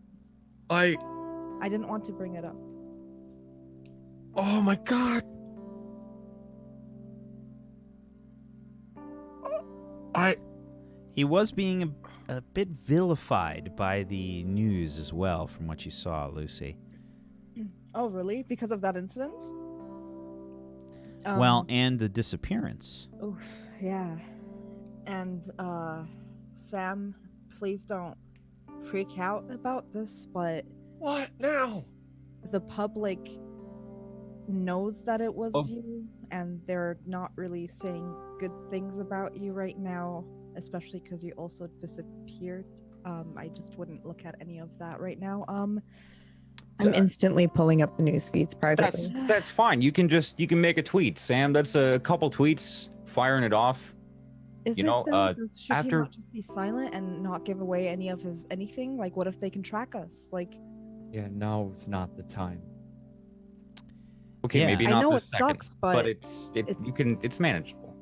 [SPEAKER 2] I.
[SPEAKER 6] I didn't want to bring it up.
[SPEAKER 2] Oh my god.
[SPEAKER 1] He was being a bit vilified by the news as well, from what you saw, Lucy.
[SPEAKER 6] Oh, really? Because of that incident?
[SPEAKER 1] Well, and the disappearance.
[SPEAKER 6] Oof, yeah. And, Sam, please don't freak out about this, but
[SPEAKER 2] What now?
[SPEAKER 6] the public knows that it was
[SPEAKER 3] Oh.
[SPEAKER 6] you, and they're not really saying good things about you right now, especially because you also disappeared. I just wouldn't look at any of that right now.
[SPEAKER 4] I'm instantly pulling up the news feeds privately.
[SPEAKER 3] That's fine. You can make a tweet, Sam. That's a couple tweets, firing it off.
[SPEAKER 6] Is
[SPEAKER 3] You
[SPEAKER 6] it
[SPEAKER 3] know,
[SPEAKER 6] though? Should he
[SPEAKER 3] after-
[SPEAKER 6] not just be silent and not give away any of his anything? Like, what if they can track us? Like,
[SPEAKER 5] Yeah, now's not the time.
[SPEAKER 3] Okay,
[SPEAKER 1] Yeah.
[SPEAKER 3] maybe
[SPEAKER 6] I
[SPEAKER 3] not
[SPEAKER 6] know
[SPEAKER 3] the
[SPEAKER 6] it
[SPEAKER 3] second,
[SPEAKER 6] sucks, but
[SPEAKER 3] it's manageable.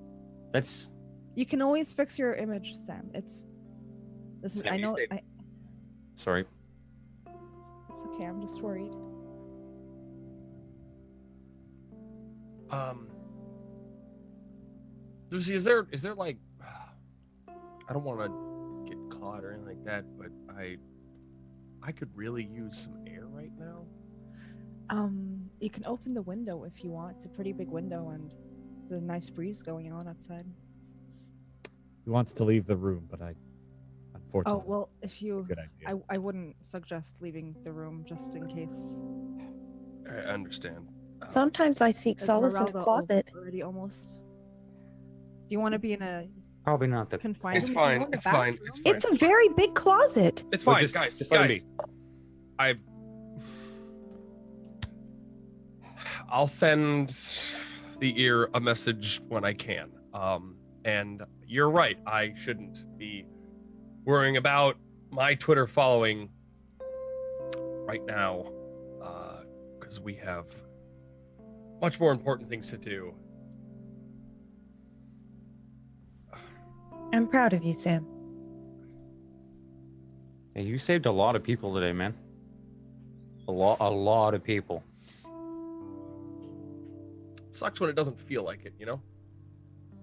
[SPEAKER 3] That's
[SPEAKER 6] you can always fix your image, Sam.
[SPEAKER 3] Sam,
[SPEAKER 6] I
[SPEAKER 3] you
[SPEAKER 6] know.
[SPEAKER 3] stayed- sorry.
[SPEAKER 6] It's okay. I'm just worried.
[SPEAKER 2] Lucy, is there like, I don't want to get caught or anything like that, but I could really use some air right now.
[SPEAKER 6] You can open the window if you want. It's a pretty big window and there's a nice breeze going on outside.
[SPEAKER 5] He wants to leave the room, but unfortunately.
[SPEAKER 6] Oh well, if
[SPEAKER 5] it's a
[SPEAKER 6] you,
[SPEAKER 5] good idea.
[SPEAKER 6] I wouldn't suggest leaving the room just in case.
[SPEAKER 2] I understand.
[SPEAKER 4] Sometimes I seek solace in a
[SPEAKER 6] Esmeralda
[SPEAKER 4] closet.
[SPEAKER 6] already almost. Do you want to be in a
[SPEAKER 3] Probably not the.
[SPEAKER 6] confined?
[SPEAKER 2] It's
[SPEAKER 6] room?
[SPEAKER 2] fine.
[SPEAKER 6] Go in the
[SPEAKER 2] It's fine.
[SPEAKER 6] bathroom?
[SPEAKER 2] It's fine.
[SPEAKER 4] It's a very big closet.
[SPEAKER 2] It's
[SPEAKER 3] Well,
[SPEAKER 2] fine,
[SPEAKER 3] just-
[SPEAKER 2] guys.
[SPEAKER 3] just let him
[SPEAKER 2] Guys, I'll send the ear a message when I can. And you're right. I shouldn't be worrying about my Twitter following right now, because we have much more important things to do.
[SPEAKER 4] I'm proud of you, Sam.
[SPEAKER 3] Hey, you saved a lot of people today, man. A lot of people.
[SPEAKER 2] It sucks when it doesn't feel like it, you know?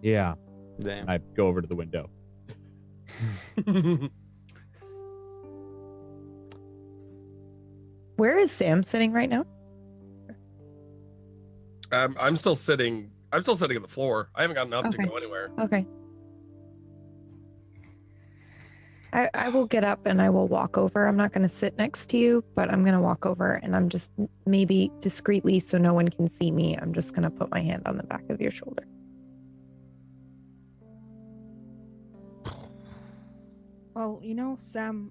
[SPEAKER 5] Yeah,
[SPEAKER 3] Damn.
[SPEAKER 5] I go over to the window.
[SPEAKER 4] Where is Sam sitting right now?
[SPEAKER 2] I'm still sitting on the floor. I haven't gotten up to
[SPEAKER 4] Okay.
[SPEAKER 2] go anywhere.
[SPEAKER 4] Okay. I will get up and I will walk over. I'm not going to sit next to you, but I'm going to walk over and I'm just maybe discreetly so no one can see me. I'm just going to put my hand on the back of your shoulder.
[SPEAKER 6] Well, you know, Sam,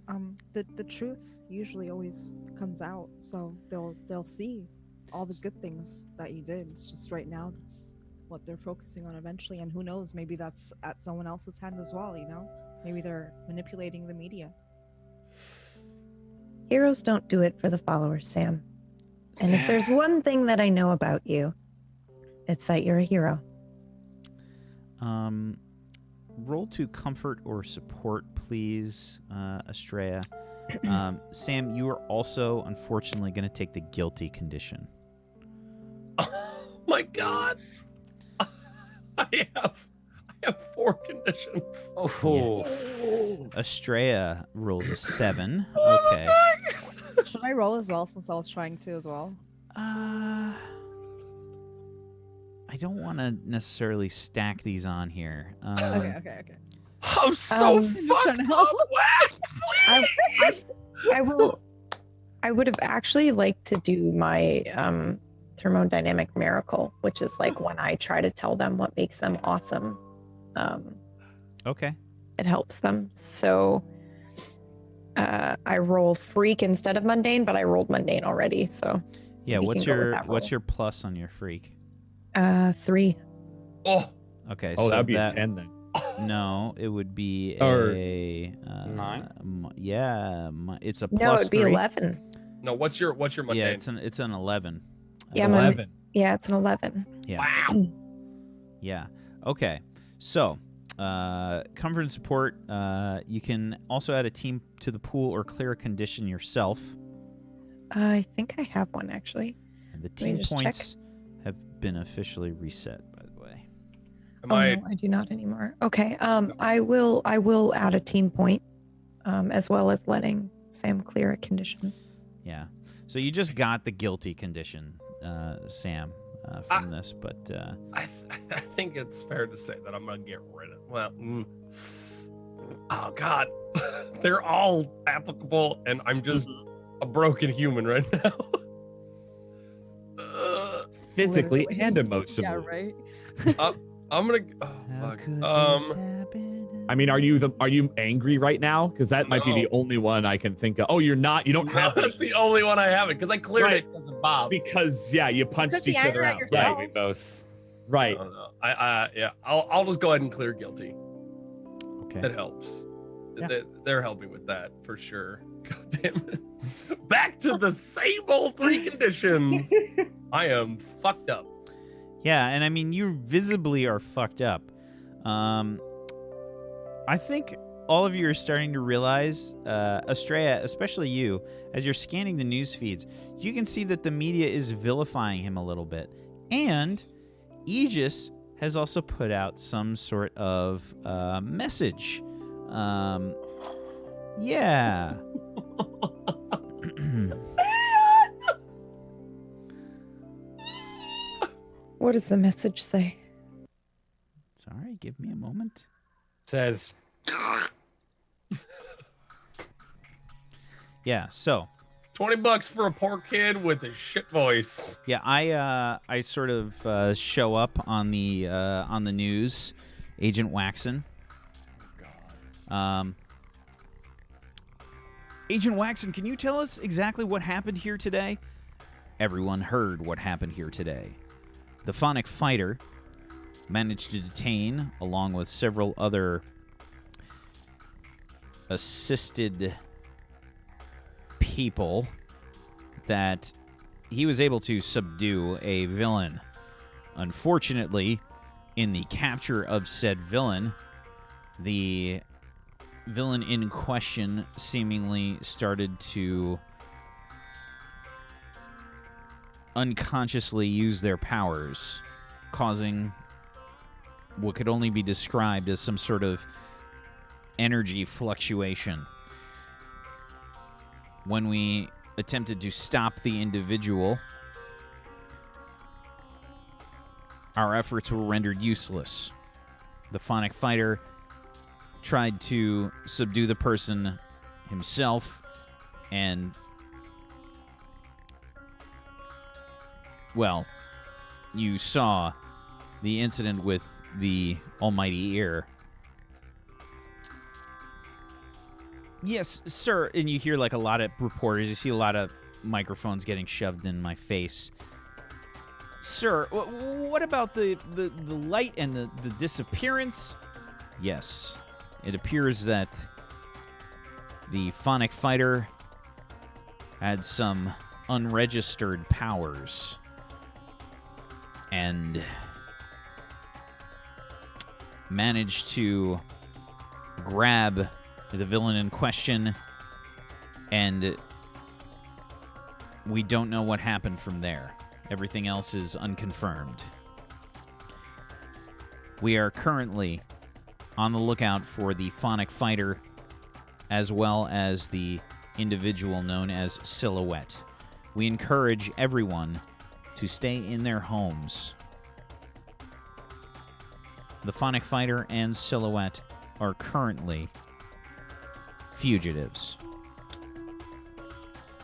[SPEAKER 6] the truth usually always comes out, so they'll see all the good things that you did. It's just right now that's what they're focusing on eventually, and who knows, maybe that's at someone else's hand as well, you know? Maybe they're manipulating the media.
[SPEAKER 4] Heroes don't do it for the followers, Sam. And if there's one thing that I know about you, it's that you're a hero.
[SPEAKER 1] Roll to comfort or support, please, Estrella. Sam, you are also, unfortunately, going to take the guilty condition.
[SPEAKER 2] Oh my god. I have 4 conditions.
[SPEAKER 3] Oh,
[SPEAKER 1] Estrella rolls a 7.
[SPEAKER 2] Oh
[SPEAKER 1] Okay.
[SPEAKER 2] my God.
[SPEAKER 6] Should I roll as well since I was trying to as well?
[SPEAKER 1] I don't want to necessarily stack these on here.
[SPEAKER 6] Okay.
[SPEAKER 2] I'm so
[SPEAKER 6] just
[SPEAKER 2] fucked
[SPEAKER 6] trying to
[SPEAKER 2] up.
[SPEAKER 6] help.
[SPEAKER 4] I would have actually liked to do my thermodynamic miracle, which is like when I try to tell them what makes them awesome.
[SPEAKER 1] Okay.
[SPEAKER 4] It helps them. So I roll freak instead of mundane, but I rolled mundane already. So
[SPEAKER 1] Yeah.
[SPEAKER 4] we
[SPEAKER 1] What's
[SPEAKER 4] can go with
[SPEAKER 1] your
[SPEAKER 4] that
[SPEAKER 1] what's
[SPEAKER 4] roll.
[SPEAKER 1] your plus on your freak?
[SPEAKER 4] 3.
[SPEAKER 2] Oh,
[SPEAKER 1] Okay.
[SPEAKER 5] Oh,
[SPEAKER 1] so
[SPEAKER 5] that would be a 10 then.
[SPEAKER 1] No, it would be
[SPEAKER 5] Or
[SPEAKER 1] a
[SPEAKER 3] 9?
[SPEAKER 1] It's a
[SPEAKER 4] No,
[SPEAKER 1] plus
[SPEAKER 4] it'd be
[SPEAKER 1] 3.
[SPEAKER 4] 11.
[SPEAKER 2] no, what's your mundane?
[SPEAKER 1] Yeah, it's an 11.
[SPEAKER 4] Yeah,
[SPEAKER 5] 11.
[SPEAKER 4] Yeah, it's an 11.
[SPEAKER 1] Yeah.
[SPEAKER 2] Wow.
[SPEAKER 1] Yeah. Okay. So, comfort and support. You can also add a team to the pool or clear a condition yourself.
[SPEAKER 4] I think I have one actually.
[SPEAKER 1] And the
[SPEAKER 4] me
[SPEAKER 1] team
[SPEAKER 4] just check.
[SPEAKER 1] points have been officially reset, by the way.
[SPEAKER 2] Am
[SPEAKER 4] Oh,
[SPEAKER 2] I?
[SPEAKER 4] no, I do not anymore. Okay. I will add a team point, as well as letting Sam clear a condition.
[SPEAKER 1] Yeah. So you just got the guilty condition, Sam, from this, but
[SPEAKER 2] I think it's fair to say that I'm gonna get rid of. Well, oh god, they're all applicable, and I'm just a broken human right now.
[SPEAKER 5] Physically
[SPEAKER 6] Literally.
[SPEAKER 5] and emotionally.
[SPEAKER 6] Yeah, right.
[SPEAKER 2] I'm gonna. Oh
[SPEAKER 1] how
[SPEAKER 2] fuck.
[SPEAKER 1] could this happen?
[SPEAKER 5] I mean, are you angry right now? Because that might be the
[SPEAKER 2] No.
[SPEAKER 5] only one I can think of. Oh, you're not. You don't have
[SPEAKER 2] That's the only one I haven't because I cleared
[SPEAKER 5] Right.
[SPEAKER 2] it because of Bob.
[SPEAKER 5] because you punched
[SPEAKER 6] be
[SPEAKER 5] each other
[SPEAKER 6] angry at
[SPEAKER 5] out.
[SPEAKER 6] yourself.
[SPEAKER 5] Right.
[SPEAKER 3] we both.
[SPEAKER 5] Right.
[SPEAKER 2] I don't know. Yeah. I'll just go ahead and clear guilty.
[SPEAKER 1] Okay.
[SPEAKER 2] That helps.
[SPEAKER 5] Yeah.
[SPEAKER 2] They're helping with that for sure. God damn it. Back to the same old 3 conditions. I am fucked up.
[SPEAKER 1] Yeah, and I mean, you visibly are fucked up. I think all of you are starting to realize, Estrella, especially you, as you're scanning the news feeds, you can see that the media is vilifying him a little bit. And Aegis has also put out some sort of message. Yeah.
[SPEAKER 4] What does the message say?
[SPEAKER 1] Sorry, give me a moment.
[SPEAKER 3] Says
[SPEAKER 1] Yeah, so
[SPEAKER 2] 20 bucks for a poor kid with a shit voice.
[SPEAKER 1] yeah, I sort of show up on the news, Agent Waxen. Agent Waxen, can you tell us exactly what happened here today? Everyone heard what happened here today. The Phonic Fighter managed to detain, along with several other assisted people, that he was able to subdue a villain. Unfortunately, in the capture of said villain, the villain in question seemingly started to unconsciously use their powers, causing what could only be described as some sort of energy fluctuation. When we attempted to stop the individual, our efforts were rendered useless. The Phonic Fighter tried to subdue the person himself, and, well, you saw the incident with the almighty ear. Yes, sir. And you hear like a lot of reporters. You see a lot of microphones getting shoved in my face. Sir, what about the light and the disappearance? Yes. It appears that the Phonic Fighter had some unregistered powers and managed to grab the villain in question, and we don't know what happened from there. Everything else is unconfirmed. We are currently on the lookout for the Phonic Fighter, as well as the individual known as Silhouette. We encourage everyone to stay in their homes. The Phonic Fighter and Silhouette are currently fugitives.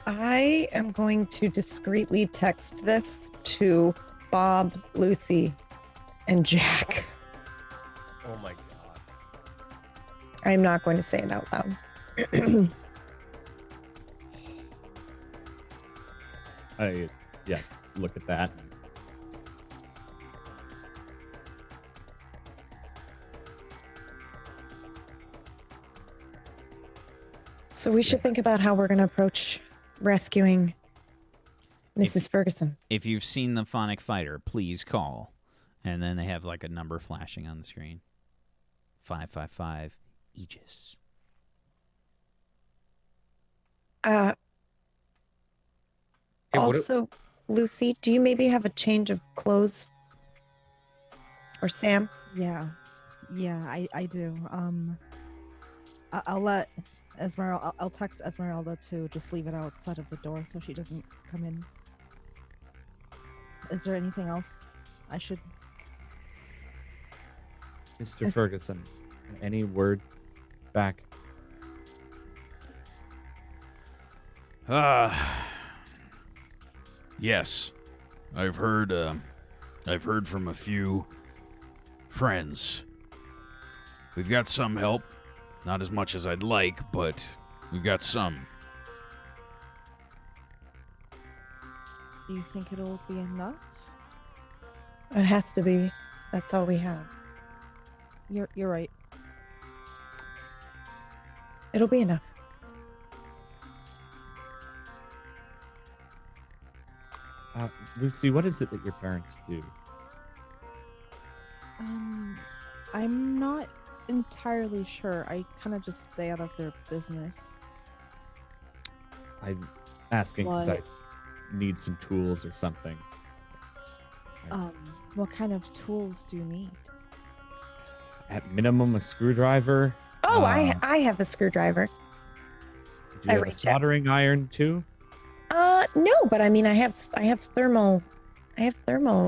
[SPEAKER 4] I am going to discreetly text this to Bob, Lucy, and Jack.
[SPEAKER 7] Oh my god.
[SPEAKER 4] I'm not going to say it out loud.
[SPEAKER 5] Look at that.
[SPEAKER 4] So we should think about how we're going to approach rescuing Mrs. Ferguson.
[SPEAKER 1] If you've seen the Phonic Fighter, please call. And then they have like a number flashing on the screen. 555 Aegis.
[SPEAKER 4] Also, Lucy, do you maybe have a change of clothes? Or Sam?
[SPEAKER 6] Yeah, I do. I'll let Esmeralda. I'll text Esmeralda to just leave it outside of the door so she doesn't come in. Is there anything else I should?
[SPEAKER 5] Mr. Ferguson, any word back?
[SPEAKER 9] Yes. I've heard from a few friends. We've got some help. Not as much as I'd like, but we've got some.
[SPEAKER 6] Do you think it'll be enough?
[SPEAKER 4] It has to be. That's all we have.
[SPEAKER 6] You're right.
[SPEAKER 4] It'll be enough.
[SPEAKER 5] Lucy, what is it that your parents do?
[SPEAKER 6] I'm not entirely sure. I kind of just stay out of their business.
[SPEAKER 5] I'm asking because I
[SPEAKER 6] What?
[SPEAKER 5] need some tools or something.
[SPEAKER 6] What kind of tools do you need?
[SPEAKER 5] At minimum, a screwdriver.
[SPEAKER 4] Oh, I have a screwdriver.
[SPEAKER 5] Do you have a soldering iron too?
[SPEAKER 4] No, but I mean, I have thermal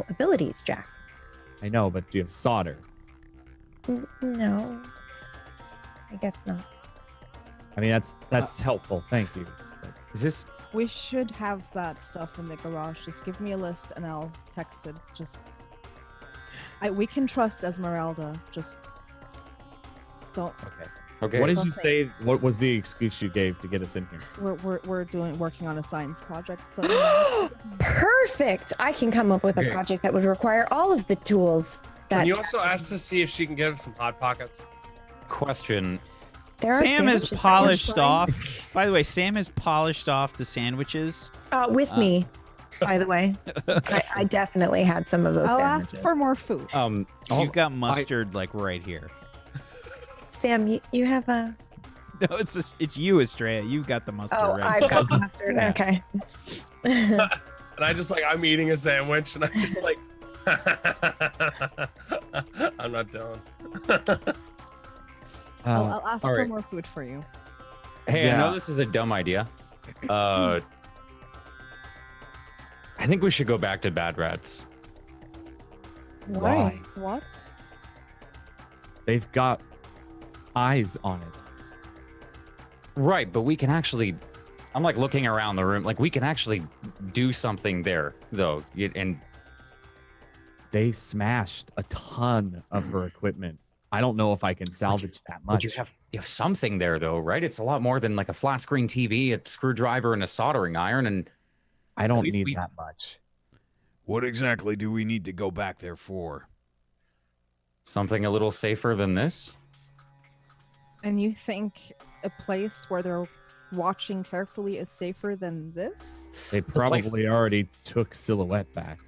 [SPEAKER 4] abilities, Jack.
[SPEAKER 5] I know, but do you have solder?
[SPEAKER 4] No, I guess not.
[SPEAKER 5] I mean, that's helpful. Thank you.
[SPEAKER 3] Is this?
[SPEAKER 6] We should have that stuff in the garage. Just give me a list and I'll text it. We can trust Esmeralda. Just don't.
[SPEAKER 3] Okay.
[SPEAKER 5] What did you
[SPEAKER 6] Okay.
[SPEAKER 5] say? What was the excuse you gave to get us in here?
[SPEAKER 6] We're working on a science project. So
[SPEAKER 4] Perfect. I can come up with a project that would require all of the tools.
[SPEAKER 2] Can you also ask to see if she can give some hot pockets?
[SPEAKER 3] Question.
[SPEAKER 4] There are
[SPEAKER 1] Sam has
[SPEAKER 4] sandwiches that
[SPEAKER 1] polished
[SPEAKER 4] we're frying.
[SPEAKER 1] off. By the way, Sam has polished off the sandwiches.
[SPEAKER 4] With me, by the way. I definitely had some of those
[SPEAKER 6] I'll
[SPEAKER 4] sandwiches.
[SPEAKER 6] ask for more food.
[SPEAKER 1] You've got mustard like right here.
[SPEAKER 4] Sam, you have a...
[SPEAKER 1] No, it's you, Estrella. You've got the mustard
[SPEAKER 4] Oh,
[SPEAKER 1] right
[SPEAKER 4] I've got the mustard.
[SPEAKER 1] Yeah.
[SPEAKER 4] Okay.
[SPEAKER 2] And I just I'm eating a sandwich and I'm just like, I'm not done.
[SPEAKER 6] I'll ask
[SPEAKER 3] all
[SPEAKER 6] for
[SPEAKER 3] right.
[SPEAKER 6] more food for you.
[SPEAKER 3] Hey, I
[SPEAKER 5] Yeah.
[SPEAKER 3] know this is a dumb idea. I think we should go back to Bad Rats.
[SPEAKER 4] Why?
[SPEAKER 6] What?
[SPEAKER 5] They've got eyes on it.
[SPEAKER 3] Right, but we can actually. I'm like looking around the room. Like we can actually do something there, though. And
[SPEAKER 5] They smashed a ton of her equipment. I don't know if I can salvage that
[SPEAKER 3] but
[SPEAKER 5] much.
[SPEAKER 3] you have something there, though, right? It's a lot more than like a flat screen TV, a screwdriver, and a soldering iron. And
[SPEAKER 5] I don't
[SPEAKER 3] least
[SPEAKER 5] need
[SPEAKER 3] we-
[SPEAKER 5] that much.
[SPEAKER 9] What exactly do we need to go back there for?
[SPEAKER 3] something a little safer than this.
[SPEAKER 6] And you think a place where there watching carefully is safer than this?
[SPEAKER 5] They probably already took Silhouette back.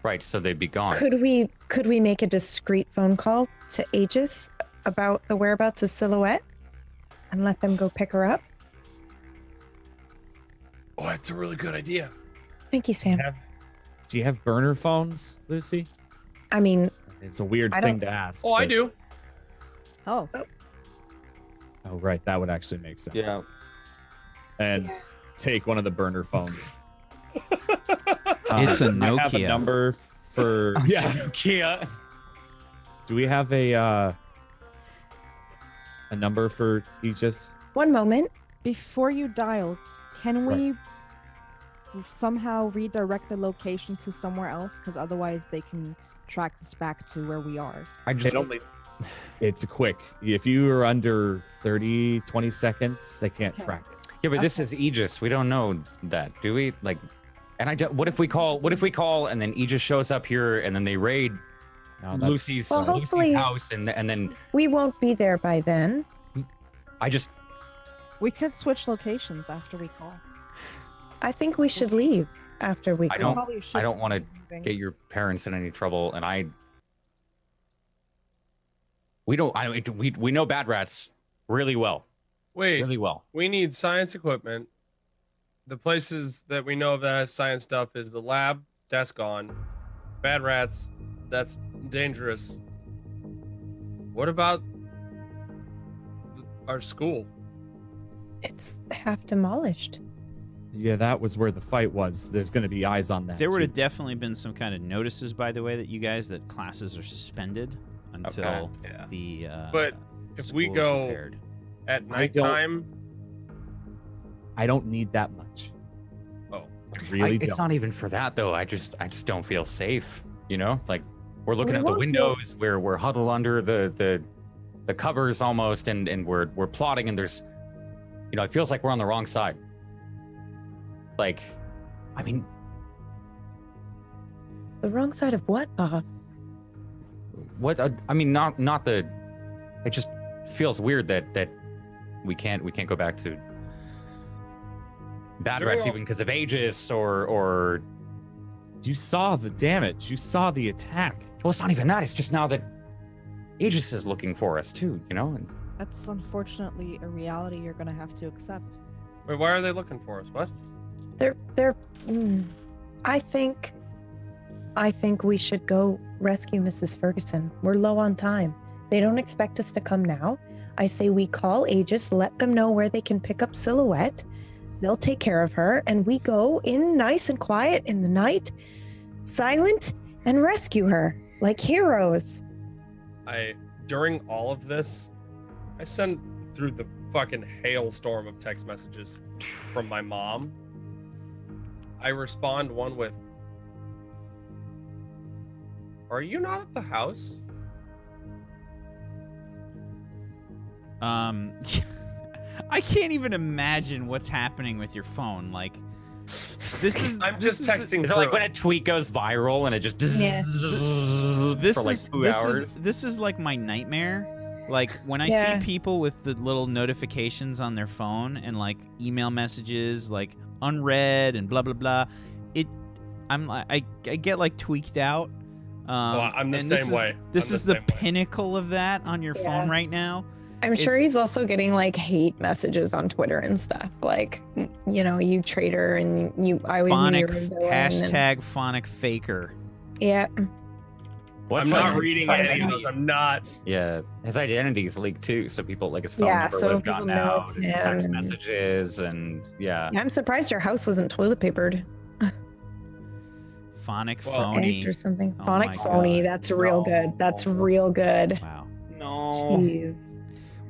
[SPEAKER 3] Right, so they'd be gone.
[SPEAKER 4] Could we make a discreet phone call to Aegis about the whereabouts of Silhouette and let them go pick her up?
[SPEAKER 7] Oh, that's a really good idea.
[SPEAKER 4] Thank you, Sam.
[SPEAKER 5] Do you have burner phones, Lucy?
[SPEAKER 4] I mean,
[SPEAKER 5] It's a weird
[SPEAKER 4] I
[SPEAKER 5] thing
[SPEAKER 4] don't-
[SPEAKER 5] to ask.
[SPEAKER 7] Oh, I
[SPEAKER 5] but-
[SPEAKER 7] do.
[SPEAKER 6] Oh,
[SPEAKER 5] Oh, right. That would actually make sense.
[SPEAKER 3] Yeah.
[SPEAKER 5] And take one of the burner phones.
[SPEAKER 1] It's a
[SPEAKER 5] I have a
[SPEAKER 1] Nokia.
[SPEAKER 5] number for.
[SPEAKER 3] Yeah, Kia.
[SPEAKER 5] Do we have a number for Aegis?
[SPEAKER 4] one moment.
[SPEAKER 6] before you dial, can we somehow redirect the location to somewhere else? Because otherwise they can track this back to where we are.
[SPEAKER 5] It's a quick. If you are under 30, 20 seconds, they can't
[SPEAKER 6] Okay.
[SPEAKER 5] track it.
[SPEAKER 3] Yeah, but this is Aegis. We don't know that, do we? Like, and I don't, what if we call and then Aegis shows up here and then they raid
[SPEAKER 5] No, that's-
[SPEAKER 3] Lucy's
[SPEAKER 4] Well, hopefully-
[SPEAKER 3] Lucy's house and then
[SPEAKER 4] We won't be there by then.
[SPEAKER 3] I just
[SPEAKER 6] We could switch locations after we call.
[SPEAKER 4] I think we should leave after we
[SPEAKER 3] I
[SPEAKER 4] call.
[SPEAKER 6] Probably should
[SPEAKER 3] I don't
[SPEAKER 6] stop
[SPEAKER 3] want to
[SPEAKER 6] moving.
[SPEAKER 3] get your parents in any trouble, and we know Bad Rats really well,
[SPEAKER 2] Wait,
[SPEAKER 3] really well.
[SPEAKER 2] we need science equipment. The places that we know of that has science stuff is the lab, that's gone. Bad Rats, that's dangerous. What about our school?
[SPEAKER 4] It's half demolished.
[SPEAKER 5] Yeah, that was where the fight was. There's going to be eyes on that.
[SPEAKER 1] There would
[SPEAKER 5] too.
[SPEAKER 1] have definitely been some kind of notices, by the way, that you guys that classes are suspended until
[SPEAKER 3] yeah.
[SPEAKER 1] the.
[SPEAKER 2] But if we
[SPEAKER 1] school is
[SPEAKER 2] go-
[SPEAKER 1] repaired.
[SPEAKER 2] At
[SPEAKER 5] I don't-
[SPEAKER 2] nighttime,
[SPEAKER 5] I don't need that much.
[SPEAKER 2] Oh.
[SPEAKER 5] I really
[SPEAKER 3] It's
[SPEAKER 5] don't.
[SPEAKER 3] not even for that though. I just don't feel safe. You know, like we're looking
[SPEAKER 4] We
[SPEAKER 3] at the
[SPEAKER 4] won't
[SPEAKER 3] windows, we're huddled under the covers almost, and we're plotting, and there's, you know, it feels like we're on the wrong side. Like, I mean,
[SPEAKER 4] The wrong side of what, Bob?
[SPEAKER 3] what? I mean, not the. It just feels weird that we can't go back to Bad
[SPEAKER 2] Doing
[SPEAKER 3] Rats
[SPEAKER 2] all-
[SPEAKER 3] even because of Aegis or.
[SPEAKER 5] You saw the damage. You saw the attack.
[SPEAKER 3] Well, it's not even that. It's just now that Aegis is looking for us too. You know. And
[SPEAKER 6] That's unfortunately a reality you're gonna have to accept.
[SPEAKER 2] wait, why are they looking for us? What?
[SPEAKER 4] They're I think we should go rescue Mrs. Ferguson. We're low on time. They don't expect us to come now. I say we call Aegis, let them know where they can pick up Silhouette. They'll take care of her, and we go in nice and quiet in the night, silent, and rescue her like heroes.
[SPEAKER 2] During all of this, I sent through the fucking hailstorm of text messages from my mom. I respond one with, "Are you not at the house?"
[SPEAKER 1] I can't even imagine what's happening with your phone. Like, this is.
[SPEAKER 2] I'm
[SPEAKER 1] this
[SPEAKER 2] just
[SPEAKER 1] is
[SPEAKER 2] texting.
[SPEAKER 3] is it like
[SPEAKER 2] through
[SPEAKER 3] when a tweet goes viral and it just
[SPEAKER 4] Yeah.
[SPEAKER 1] This
[SPEAKER 3] for like
[SPEAKER 1] is
[SPEAKER 3] 2
[SPEAKER 1] this
[SPEAKER 3] hours?
[SPEAKER 1] is this is like my nightmare. Like when I
[SPEAKER 4] Yeah.
[SPEAKER 1] see people with the little notifications on their phone and like email messages like unread and blah blah blah. I get like tweaked out.
[SPEAKER 2] I'm the
[SPEAKER 1] and this
[SPEAKER 2] same
[SPEAKER 1] is-
[SPEAKER 2] way.
[SPEAKER 1] This
[SPEAKER 2] I'm
[SPEAKER 1] is
[SPEAKER 2] the
[SPEAKER 1] the
[SPEAKER 2] same way.
[SPEAKER 1] pinnacle of that on your phone
[SPEAKER 4] Yeah.
[SPEAKER 1] right now.
[SPEAKER 4] I'm sure
[SPEAKER 1] It's-
[SPEAKER 4] he's also getting like hate messages on Twitter and stuff. Like, you traitor, and I always knew you
[SPEAKER 1] Phonic
[SPEAKER 4] were a villain.
[SPEAKER 1] hashtag phonic faker.
[SPEAKER 4] Yeah.
[SPEAKER 3] What's
[SPEAKER 2] I'm not
[SPEAKER 3] like-
[SPEAKER 2] reading
[SPEAKER 4] Sorry.
[SPEAKER 2] any of those. I'm not.
[SPEAKER 3] Yeah, his identity's leaked too, so people like his phone
[SPEAKER 4] Yeah,
[SPEAKER 3] number
[SPEAKER 4] so
[SPEAKER 3] would have
[SPEAKER 4] people
[SPEAKER 3] gotten
[SPEAKER 4] know
[SPEAKER 3] out,
[SPEAKER 4] it's
[SPEAKER 3] and text
[SPEAKER 4] him.
[SPEAKER 3] messages, and yeah.
[SPEAKER 4] I'm surprised your house wasn't toilet papered.
[SPEAKER 1] Phonic
[SPEAKER 2] Well,
[SPEAKER 1] phony.
[SPEAKER 4] Or something.
[SPEAKER 1] Oh
[SPEAKER 4] Phonic
[SPEAKER 1] my
[SPEAKER 4] phony.
[SPEAKER 1] God.
[SPEAKER 4] That's real good. That's real good.
[SPEAKER 1] Wow.
[SPEAKER 3] No.
[SPEAKER 4] Jeez.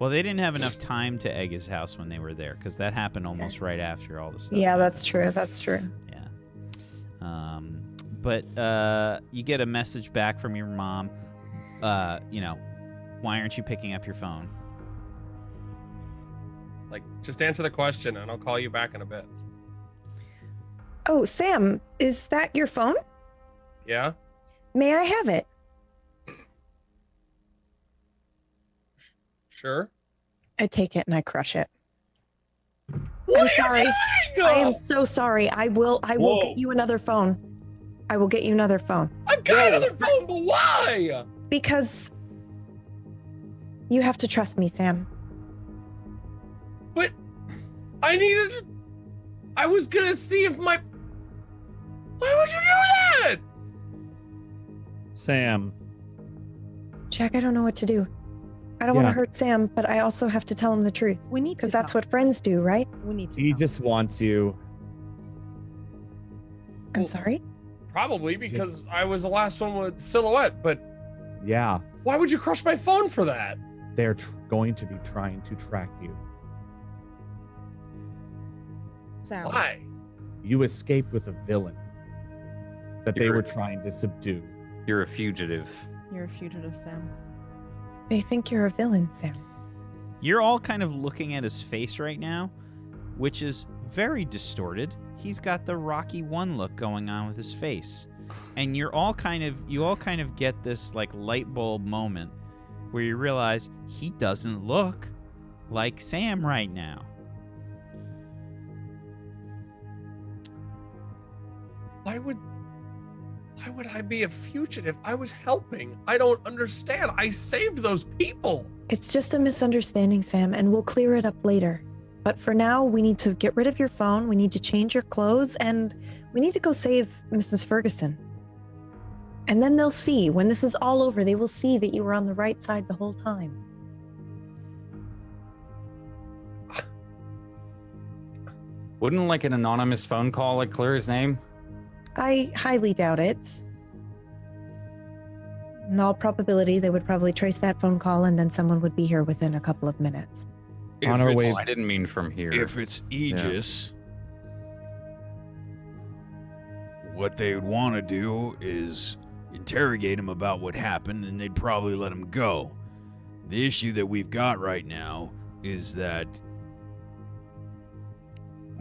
[SPEAKER 1] Well, they didn't have enough time to egg his house when they were there because that happened almost right after all the stuff.
[SPEAKER 4] Yeah,
[SPEAKER 1] happened.
[SPEAKER 4] that's true. That's true.
[SPEAKER 1] Yeah. But you get a message back from your mom. Why aren't you picking up your phone?
[SPEAKER 2] Like, just answer the question, and I'll call you back in a bit.
[SPEAKER 4] Oh, Sam, is that your phone?
[SPEAKER 2] Yeah.
[SPEAKER 4] May I have it?
[SPEAKER 2] Sure.
[SPEAKER 4] I take it and I crush it.
[SPEAKER 2] What
[SPEAKER 4] I'm
[SPEAKER 2] are
[SPEAKER 4] sorry.
[SPEAKER 2] you doing?
[SPEAKER 4] I am so sorry. I will get you another phone. I will get you another phone.
[SPEAKER 2] I've got another phone, but why?
[SPEAKER 4] Because you have to trust me, Sam.
[SPEAKER 2] But I was gonna see if my. Why would you do that?
[SPEAKER 5] Sam,
[SPEAKER 4] Jack, I don't know what to do. I don't want to
[SPEAKER 5] Yeah.
[SPEAKER 4] hurt Sam, but I also have to tell him the truth.
[SPEAKER 6] We need to.
[SPEAKER 4] Because that's
[SPEAKER 6] tell.
[SPEAKER 4] what friends do, right?
[SPEAKER 6] we need to.
[SPEAKER 5] he
[SPEAKER 6] tell.
[SPEAKER 5] just wants you.
[SPEAKER 4] I'm
[SPEAKER 2] Well-
[SPEAKER 4] sorry.
[SPEAKER 2] Probably because I was the last one with Silhouette, but
[SPEAKER 5] Yeah,
[SPEAKER 2] why would you crush my phone for that?
[SPEAKER 5] they're going to be trying to track you.
[SPEAKER 6] Sam.
[SPEAKER 2] Why?
[SPEAKER 5] You escaped with a villain that they
[SPEAKER 3] You're-
[SPEAKER 5] were trying to subdue.
[SPEAKER 3] You're a fugitive.
[SPEAKER 6] You're a fugitive, Sam.
[SPEAKER 4] They think you're a villain, Sam.
[SPEAKER 1] You're all kind of looking at his face right now, which is very distorted. He's got the Rocky 1 look going on with his face. And you all kind of get this like light bulb moment where you realize he doesn't look like Sam right now.
[SPEAKER 2] Why would I be a fugitive? I was helping. I don't understand. I saved those people.
[SPEAKER 4] It's just a misunderstanding, Sam, and we'll clear it up later. But for now, we need to get rid of your phone, we need to change your clothes, and we need to go save Mrs. Ferguson. And then they'll see, when this is all over, they will see that you were on the right side the whole time.
[SPEAKER 3] Wouldn't like an anonymous phone call like clear his name?
[SPEAKER 4] I highly doubt it. In all probability, they would probably trace that phone call and then someone would be here within a couple of minutes.
[SPEAKER 5] On our way-
[SPEAKER 3] Oh, I didn't mean from here.
[SPEAKER 9] If it's Aegis, what they would want to do is interrogate him about what happened, and they'd probably let him go. The issue that we've got right now is that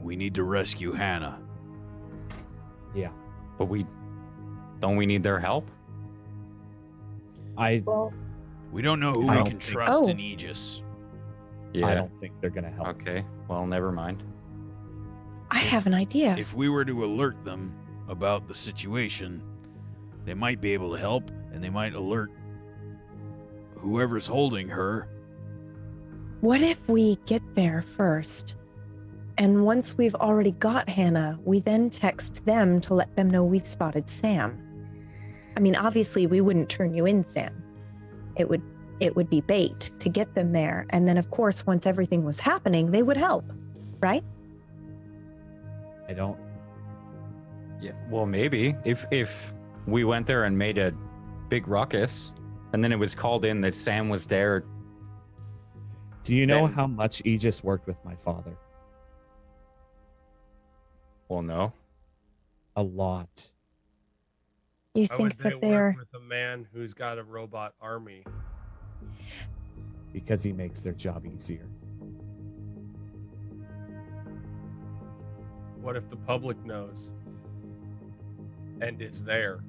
[SPEAKER 9] we need to rescue Hannah.
[SPEAKER 3] But don't we need their help?
[SPEAKER 4] Well,
[SPEAKER 9] We don't know who
[SPEAKER 5] I
[SPEAKER 9] we
[SPEAKER 5] don't
[SPEAKER 9] can
[SPEAKER 5] think-
[SPEAKER 9] trust
[SPEAKER 4] Oh.
[SPEAKER 9] in Aegis.
[SPEAKER 5] I don't think they're gonna help.
[SPEAKER 3] Okay. Well, never mind.
[SPEAKER 4] I have an idea.
[SPEAKER 9] If we were to alert them about the situation, they might be able to help, and they might alert whoever's holding her.
[SPEAKER 4] What if we get there first? And once we've already got Hannah, we then text them to let them know we've spotted Sam. I mean, obviously, we wouldn't turn you in, Sam. It would be bait to get them there. And then, of course, once everything was happening, they would help, right?
[SPEAKER 5] I don't.
[SPEAKER 3] Yeah. Well, maybe if we went there and made a big ruckus, and then it was called in that Sam was there.
[SPEAKER 5] Do you know
[SPEAKER 3] Then-
[SPEAKER 5] how much Aegis worked with my father?
[SPEAKER 3] Well, no.
[SPEAKER 5] A lot.
[SPEAKER 4] You
[SPEAKER 2] Why would
[SPEAKER 4] think
[SPEAKER 2] they
[SPEAKER 4] that they're.
[SPEAKER 2] work with a man who's got a robot army?
[SPEAKER 5] Because he makes their job easier.
[SPEAKER 2] What if the public knows and is there?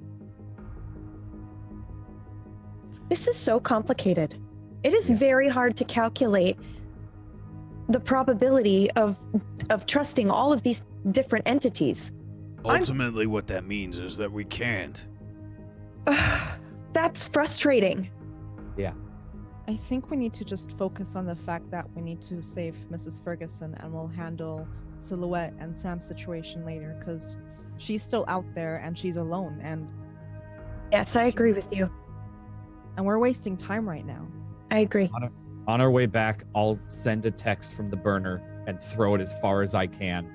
[SPEAKER 4] This is so complicated. It is very hard to calculate the probability of trusting all of these different entities.
[SPEAKER 9] Ultimately, what that means is that we can't.
[SPEAKER 4] That's frustrating.
[SPEAKER 6] I think we need to just focus on the fact that we need to save Mrs. Ferguson, and we'll handle Silhouette and Sam's situation later, because she's still out there and she's alone, and
[SPEAKER 4] Yes, I agree with you.
[SPEAKER 6] we're wasting time right now.
[SPEAKER 4] I agree.
[SPEAKER 5] On our way back, I'll send a text from the burner and throw it as far as I can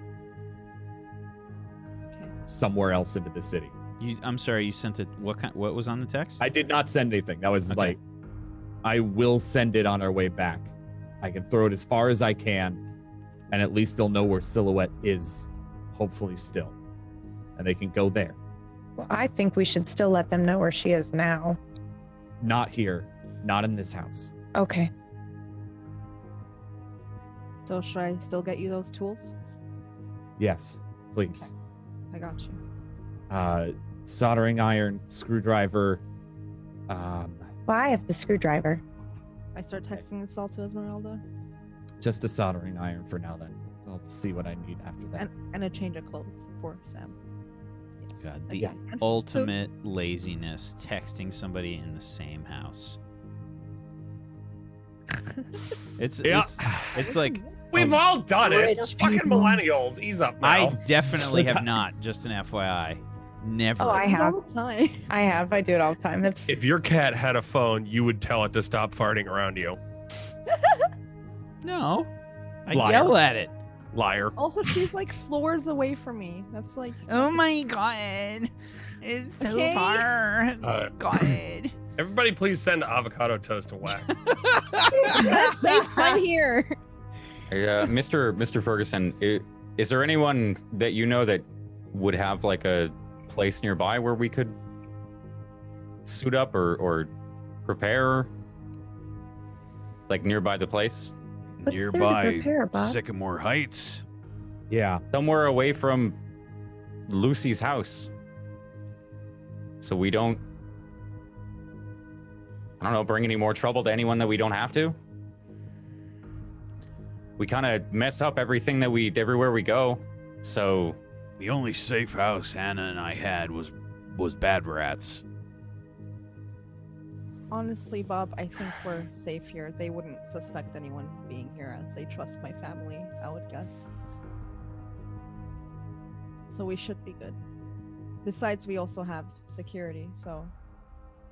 [SPEAKER 5] somewhere else into the city.
[SPEAKER 1] I'm sorry, you sent it. What was on the text?
[SPEAKER 5] I did not send anything. That was
[SPEAKER 1] Okay.
[SPEAKER 5] like, I will send it on our way back. I can throw it as far as I can, and at least they'll know where Silhouette is, hopefully still. And they can go there.
[SPEAKER 4] Well, I think we should still let them know where she is now.
[SPEAKER 5] Not here. Not in this house.
[SPEAKER 4] Okay.
[SPEAKER 6] So should I still get you those tools?
[SPEAKER 5] Yes, please.
[SPEAKER 6] I got you.
[SPEAKER 5] Soldering iron, screwdriver.
[SPEAKER 4] Well, I have the screwdriver.
[SPEAKER 6] I start texting this all to Esmeralda.
[SPEAKER 5] Just a soldering iron for now then. I'll see what I need after that.
[SPEAKER 6] And a change of clothes for Sam. Yes.
[SPEAKER 1] God, the
[SPEAKER 6] Again. And
[SPEAKER 1] ultimate laziness, texting somebody in the same house. It's like
[SPEAKER 2] We've all done it. We're
[SPEAKER 4] rich
[SPEAKER 2] fucking
[SPEAKER 4] people.
[SPEAKER 2] millennials. Ease up now.
[SPEAKER 1] I definitely have not. Just an FYI, never.
[SPEAKER 4] Oh, I have.
[SPEAKER 6] all the time.
[SPEAKER 4] I have. I do it all the time. It's
[SPEAKER 2] If your cat had a phone, you would tell it to stop farting around you.
[SPEAKER 1] No, I
[SPEAKER 2] Liar.
[SPEAKER 1] yell at it.
[SPEAKER 2] Liar.
[SPEAKER 6] Also, she's like floors away from me. That's like.
[SPEAKER 1] Oh my god, it's so
[SPEAKER 6] Okay.
[SPEAKER 1] far. God.
[SPEAKER 2] Everybody, please send avocado toast to Whack.
[SPEAKER 6] Yes, they've come here.
[SPEAKER 3] Mr. Ferguson, is there anyone that you know that would have like a place nearby where we could suit up or prepare, like nearby the place,
[SPEAKER 4] What's there to
[SPEAKER 9] Nearby
[SPEAKER 4] prepare, Bob?
[SPEAKER 9] Sycamore Heights.
[SPEAKER 5] Yeah.
[SPEAKER 3] somewhere away from Lucy's house, so we don't, I don't know, bring any more trouble to anyone that we don't have to. We kind of mess up everything that everywhere we go, so
[SPEAKER 9] The only safe house Hannah and I had was Bad Rats.
[SPEAKER 6] Honestly, Bob, I think we're safe here. They wouldn't suspect anyone being here as they trust my family, I would guess. So we should be good. Besides, we also have security, so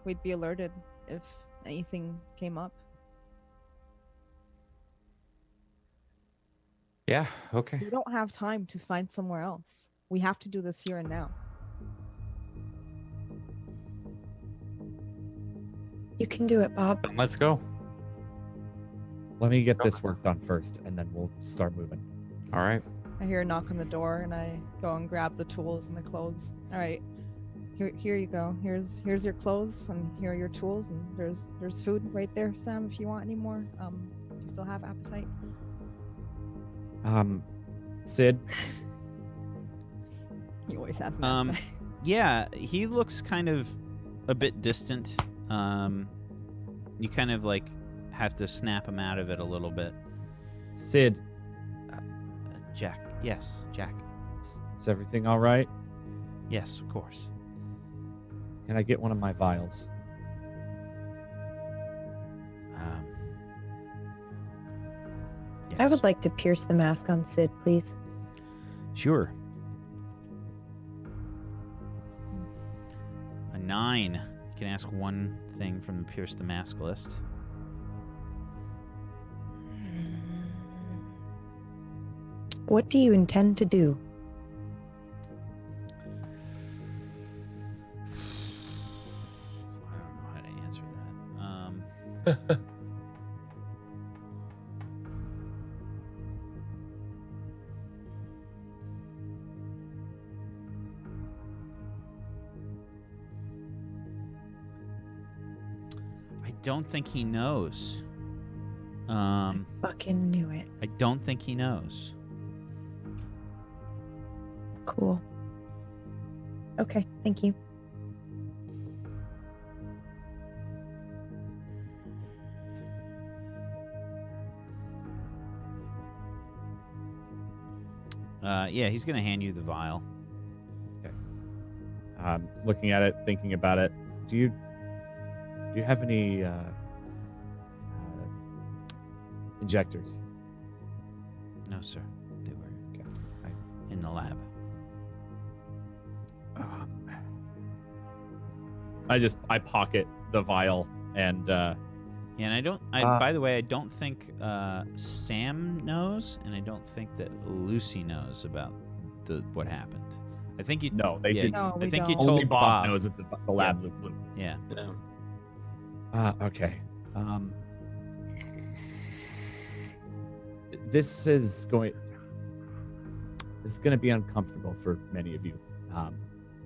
[SPEAKER 6] we'd be alerted if anything came up.
[SPEAKER 3] yeah, okay.
[SPEAKER 6] We don't have time to find somewhere else. We have to do this here and now.
[SPEAKER 4] You can do it, Bob.
[SPEAKER 3] Then let's go.
[SPEAKER 5] Let me get this work done first, and then we'll start moving.
[SPEAKER 3] All right.
[SPEAKER 6] I hear a knock on the door, and I go and grab the tools and the clothes. All right, here you go. Here's your clothes, and here are your tools, and there's food right there, Sam. If you want any more, you still have appetite.
[SPEAKER 5] Sid,
[SPEAKER 6] He always has an
[SPEAKER 1] Um,
[SPEAKER 6] appetite.
[SPEAKER 1] Yeah, he looks kind of a bit distant. You kind of like have to snap him out of it a little bit.
[SPEAKER 5] Sid,
[SPEAKER 1] Jack, yes, Jack,
[SPEAKER 5] is everything all right?
[SPEAKER 1] yes, of course.
[SPEAKER 5] Can I get one of my vials?
[SPEAKER 1] Yes.
[SPEAKER 4] I would like to pierce the mask on Sid, please.
[SPEAKER 1] Sure. A 9. You can ask one thing from the Pierce the Mask list.
[SPEAKER 4] What do you intend to do?
[SPEAKER 1] I don't know how to answer that. I don't think he knows.
[SPEAKER 4] Fucking knew it.
[SPEAKER 1] I don't think he knows.
[SPEAKER 4] Cool. Okay, thank you.
[SPEAKER 1] Yeah, he's gonna hand you the vial.
[SPEAKER 5] Looking at it, thinking about it. Do you have any injectors?
[SPEAKER 1] No, sir. They were
[SPEAKER 5] Okay.
[SPEAKER 1] in the lab.
[SPEAKER 5] I pocket the vial and
[SPEAKER 1] Yeah, and I don't. By the way, I don't think Sam knows, and I don't think that Lucy knows about what happened. I think you.
[SPEAKER 5] no, they
[SPEAKER 1] yeah,
[SPEAKER 5] did.
[SPEAKER 6] No,
[SPEAKER 1] I
[SPEAKER 6] we
[SPEAKER 1] think
[SPEAKER 6] don't.
[SPEAKER 1] you told
[SPEAKER 5] Only Bob
[SPEAKER 1] Bob.
[SPEAKER 5] knows that the lab blew.
[SPEAKER 1] Yeah.
[SPEAKER 5] Okay. This is going to be uncomfortable for many of you.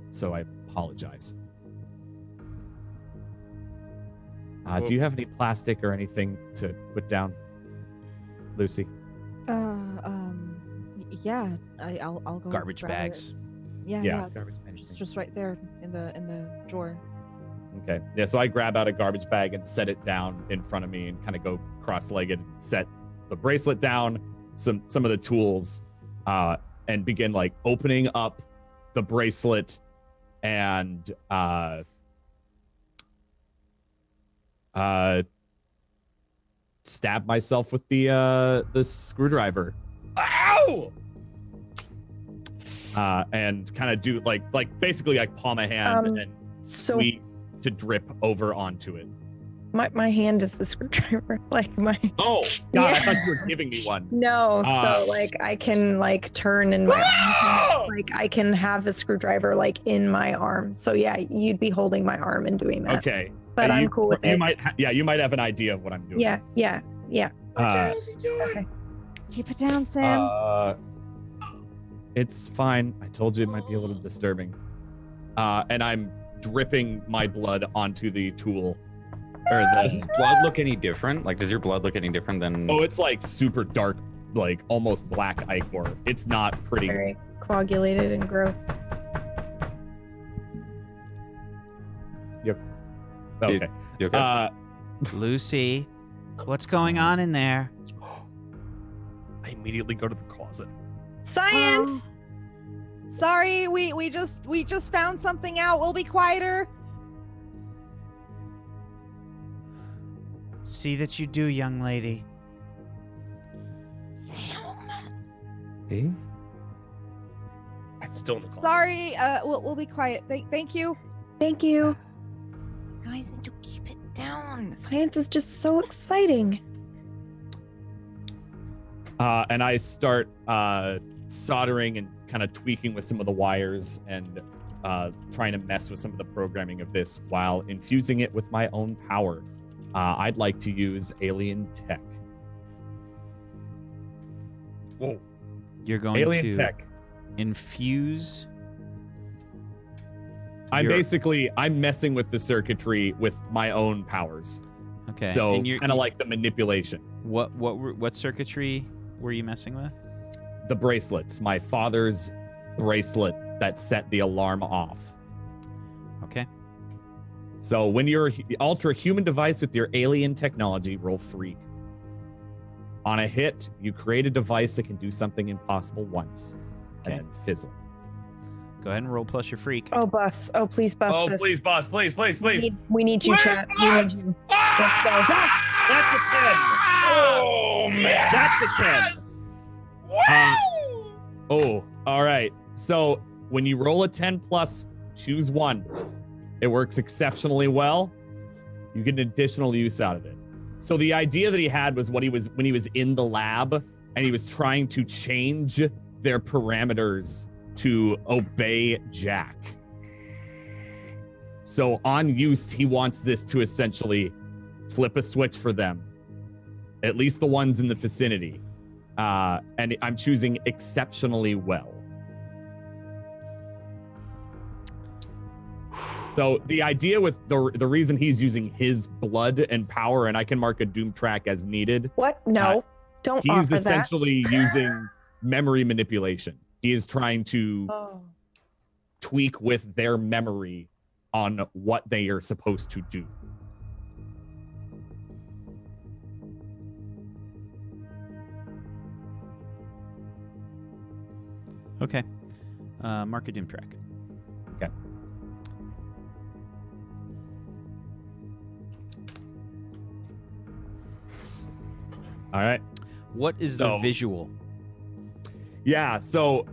[SPEAKER 5] So I apologize. Do you have any plastic or anything to put down, Lucy?
[SPEAKER 6] Yeah. I'll go.
[SPEAKER 1] Garbage
[SPEAKER 6] grab
[SPEAKER 1] bags.
[SPEAKER 6] It. Yeah,
[SPEAKER 5] Yeah,
[SPEAKER 6] yeah.
[SPEAKER 5] garbage
[SPEAKER 6] It's
[SPEAKER 5] bags.
[SPEAKER 6] just right there in the drawer.
[SPEAKER 5] Okay. Yeah, so I grab out a garbage bag and set it down in front of me and kind of go cross-legged and set the bracelet down, some of the tools and begin like opening up the bracelet and stab myself with the screwdriver.
[SPEAKER 2] Ow!
[SPEAKER 5] And kind of do like basically like palm a hand and squeeze to drip over onto it.
[SPEAKER 4] My hand is the screwdriver. Like my.
[SPEAKER 5] Oh God!
[SPEAKER 4] Yeah.
[SPEAKER 5] I thought you were giving me one.
[SPEAKER 4] No, so like I can like turn in my arm, like I can have a screwdriver like in my arm. So yeah, you'd be holding my arm and doing that.
[SPEAKER 5] Okay,
[SPEAKER 4] but I'm cool with it.
[SPEAKER 5] You might have an idea of what I'm doing.
[SPEAKER 4] Yeah.
[SPEAKER 2] What is he doing?
[SPEAKER 4] Okay.
[SPEAKER 6] Keep it down, Sam.
[SPEAKER 5] It's fine. I told you it might be a little disturbing. And I'm dripping my blood onto the tool.
[SPEAKER 3] Does his blood look any different? Like, does your blood look any different than?
[SPEAKER 5] Oh, it's like super dark, like almost black ichor. It's not pretty.
[SPEAKER 4] Very coagulated and gross.
[SPEAKER 5] Yep. Okay.
[SPEAKER 3] You okay?
[SPEAKER 1] Lucy, what's going on in there?
[SPEAKER 7] I immediately go to the closet.
[SPEAKER 6] Science. Sorry, we just found something out. We'll be quieter.
[SPEAKER 1] See that you do, young lady.
[SPEAKER 6] Sam.
[SPEAKER 3] Hey?
[SPEAKER 7] I'm still in the closet.
[SPEAKER 6] Sorry. We'll be quiet. Thank you.
[SPEAKER 4] Thank you.
[SPEAKER 6] Guys, need to keep it down.
[SPEAKER 4] Science is just so exciting.
[SPEAKER 5] And I start soldering and kind of tweaking with some of the wires and trying to mess with some of the programming of this while infusing it with my own power. I'd like to use alien tech.
[SPEAKER 7] Whoa.
[SPEAKER 1] You're going
[SPEAKER 5] Alien
[SPEAKER 1] to
[SPEAKER 5] tech.
[SPEAKER 1] infuse.
[SPEAKER 5] I'm messing with the circuitry with my own powers.
[SPEAKER 1] Okay.
[SPEAKER 5] So
[SPEAKER 1] and
[SPEAKER 5] kind of like the manipulation.
[SPEAKER 1] What circuitry were you messing with?
[SPEAKER 5] The bracelets. My father's bracelet that set the alarm off.
[SPEAKER 1] Okay.
[SPEAKER 5] So when you're alter a human device with your alien technology, roll freak. On a hit, you create a device that can do something impossible once,
[SPEAKER 1] Okay.
[SPEAKER 5] and then fizzle.
[SPEAKER 1] Go ahead and roll plus your freak.
[SPEAKER 4] Oh, bus. Oh, please bus
[SPEAKER 2] Oh,
[SPEAKER 4] this.
[SPEAKER 2] please, boss. Please.
[SPEAKER 4] We need you,
[SPEAKER 2] Where's
[SPEAKER 4] chat. We
[SPEAKER 2] bus?
[SPEAKER 4] need you. Let's go.
[SPEAKER 5] That's a 10.
[SPEAKER 2] Oh, man.
[SPEAKER 5] That's a 10.
[SPEAKER 2] Woo!
[SPEAKER 5] All right. So when you roll a 10 plus, choose one. It works exceptionally well. You get an additional use out of it. So the idea that he had was when he was in the lab and he was trying to change their parameters to obey Jack. So on use, he wants this to essentially flip a switch for them, at least the ones in the vicinity. And I'm choosing exceptionally well. So the idea with the reason he's using his blood and power, and I can mark a doom track as needed.
[SPEAKER 4] What? No. Don't
[SPEAKER 5] He's
[SPEAKER 4] offer
[SPEAKER 5] essentially using memory manipulation. He is trying to
[SPEAKER 4] that. Oh.
[SPEAKER 5] tweak with their memory on what they are supposed to do.
[SPEAKER 1] Okay. Mark a doom track.
[SPEAKER 5] Okay. All right.
[SPEAKER 1] What is the visual?
[SPEAKER 5] Yeah, so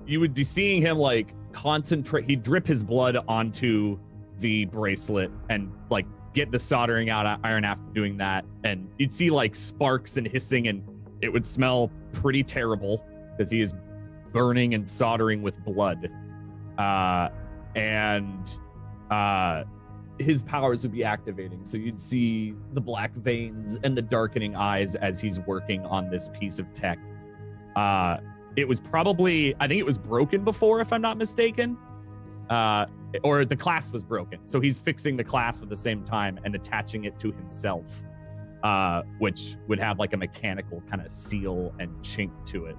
[SPEAKER 5] you would be seeing him like concentrate. He'd drip his blood onto the bracelet and like get the soldering out iron after doing that. And you'd see like sparks and hissing, and it would smell pretty terrible because he is burning and soldering with blood. His powers would be activating. So you'd see the black veins and the darkening eyes as he's working on this piece of tech. It was probably, I think it was broken before, if I'm not mistaken. Or the clasp was broken. So he's fixing the clasp at the same time and attaching it to himself, which would have like a mechanical kind of seal and chink to it.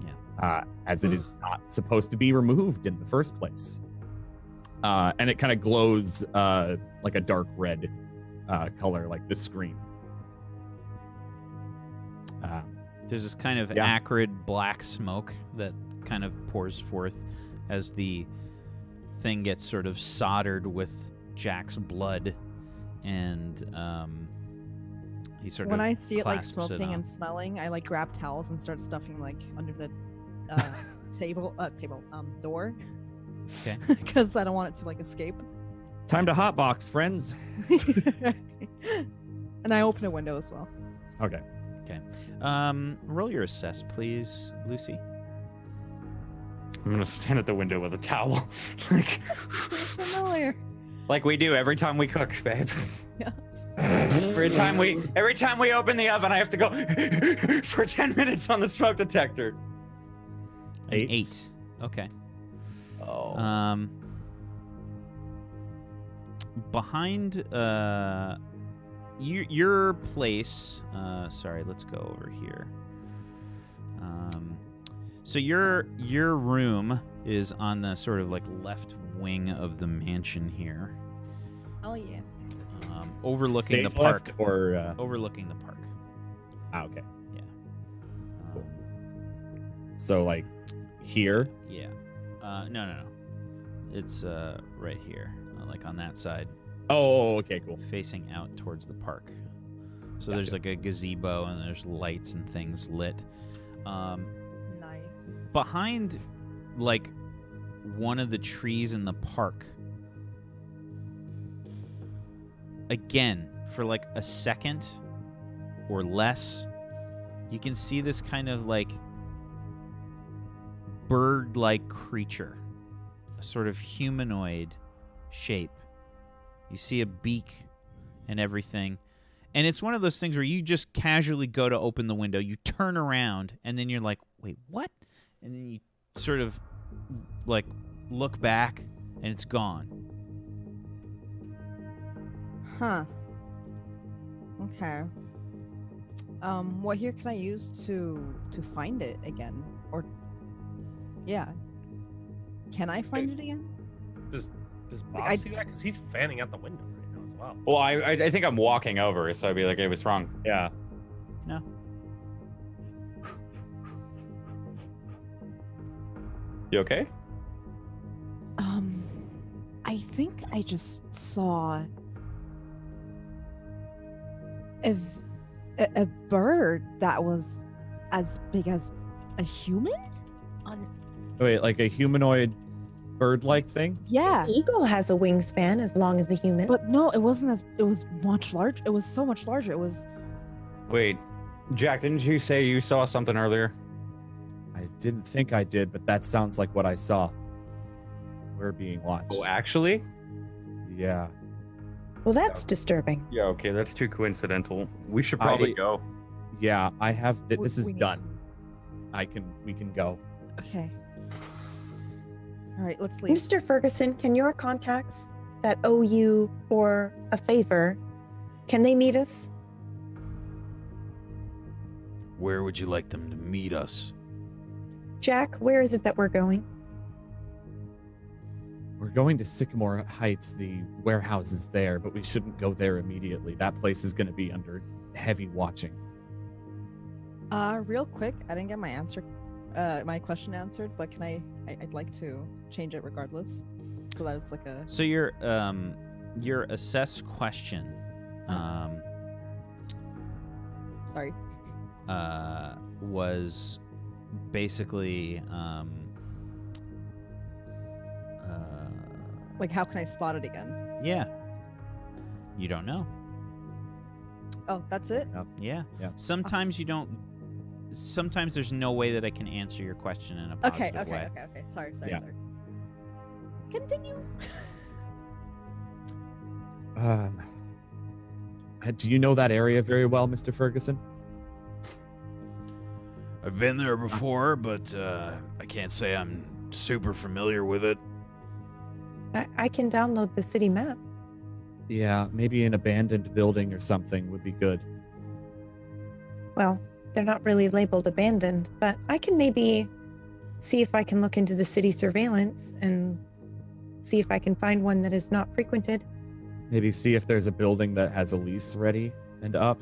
[SPEAKER 1] Yeah.
[SPEAKER 5] As it is not supposed to be removed in the first place. And it kind of glows like a dark red color, like the screen.
[SPEAKER 1] There's this kind of acrid black smoke that kind of pours forth as the thing gets sort of soldered with Jack's blood, and he sort
[SPEAKER 6] When
[SPEAKER 1] of
[SPEAKER 6] I see it like
[SPEAKER 1] clasps it
[SPEAKER 6] smoking
[SPEAKER 1] on.
[SPEAKER 6] and smelling, I like grab towels and start stuffing like under the door.
[SPEAKER 1] Okay.
[SPEAKER 6] Because I don't want it to like escape.
[SPEAKER 5] Time to hotbox, friends.
[SPEAKER 6] And I open a window as well.
[SPEAKER 5] Okay.
[SPEAKER 1] Roll your assess, please, Lucy.
[SPEAKER 3] I'm gonna stand at the window with a towel, like
[SPEAKER 6] It's familiar.
[SPEAKER 3] like we do every time we cook, babe.
[SPEAKER 6] Yeah.
[SPEAKER 3] Every time we open the oven, I have to go for 10 minutes on the smoke detector.
[SPEAKER 1] An 8. Okay.
[SPEAKER 3] Oh.
[SPEAKER 1] Behind your place. Sorry, let's go over here. So your room is on the sort of like left wing of the mansion here,
[SPEAKER 6] Oh yeah.
[SPEAKER 1] overlooking the
[SPEAKER 5] Stage
[SPEAKER 1] park.
[SPEAKER 5] left or
[SPEAKER 1] Overlooking the park.
[SPEAKER 5] okay.
[SPEAKER 1] Yeah.
[SPEAKER 5] So like here.
[SPEAKER 1] Yeah. No. It's right here, like on that side,
[SPEAKER 5] Oh, okay, cool.
[SPEAKER 1] facing out towards the park. So
[SPEAKER 5] Gotcha.
[SPEAKER 1] there's like a gazebo and there's lights and things lit.
[SPEAKER 6] Nice.
[SPEAKER 1] Behind, like, one of the trees in the park, again, for like a second or less, you can see this kind of like bird-like creature, a sort of humanoid shape. You see a beak and everything. And it's one of those things where you just casually go to open the window, you turn around, and then you're like, wait, what? And then you sort of like look back and it's gone.
[SPEAKER 6] Huh. Okay. What here can I use to find it again? Or yeah. Can I find it again?
[SPEAKER 2] Does Bob
[SPEAKER 6] I-
[SPEAKER 2] see that? Because he's fanning out the window right now as well.
[SPEAKER 3] Well, I think I'm walking over, so I'd be like, "Hey, what's wrong?"
[SPEAKER 5] Yeah.
[SPEAKER 1] No.
[SPEAKER 3] You okay?
[SPEAKER 6] I think I just saw a bird that was as big as a human.
[SPEAKER 5] Wait, like a humanoid bird-like thing?
[SPEAKER 6] Yeah,
[SPEAKER 4] Eagle has a wingspan as long as a human.
[SPEAKER 6] but no, it wasn't as. It was much large. It was so much larger. It was.
[SPEAKER 3] Wait, Jack, didn't you say you saw something earlier?
[SPEAKER 5] I didn't think I did, but that sounds like what I saw. We're being watched.
[SPEAKER 3] Oh, actually?
[SPEAKER 5] Yeah.
[SPEAKER 4] Well, that's disturbing.
[SPEAKER 3] Yeah, okay, that's too coincidental. We should probably go.
[SPEAKER 5] Yeah, I have. This is
[SPEAKER 6] we need-
[SPEAKER 5] done. We can go.
[SPEAKER 6] Okay. All right, let's leave.
[SPEAKER 4] Mr. Ferguson, can your contacts that owe you for a favor, can they meet us?
[SPEAKER 9] Where would you like them to meet us?
[SPEAKER 4] Jack, where is it that we're going?
[SPEAKER 5] We're going to Sycamore Heights. The warehouse is there, but we shouldn't go there immediately. That place is going to be under heavy watching.
[SPEAKER 6] Real quick, I didn't get my answer, my question answered, but can I'd like to change it regardless, so that it's like a.
[SPEAKER 1] So your assess question
[SPEAKER 6] Sorry.
[SPEAKER 1] was basically
[SPEAKER 6] Like, how can I spot it again?
[SPEAKER 1] yeah. You don't know.
[SPEAKER 6] Oh, that's it.
[SPEAKER 1] Yeah.
[SPEAKER 5] Yeah.
[SPEAKER 1] Sometimes you don't. Sometimes there's no way that I can answer your question in a positive
[SPEAKER 6] Okay.
[SPEAKER 1] way.
[SPEAKER 6] Okay. Sorry.
[SPEAKER 5] Yeah.
[SPEAKER 6] Continue.
[SPEAKER 5] Do you know that area very well, Mr. Ferguson?
[SPEAKER 9] I've been there before, but I can't say I'm super familiar with it.
[SPEAKER 4] I can download the city map.
[SPEAKER 5] Yeah, maybe an abandoned building or something would be good.
[SPEAKER 4] Well, they're not really labeled abandoned, but I can maybe see if I can look into the city surveillance and see if I can find one that is not frequented.
[SPEAKER 5] Maybe see if there's a building that has a lease ready and up.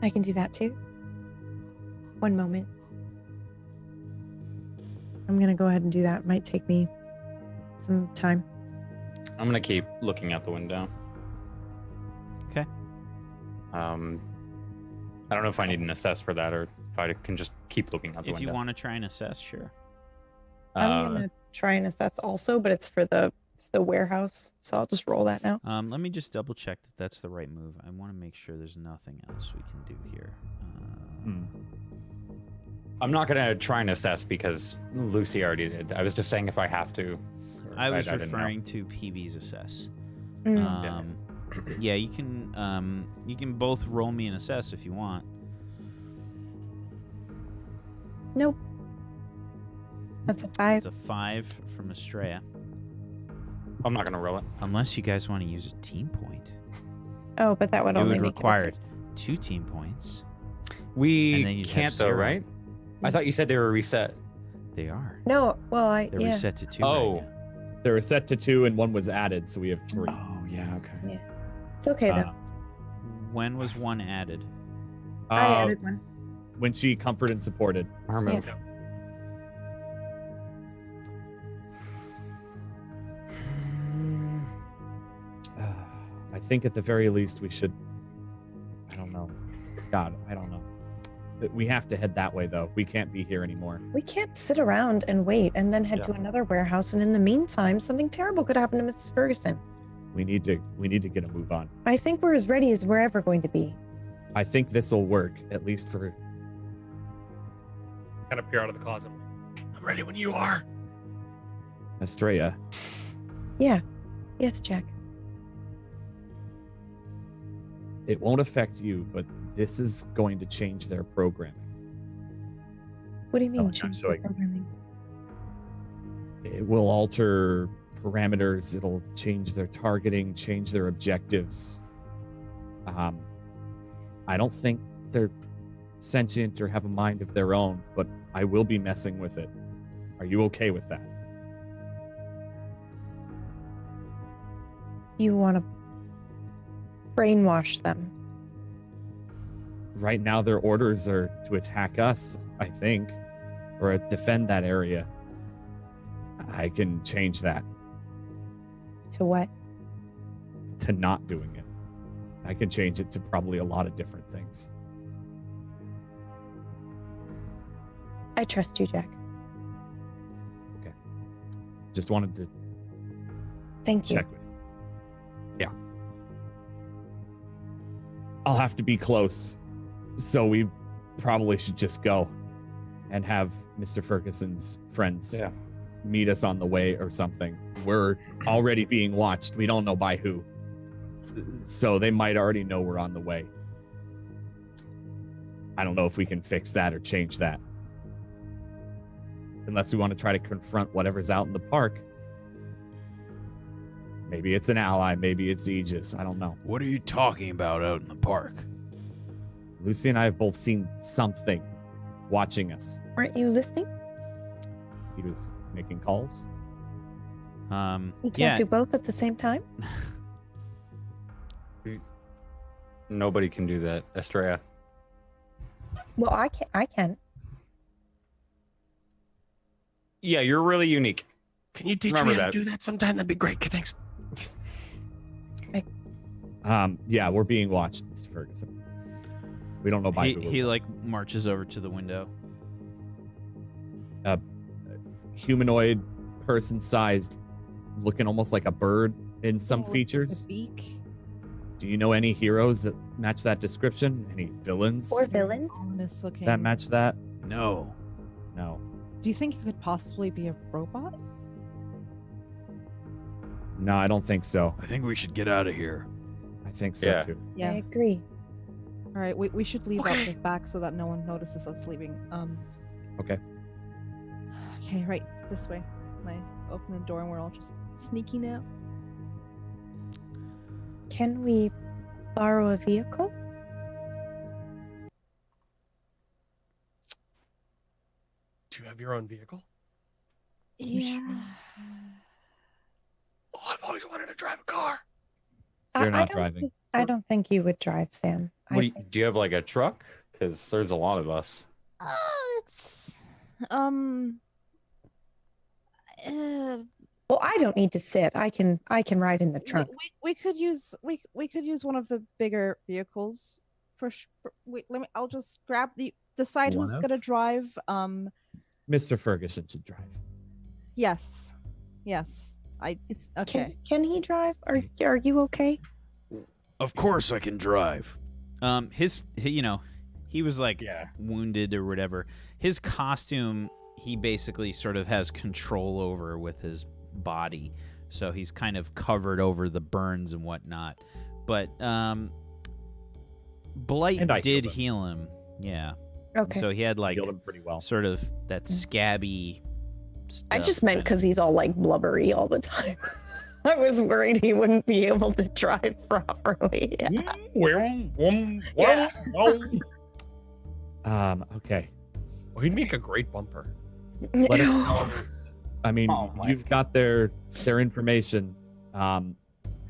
[SPEAKER 4] I can do that too. One moment. I'm gonna go ahead and do that. It might take me some time.
[SPEAKER 3] I'm gonna keep looking out the window.
[SPEAKER 1] Okay.
[SPEAKER 3] I don't know if I need an assess for that or if I can just keep looking out the
[SPEAKER 1] If
[SPEAKER 3] window.
[SPEAKER 1] you want to try and assess, sure.
[SPEAKER 4] I'm gonna try and assess also, but it's for the warehouse, so I'll just roll that now.
[SPEAKER 1] Let me just double check that that's the right move. I want to make sure there's nothing else we can do here.
[SPEAKER 3] I'm not gonna try and assess because Lucy already did. I was just saying if I have to.
[SPEAKER 1] I was
[SPEAKER 3] didn't know.
[SPEAKER 1] referring to PB's assess.
[SPEAKER 4] Mm.
[SPEAKER 1] Yeah, you can both roll me an assess if you want.
[SPEAKER 4] Nope. That's a 5.
[SPEAKER 1] It's a 5 from Estrella.
[SPEAKER 3] I'm not gonna roll it.
[SPEAKER 1] Unless you guys want to use a team point.
[SPEAKER 4] Oh, but that would
[SPEAKER 1] It
[SPEAKER 4] only
[SPEAKER 1] would
[SPEAKER 4] make
[SPEAKER 1] require
[SPEAKER 4] it a
[SPEAKER 1] 2 team points. And then
[SPEAKER 3] We
[SPEAKER 1] you'd have
[SPEAKER 3] can't though,
[SPEAKER 1] 0.
[SPEAKER 3] right? I thought you said they were reset.
[SPEAKER 1] They are.
[SPEAKER 4] 6. No, well,
[SPEAKER 1] They're
[SPEAKER 4] yeah.
[SPEAKER 1] reset to 2
[SPEAKER 3] Oh.
[SPEAKER 1] right now.
[SPEAKER 5] They were set to 2 and 1 was added, so we have 3.
[SPEAKER 3] Oh yeah, okay.
[SPEAKER 4] It's okay though.
[SPEAKER 1] When was 1 added?
[SPEAKER 4] I added one.
[SPEAKER 5] When she comforted and supported.
[SPEAKER 3] Our move.
[SPEAKER 5] I think at the very least we should. I don't know. God, I don't know. We have to head that way though. We can't be here anymore.
[SPEAKER 4] We can't sit around and wait and then head to another warehouse, and in the meantime, something terrible could happen to Mrs. Ferguson.
[SPEAKER 5] We need to get a move on.
[SPEAKER 4] I think we're as ready as we're ever going to be.
[SPEAKER 5] I think this will work, at least for.
[SPEAKER 7] Kind of peer out of the closet. I'm ready when you are.
[SPEAKER 5] Estrella.
[SPEAKER 4] Yeah. Yes, Jack.
[SPEAKER 5] It won't affect you, but this is going to change their programming.
[SPEAKER 4] What do you mean?
[SPEAKER 5] I'm
[SPEAKER 4] change the
[SPEAKER 5] showing-
[SPEAKER 4] programming?
[SPEAKER 5] It will alter parameters. It'll change their targeting, change their objectives. I don't think they're sentient or have a mind of their own, but I will be messing with it. Are you okay with that?
[SPEAKER 4] You want to brainwash them?
[SPEAKER 5] Right now, their orders are to attack us, I think, or defend that area. I can change that
[SPEAKER 4] To what?
[SPEAKER 5] to not doing it. I can change it to probably a lot of different things.
[SPEAKER 4] I trust you, Jack.
[SPEAKER 5] Just wanted to
[SPEAKER 4] Thank you.
[SPEAKER 5] check with you. Yeah. I'll have to be close, so we probably should just go and have Mr. Ferguson's friends meet us on the way or something. We're already being watched. We don't know by who. So they might already know we're on the way. I don't know if we can fix that or change that. Unless we want to try to confront whatever's out in the park. Maybe it's an ally. Maybe it's Aegis. I don't know.
[SPEAKER 9] What are you talking about out in the park?
[SPEAKER 5] Lucy and I have both seen something watching us.
[SPEAKER 4] Weren't you listening?
[SPEAKER 5] He was making calls.
[SPEAKER 4] You can't
[SPEAKER 1] Yeah.
[SPEAKER 4] do both at the same time?
[SPEAKER 3] Nobody can do that, Estrella.
[SPEAKER 4] Well, I can. I can.
[SPEAKER 3] Yeah, you're really unique.
[SPEAKER 7] Can you teach
[SPEAKER 3] Remember
[SPEAKER 7] me how
[SPEAKER 3] that.
[SPEAKER 7] to do that sometime? That'd be great. Thanks.
[SPEAKER 5] Yeah, we're being watched, Mr. Ferguson. We don't know by who.
[SPEAKER 1] He like marches over to the window.
[SPEAKER 5] Humanoid, person-sized, looking almost like a bird in some features.
[SPEAKER 6] Beak.
[SPEAKER 5] Do you know any heroes that match that description? Any villains
[SPEAKER 4] Or villains?
[SPEAKER 6] Ominous looking.
[SPEAKER 5] that match that?
[SPEAKER 9] No.
[SPEAKER 5] No.
[SPEAKER 6] Do you think it could possibly be a robot?
[SPEAKER 5] No, I don't think so.
[SPEAKER 9] I think we should get out of here.
[SPEAKER 5] I think so
[SPEAKER 3] Yeah.
[SPEAKER 5] too.
[SPEAKER 4] I agree.
[SPEAKER 6] All right, we should leave
[SPEAKER 7] Okay.
[SPEAKER 6] out the back so that no one notices us leaving.
[SPEAKER 5] Okay.
[SPEAKER 6] Okay, right this way. And I open the door and we're all just sneaking out.
[SPEAKER 4] Can we borrow a vehicle?
[SPEAKER 7] Do you have your own vehicle?
[SPEAKER 6] Yeah.
[SPEAKER 7] Oh, I've always wanted to drive a car.
[SPEAKER 5] You're
[SPEAKER 4] I
[SPEAKER 5] not
[SPEAKER 4] don't
[SPEAKER 5] driving.
[SPEAKER 4] I don't think you would drive, Sam.
[SPEAKER 3] Do you have like a truck? Because there's a lot of us.
[SPEAKER 6] It's
[SPEAKER 4] Well, I don't need to sit. I can ride in the trunk.
[SPEAKER 6] we could use one of the bigger vehicles wait, I'll just grab decide
[SPEAKER 5] One
[SPEAKER 6] who's
[SPEAKER 5] of?
[SPEAKER 6] gonna drive.
[SPEAKER 5] Mr. Ferguson should drive.
[SPEAKER 6] Yes. Okay.
[SPEAKER 4] Can he drive? Are you okay?
[SPEAKER 9] Of course I can drive.
[SPEAKER 1] He was like wounded or whatever. His costume, he basically sort of has control over with his body, so he's kind of covered over the burns and whatnot. But Blight
[SPEAKER 5] And I
[SPEAKER 1] did
[SPEAKER 5] healed
[SPEAKER 1] heal him. Yeah.
[SPEAKER 4] Okay.
[SPEAKER 1] So he had like
[SPEAKER 5] Healed him pretty well.
[SPEAKER 1] sort of that scabby
[SPEAKER 4] I just
[SPEAKER 1] stuff
[SPEAKER 4] meant
[SPEAKER 1] kinda-
[SPEAKER 4] because he's all like blubbery all the time. I was worried he wouldn't be able to drive properly. Yeah.
[SPEAKER 5] Okay.
[SPEAKER 7] Well, he'd make a great bumper.
[SPEAKER 5] Let us know. I mean,
[SPEAKER 3] Oh, my.
[SPEAKER 5] you've got their information.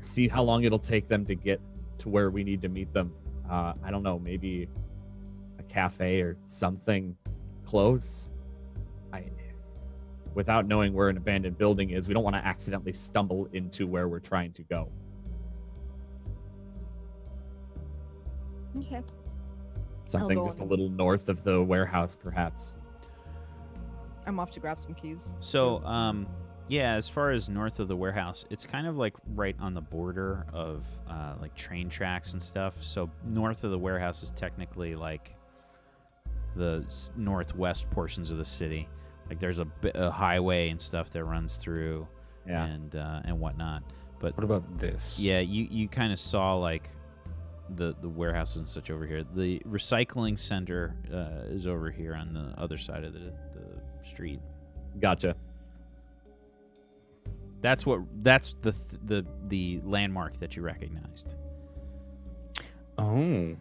[SPEAKER 5] See how long it'll take them to get to where we need to meet them. I don't know, maybe a cafe or something close. Without knowing where an abandoned building is, we don't want to accidentally stumble into where we're trying to go.
[SPEAKER 6] Okay.
[SPEAKER 5] Something
[SPEAKER 6] go
[SPEAKER 5] just a
[SPEAKER 6] on.
[SPEAKER 5] little north of the warehouse, perhaps.
[SPEAKER 6] I'm off to grab some keys.
[SPEAKER 1] So, yeah, as far as north of the warehouse, it's kind of like right on the border of like train tracks and stuff. So north of the warehouse is technically like the northwest portions of the city. Like there's a highway and stuff that runs through, and whatnot. But
[SPEAKER 3] What about this?
[SPEAKER 1] yeah, you kind of saw like the warehouses and such over here. The recycling center is over here on the other side of the street.
[SPEAKER 5] Gotcha.
[SPEAKER 1] That's the landmark that you recognized.
[SPEAKER 3] Oh,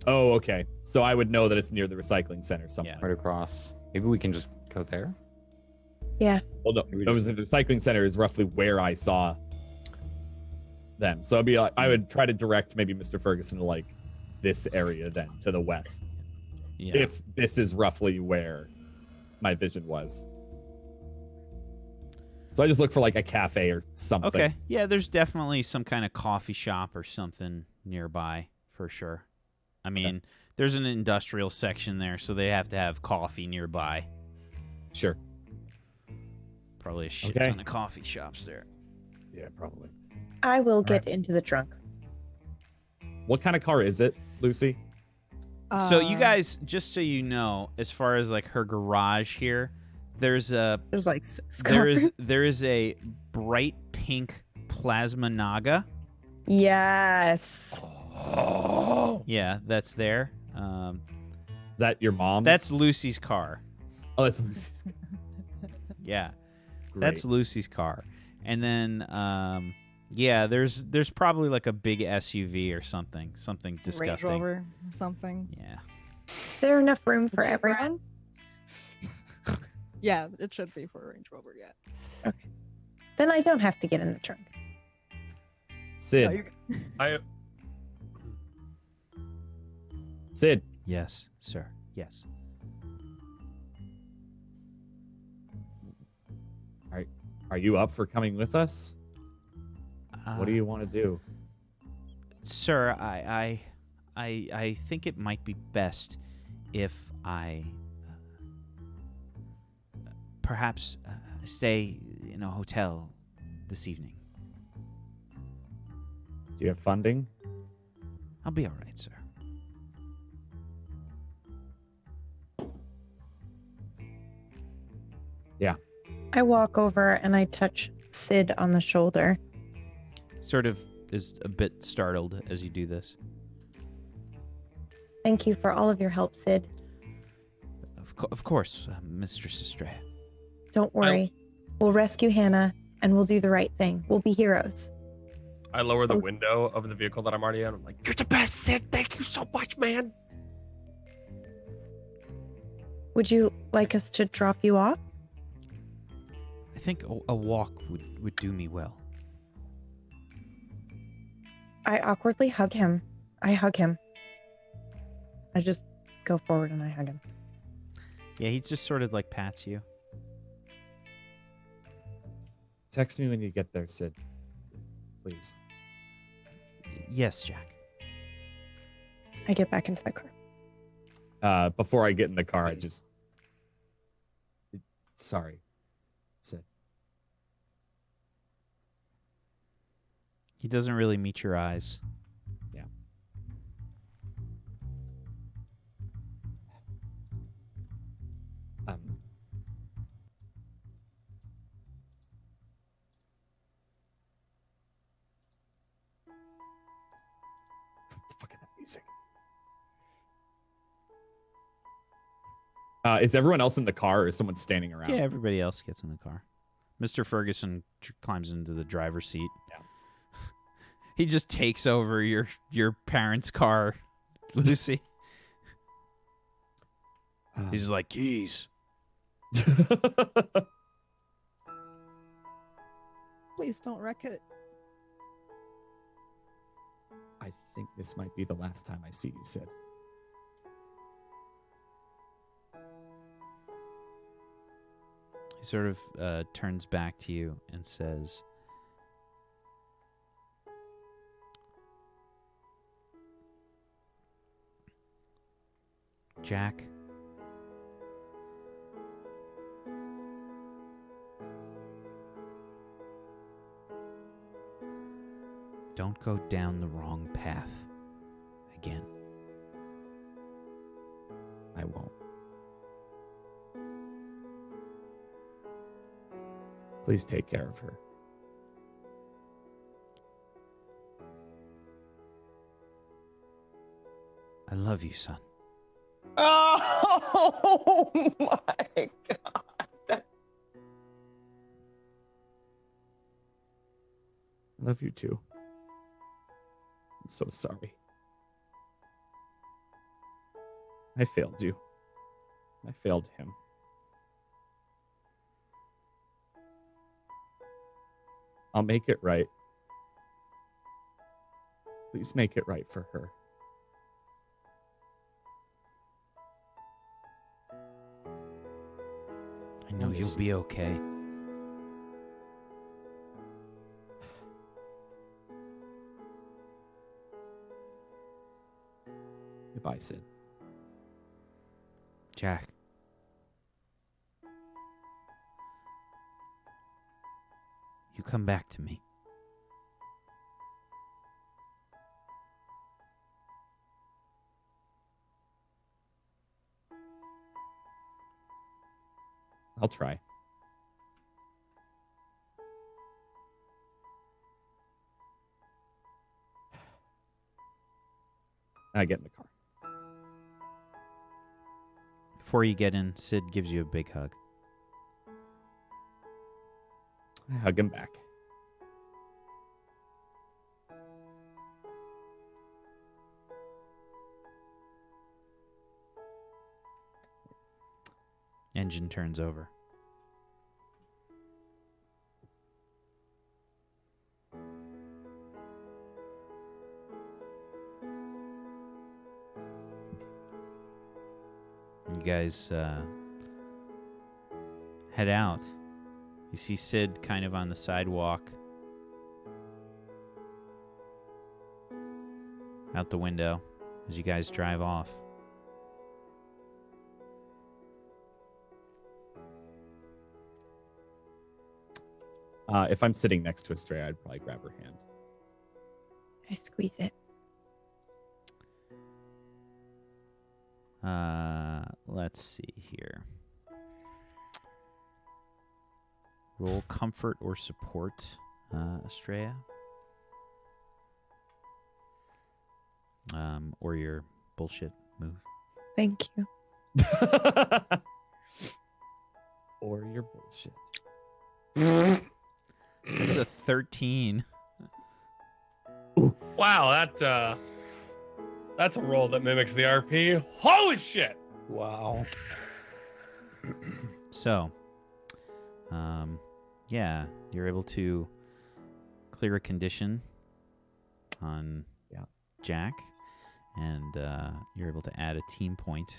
[SPEAKER 5] Oh, okay. So I would know that it's near the recycling center somewhere.
[SPEAKER 3] right across. Maybe we can just go there.
[SPEAKER 4] Yeah.
[SPEAKER 5] Well, no,
[SPEAKER 3] Maybe
[SPEAKER 5] it was
[SPEAKER 3] just-
[SPEAKER 5] the recycling center is roughly where I saw them. So I'd be like, I would try to direct maybe Mr. Ferguson to like this area then to the west,
[SPEAKER 1] Yeah.
[SPEAKER 5] if this is roughly where my vision was. So I just look for like a cafe or something.
[SPEAKER 1] Okay. Yeah, there's definitely some kind of coffee shop or something nearby for sure. I mean, there's an industrial section there, so they have to have coffee nearby.
[SPEAKER 5] Sure.
[SPEAKER 1] Probably a shit
[SPEAKER 5] Okay.
[SPEAKER 1] ton of coffee shops there.
[SPEAKER 5] Yeah, probably.
[SPEAKER 4] I will
[SPEAKER 5] right.
[SPEAKER 4] get into the trunk.
[SPEAKER 5] What kind of car is it, Lucy?
[SPEAKER 1] So you guys, just so you know, as far as like her garage here, there's
[SPEAKER 4] There's like 6
[SPEAKER 1] there
[SPEAKER 4] cars.
[SPEAKER 1] is a bright pink plasma naga.
[SPEAKER 4] Yes.
[SPEAKER 1] Yeah, that's there.
[SPEAKER 5] Is that your mom's?
[SPEAKER 1] That's Lucy's car.
[SPEAKER 5] Oh, that's Lucy's.
[SPEAKER 1] Yeah,
[SPEAKER 5] Great.
[SPEAKER 1] that's Lucy's car. And then yeah, there's probably like a big SUV or something disgusting.
[SPEAKER 6] Range Rover or something.
[SPEAKER 1] Yeah.
[SPEAKER 4] Is there enough room for everyone?
[SPEAKER 6] Yeah, it should be for a Range Rover. Yeah.
[SPEAKER 4] Then I don't have to get in the trunk.
[SPEAKER 5] Sid.
[SPEAKER 7] I
[SPEAKER 5] Sid.
[SPEAKER 1] Yes, sir. Yes.
[SPEAKER 5] Are you up for coming with us? What do you want to do?
[SPEAKER 1] Sir, I think it might be best if I perhaps stay in a hotel this evening.
[SPEAKER 5] Do you have funding?
[SPEAKER 1] I'll be all right, sir.
[SPEAKER 4] I walk over and I touch Sid on the shoulder.
[SPEAKER 1] Sort of is a bit startled as you do this.
[SPEAKER 4] Thank you for all of your help, Sid.
[SPEAKER 1] Of course, Mistress Estrella.
[SPEAKER 4] Don't worry. We'll rescue Hannah and we'll do the right thing. We'll be heroes.
[SPEAKER 7] I lower the window of the vehicle that I'm already in. I'm like, you're the best, Sid. Thank you so much, man.
[SPEAKER 4] Would you like us to drop you off?
[SPEAKER 1] I think a walk would do me well.
[SPEAKER 4] I awkwardly hug him. I hug him. I just go forward and I hug him.
[SPEAKER 1] Yeah, he just sort of like pats you.
[SPEAKER 5] Text me when you get there, Sid. Please.
[SPEAKER 1] Yes, Jack.
[SPEAKER 4] I get back into the car.
[SPEAKER 5] Before I get in the car, I just... Sorry, Sid.
[SPEAKER 1] He doesn't really meet your eyes.
[SPEAKER 5] Yeah. The fuck is that music? Is everyone else in the car, or is someone standing around?
[SPEAKER 1] Yeah, everybody else gets in the car. Mr. Ferguson climbs into the driver's seat.
[SPEAKER 5] Yeah.
[SPEAKER 1] He just takes over your parents' car, Lucy. He's like, keys.
[SPEAKER 6] Please don't wreck it.
[SPEAKER 5] I think this might be the last time I see you, Sid.
[SPEAKER 1] He sort of turns back to you and says, Jack, don't go down the wrong path again.
[SPEAKER 5] I won't. Please take care of her.
[SPEAKER 1] I love you, son.
[SPEAKER 4] Oh my God.
[SPEAKER 5] I love you too. I'm so sorry. I failed you. I failed him. I'll make it right. Please make it right for her.
[SPEAKER 1] I know you'll be okay.
[SPEAKER 5] Goodbye, Sid.
[SPEAKER 1] Jack. You come back to me.
[SPEAKER 5] I'll try. I get in the car.
[SPEAKER 1] Before you get in, Sid gives you a big hug.
[SPEAKER 5] I hug him back.
[SPEAKER 1] Engine turns over. You guys head out. You see Sid kind of on the sidewalk. Out the window as you guys drive off.
[SPEAKER 5] If I'm sitting next to Estrella, I'd probably grab her hand.
[SPEAKER 4] I squeeze it.
[SPEAKER 1] Let's see here. Roll comfort or support, Estrella. Or your bullshit move.
[SPEAKER 4] Thank you.
[SPEAKER 5] Or your bullshit.
[SPEAKER 1] That's a 13.
[SPEAKER 2] Wow, that's a roll that mimics the RP. Holy shit!
[SPEAKER 3] Wow.
[SPEAKER 1] So, yeah, you're able to clear a condition on Jack, And you're able to add a team point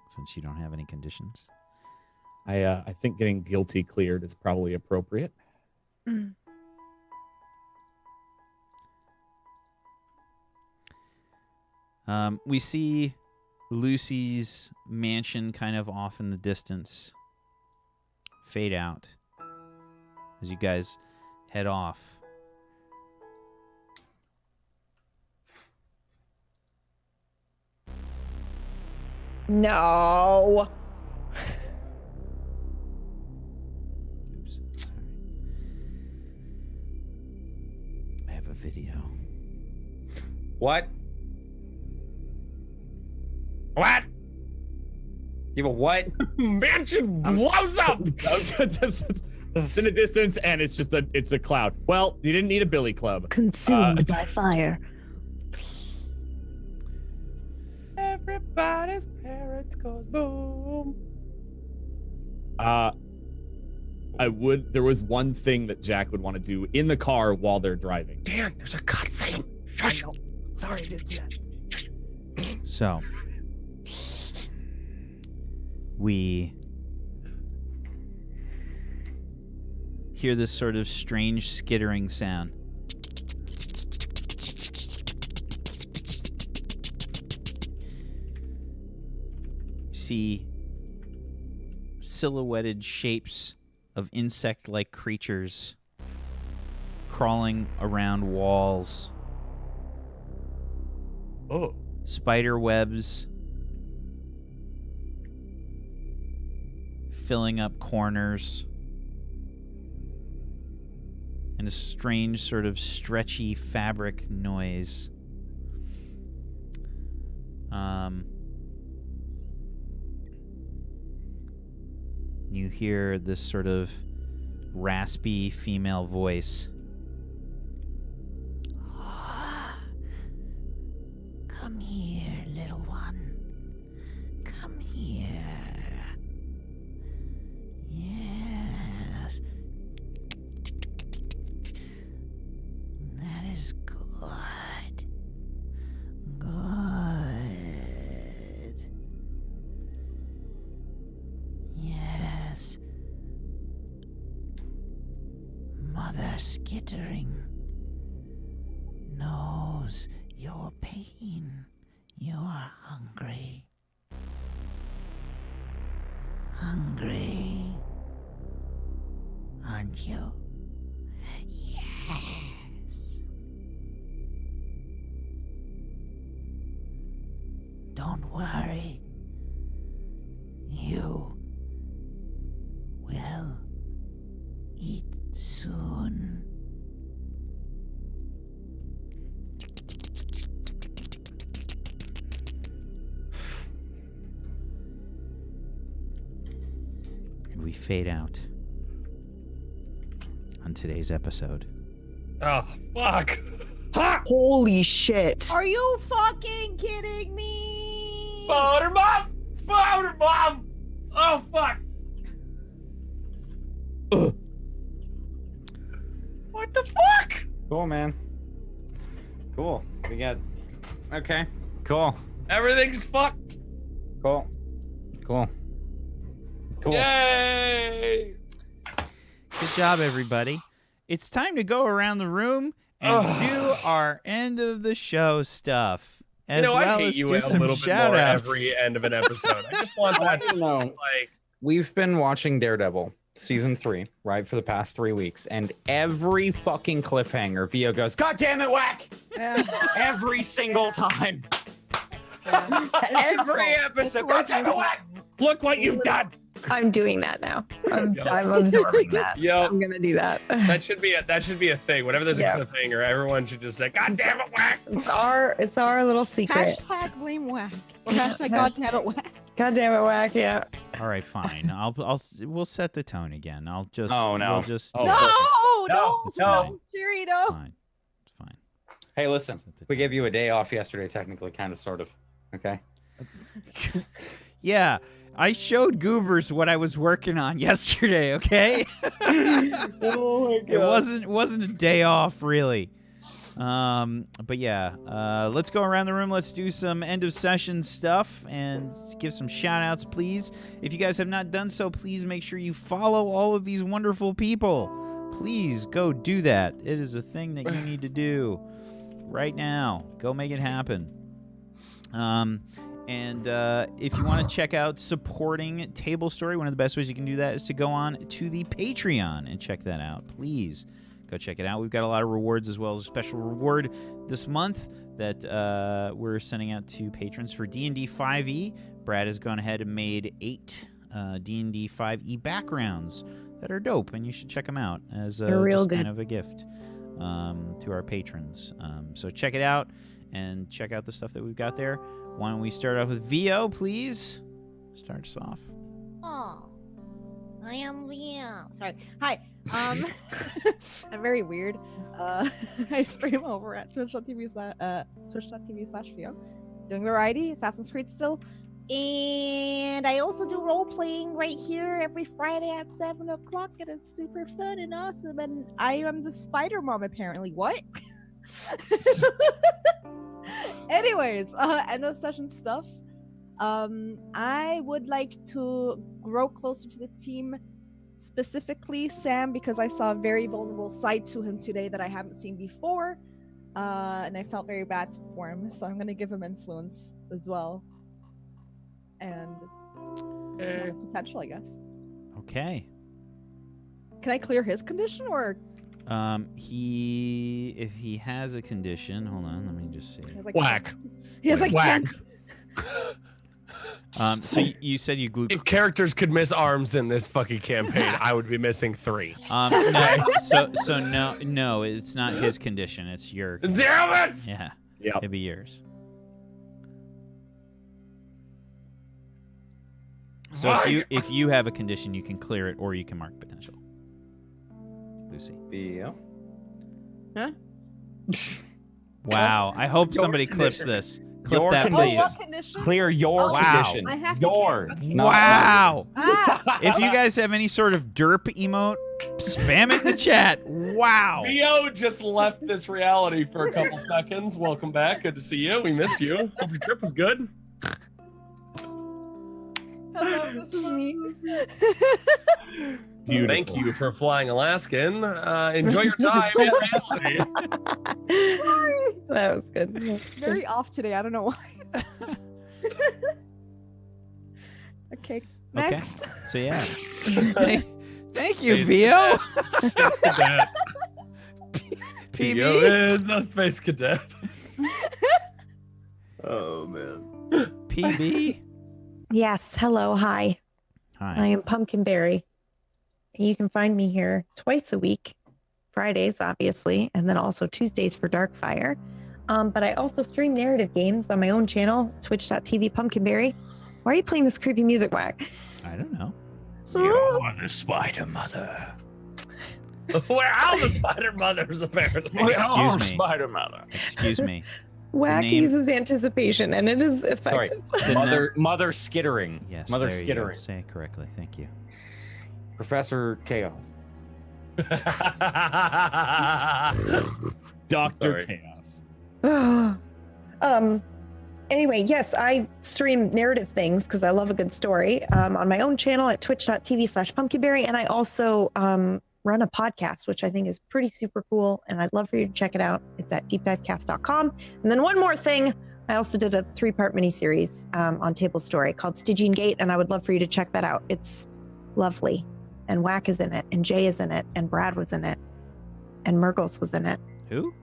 [SPEAKER 1] since you don't have any conditions.
[SPEAKER 5] I think getting guilty cleared is probably appropriate.
[SPEAKER 1] We see Lucy's mansion kind of off in the distance fade out as you guys head off.
[SPEAKER 4] No.
[SPEAKER 1] Oops. Sorry. I have a video.
[SPEAKER 3] What? What? You have a what?
[SPEAKER 2] Mansion blows up.
[SPEAKER 5] It's in the distance, and it's a cloud. Well, you didn't need a billy club.
[SPEAKER 4] Consumed by fire.
[SPEAKER 2] Everybody's parents goes boom.
[SPEAKER 5] There was one thing that Jack would want to do in the car while they're driving.
[SPEAKER 2] Dan, there's a cutscene. Shush.
[SPEAKER 6] Sorry, I didn't see that.
[SPEAKER 1] So, we hear this sort of strange skittering sound. See silhouetted shapes of insect-like creatures crawling around walls.
[SPEAKER 2] Oh.
[SPEAKER 1] Spider webs filling up corners. And a strange sort of stretchy fabric noise. You hear this sort of raspy female voice.
[SPEAKER 8] Come here, little one. Come here. Yes. That is good. Good. Yes. Mother Skittering knows your pain. You are hungry. Hungry. Aren't you? Yes. Don't worry. You will eat soon.
[SPEAKER 1] And we fade out on today's episode.
[SPEAKER 2] Oh, fuck.
[SPEAKER 4] Holy shit.
[SPEAKER 6] Are you fucking kidding me?
[SPEAKER 2] Spider Mom! Spider Mom! Oh, fuck. What the fuck?
[SPEAKER 3] Cool, man. Cool. We got. Okay. Cool.
[SPEAKER 2] Everything's fucked.
[SPEAKER 3] Cool. Cool. Cool.
[SPEAKER 2] Yay!
[SPEAKER 1] Good job, everybody. It's time to go around the room and do our end of the show stuff. As well
[SPEAKER 2] I hate
[SPEAKER 1] as
[SPEAKER 2] you
[SPEAKER 1] do
[SPEAKER 2] a
[SPEAKER 1] some
[SPEAKER 2] little bit more
[SPEAKER 1] shout-outs.
[SPEAKER 2] every end of an episode. I just want that to
[SPEAKER 3] know.
[SPEAKER 2] like.
[SPEAKER 3] We've been watching Daredevil season 3, right, for the past 3 weeks, and every fucking cliffhanger, Vio goes, "God damn it, Whack!"
[SPEAKER 6] Yeah.
[SPEAKER 3] Every single time.
[SPEAKER 6] Yeah.
[SPEAKER 3] Every episode. God damn it, Whack! Look what you've done.
[SPEAKER 4] I'm doing that now. I'm absorbing that.
[SPEAKER 2] Yo,
[SPEAKER 4] I'm gonna do that.
[SPEAKER 2] that should be a thing. Whenever there's a
[SPEAKER 4] Yeah.
[SPEAKER 2] cliffhanger, everyone should just say, "God damn it, Whack!"
[SPEAKER 4] It's our little secret.
[SPEAKER 6] Hashtag blame whack. Or hashtag goddamn it whack.
[SPEAKER 4] God damn it, Whack, yeah.
[SPEAKER 1] All right, fine. We'll set the tone again. I'll just.
[SPEAKER 3] Oh, no.
[SPEAKER 1] We'll just.
[SPEAKER 5] Oh,
[SPEAKER 6] No,
[SPEAKER 1] It's
[SPEAKER 6] no,
[SPEAKER 1] fine.
[SPEAKER 6] Siri,
[SPEAKER 1] It's
[SPEAKER 6] no.
[SPEAKER 1] fine. It's fine.
[SPEAKER 3] Hey, listen. We gave you a day off yesterday, technically, kind of, sort of. Okay?
[SPEAKER 1] Yeah, I showed Goobers what I was working on yesterday. Okay.
[SPEAKER 3] Oh, my
[SPEAKER 1] It wasn't a day off, really. But yeah, let's go around the room. Let's do some end of session stuff and give some shout outs, please. If you guys have not done so, please make sure you follow all of these wonderful people. Please go do that. It is a thing that you need to do right now. Go make it happen. And if you want to check out supporting Tablestory, one of the best ways you can do that is to go on to the Patreon and check that out. Please go check it out. We've got a lot of rewards as well as a special reward this month that we're sending out to patrons for D&D 5e. Brad has gone ahead and made 8 D&D 5e backgrounds that are dope, and you should check them out as just kind of a gift to our patrons. So check it out and check out the stuff that we've got there. Why don't we start off with VO, please? Start us off.
[SPEAKER 6] Oh, I am Leo. Sorry. Hi. I'm very weird. I stream over at twitch.tv/VO. Doing variety, Assassin's Creed still. And I also do role playing right here every Friday at 7 o'clock, and it's super fun and awesome. And I am the Spider Mom, apparently. What? Anyways, end of session stuff. I would like to grow closer to the team, specifically Sam, because I saw a very vulnerable side to him today that I haven't seen before, and I felt very bad for him. So I'm gonna give him influence as well, and potential, I guess.
[SPEAKER 1] Okay.
[SPEAKER 6] Can I clear his condition, or?
[SPEAKER 1] If he has a condition, hold on, let me just see.
[SPEAKER 2] Whack.
[SPEAKER 6] He has like
[SPEAKER 2] Whack.
[SPEAKER 6] 10.
[SPEAKER 1] So you said you glued.
[SPEAKER 2] If characters could miss arms in this fucking campaign, I would be missing 3.
[SPEAKER 1] No, it's not his condition. It's your.
[SPEAKER 2] Damn it!
[SPEAKER 1] Yeah.
[SPEAKER 2] Yep.
[SPEAKER 1] It'd be yours. So if you have a condition, you can clear it, or you can mark potential. Lucy.
[SPEAKER 3] Yeah.
[SPEAKER 6] Huh?
[SPEAKER 1] Wow. I hope somebody clips
[SPEAKER 3] condition.
[SPEAKER 1] this. Clip
[SPEAKER 3] Your
[SPEAKER 1] that,
[SPEAKER 3] condition.
[SPEAKER 1] please.
[SPEAKER 6] What condition?
[SPEAKER 3] Clear your
[SPEAKER 1] Wow.
[SPEAKER 3] condition.
[SPEAKER 6] I have to
[SPEAKER 3] Your.
[SPEAKER 6] clear-
[SPEAKER 3] not
[SPEAKER 1] Wow.
[SPEAKER 6] Ah!
[SPEAKER 1] If you guys have any sort of derp emote, spam it in the chat. Wow.
[SPEAKER 2] Theo just left this reality for a couple seconds. Welcome back. Good to see you. We missed you. Hope your trip was good.
[SPEAKER 6] Hello, this is me.
[SPEAKER 2] Beautiful. Thank you for flying Alaskan. Enjoy your time in reality.
[SPEAKER 4] That was good.
[SPEAKER 6] Very off today. I don't know why. Okay. Next.
[SPEAKER 1] Okay. So yeah. Thank you, Vio.
[SPEAKER 2] Space cadet.
[SPEAKER 1] PB.
[SPEAKER 2] Theo is a space cadet.
[SPEAKER 3] Oh man.
[SPEAKER 1] PB.
[SPEAKER 4] Yes. Hello. Hi. I
[SPEAKER 1] Hi.
[SPEAKER 4] am Pumpkinberry. You can find me here twice a week, Fridays, obviously, and then also Tuesdays for Darkfire. But I also stream narrative games on my own channel, twitch.tv/Pumpkinberry. Why are you playing this creepy music, Whack?
[SPEAKER 1] I don't know.
[SPEAKER 9] You're the Spider Mother.
[SPEAKER 2] We're all the Spider Mothers, apparently.
[SPEAKER 1] Excuse me.
[SPEAKER 3] Spider Mother.
[SPEAKER 1] Excuse me.
[SPEAKER 4] Whack
[SPEAKER 1] name-
[SPEAKER 4] uses anticipation, and it is
[SPEAKER 3] Sorry.
[SPEAKER 4] effective.
[SPEAKER 3] Mother skittering.
[SPEAKER 1] Yes.
[SPEAKER 3] Mother
[SPEAKER 1] there you go.
[SPEAKER 3] skittering.
[SPEAKER 1] Say it correctly. Thank you.
[SPEAKER 3] Professor Chaos.
[SPEAKER 5] Dr.
[SPEAKER 3] Sorry.
[SPEAKER 5] Chaos.
[SPEAKER 4] Anyway, yes, I stream narrative things because I love a good story on my own channel at twitch.tv/Pumpkinberry. And I also run a podcast, which I think is pretty super cool. And I'd love for you to check it out. It's at deepdivecast.com. And then one more thing, I also did a 3-part miniseries on Tablestory called Stygian Gate. And I would love for you to check that out. It's lovely. And Whack is in it. And Jay is in it. And Brad was in it. And Murgles was in it.
[SPEAKER 1] Who?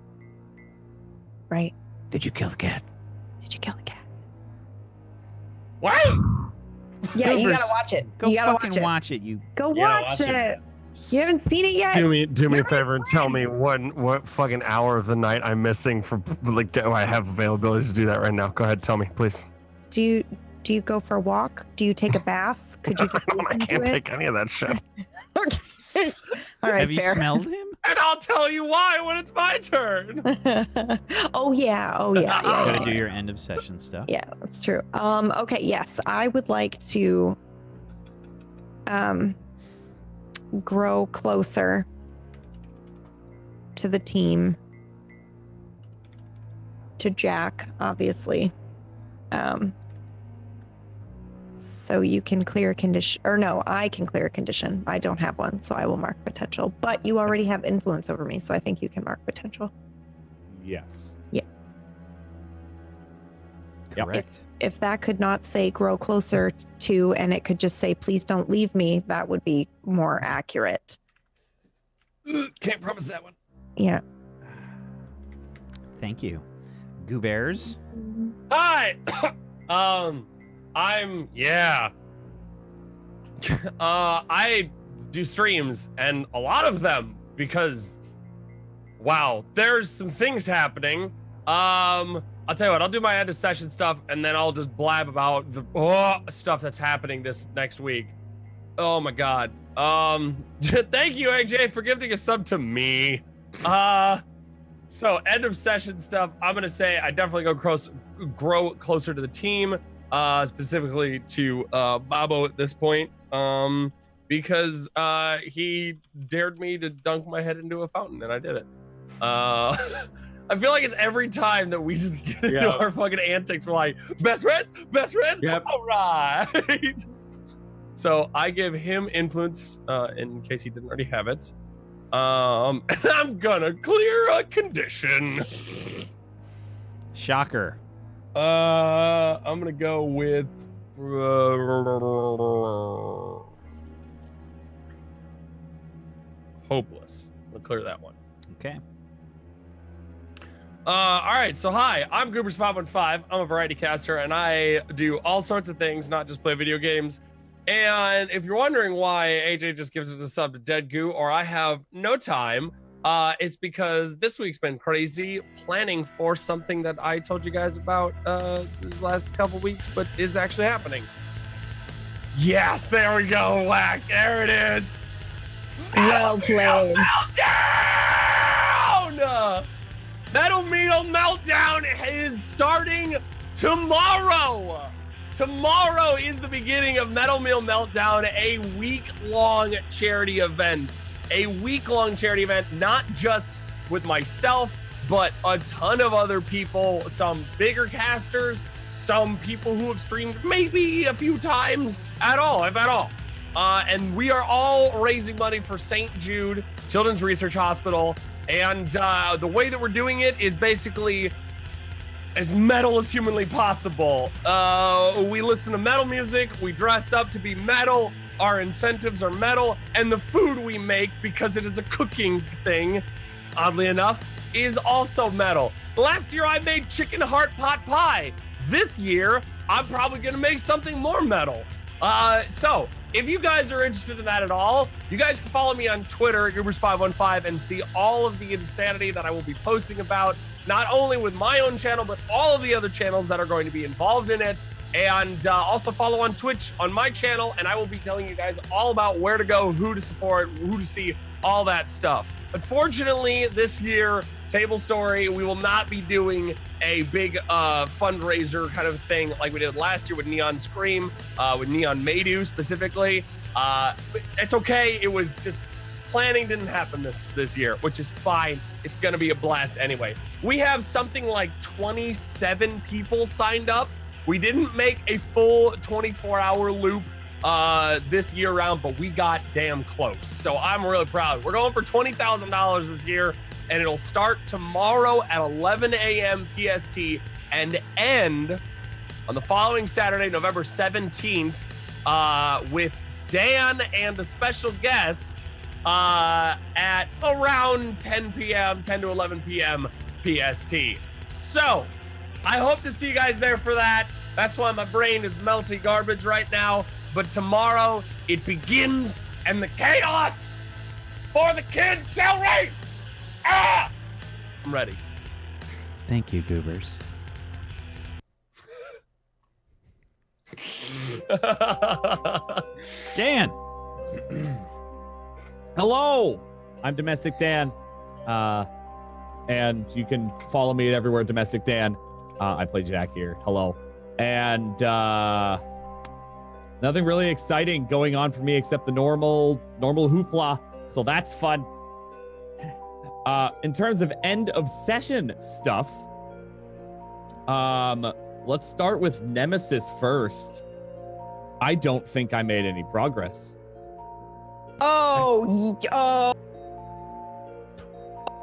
[SPEAKER 4] Right?
[SPEAKER 9] Did you kill the cat?
[SPEAKER 4] Did you kill the cat?
[SPEAKER 2] What?
[SPEAKER 4] Yeah, you
[SPEAKER 1] Goobers,
[SPEAKER 4] gotta watch it.
[SPEAKER 1] Go
[SPEAKER 4] you gotta
[SPEAKER 1] fucking
[SPEAKER 4] watch it.
[SPEAKER 1] watch it. You.
[SPEAKER 4] Go
[SPEAKER 3] You gotta
[SPEAKER 4] watch
[SPEAKER 3] watch
[SPEAKER 4] it.
[SPEAKER 3] it.
[SPEAKER 4] You haven't seen it yet?
[SPEAKER 2] Do me a favor and tell me what fucking hour of the night I'm missing for like I have availability to do that right now. Go ahead, tell me, please.
[SPEAKER 4] Do you go for a walk? Do you take a bath? Could you just
[SPEAKER 2] I
[SPEAKER 4] listen
[SPEAKER 2] can't
[SPEAKER 4] to it?
[SPEAKER 2] take any of that shit.
[SPEAKER 4] Okay. All right,
[SPEAKER 1] Have you
[SPEAKER 4] fair.
[SPEAKER 1] smelled him?
[SPEAKER 2] And I'll tell you why when it's my turn.
[SPEAKER 4] Oh yeah. Yeah,
[SPEAKER 1] Gotta do your end of session stuff.
[SPEAKER 4] yeah, that's true. Okay, yes. I would like to grow closer to the team to Jack, obviously. So you can clear a condition, or no, I can clear a condition. I don't have one, so I will mark potential. But you already have influence over me, so I think you can mark potential.
[SPEAKER 5] Yes.
[SPEAKER 4] Yeah.
[SPEAKER 5] Yep.
[SPEAKER 1] Correct.
[SPEAKER 4] If that could not say grow closer to, and it could just say please don't leave me, that would be more accurate.
[SPEAKER 5] Can't promise that one.
[SPEAKER 4] Yeah.
[SPEAKER 1] Thank you. Goobears.
[SPEAKER 2] Hi. I do streams, and a lot of them, because wow, there's some things happening. I'll tell you what, I'll do my end of session stuff, and then I'll just blab about the stuff that's happening this next week. Oh my god. Thank you, AJ, for giving a sub to me. So end of session stuff, I'm gonna say I definitely grow closer to the team, specifically to Bobo at this point, because he dared me to dunk my head into a fountain, and I did it. I feel like it's every time that we just get into our fucking antics, we're like, best friends,
[SPEAKER 5] Yep.
[SPEAKER 2] all right. So I give him influence, in case he didn't already have it. I'm gonna clear a condition.
[SPEAKER 1] Shocker.
[SPEAKER 2] I'm gonna go with hopeless. I'm gonna clear that one.
[SPEAKER 1] Okay.
[SPEAKER 2] All right, so hi, I'm Goobers515. I'm a variety caster, and I do all sorts of things, not just play video games. And if you're wondering why AJ just gives us a sub to Dead Goo, or I have no time, it's because this week's been crazy planning for something that I told you guys about the last couple weeks, but is actually happening. Yes, there we go, Whack. There it is.
[SPEAKER 4] Well played.
[SPEAKER 2] Meltdown! Metal Meal Meltdown is starting tomorrow. Tomorrow is the beginning of Metal Meal Meltdown, a week-long charity event. A week-long charity event, not just with myself, but a ton of other people, some bigger casters, some people who have streamed maybe a few times at all, if at all. And we are all raising money for St. Jude Children's Research Hospital. And the way that we're doing it is basically as metal as humanly possible. We listen to metal music, we dress up to be metal, our incentives are metal, and the food we make, because it is a cooking thing, oddly enough, is also metal. Last year I made chicken heart pot pie. This year, I'm probably gonna make something more metal. So if you guys are interested in that at all, you guys can follow me on Twitter at Goobers515 and see all of the insanity that I will be posting about, not only with my own channel, but all of the other channels that are going to be involved in it. And also follow on Twitch on my channel, and I will be telling you guys all about where to go, who to support, who to see, all that stuff. Unfortunately, this year, Tablestory, we will not be doing a big fundraiser kind of thing like we did last year with Neon Scream, with Neon Maydew specifically. It's okay. It was just planning didn't happen this year, which is fine. It's going to be a blast anyway. We have something like 27 people signed up. We didn't make a full 24-hour loop this year round, but we got damn close. So I'm really proud. We're going for $20,000 this year, and it'll start tomorrow at 11 a.m. PST and end on the following Saturday, November 17th, with Dan and a special guest at around 10 p.m., 10 to 11 p.m. PST. So I hope to see you guys there for that. That's why my brain is melty garbage right now. But tomorrow it begins, and the chaos for the kids shall reign. Ah! I'm ready.
[SPEAKER 1] Thank you, Goobers. Dan.
[SPEAKER 5] Hello, I'm Domestic Dan, and you can follow me everywhere, Domestic Dan. I play Jack here. Hello, and nothing really exciting going on for me except the normal hoopla. So that's fun. In terms of end of session stuff, Let's start with Nemesis first. I don't think I made any progress.
[SPEAKER 4] Oh.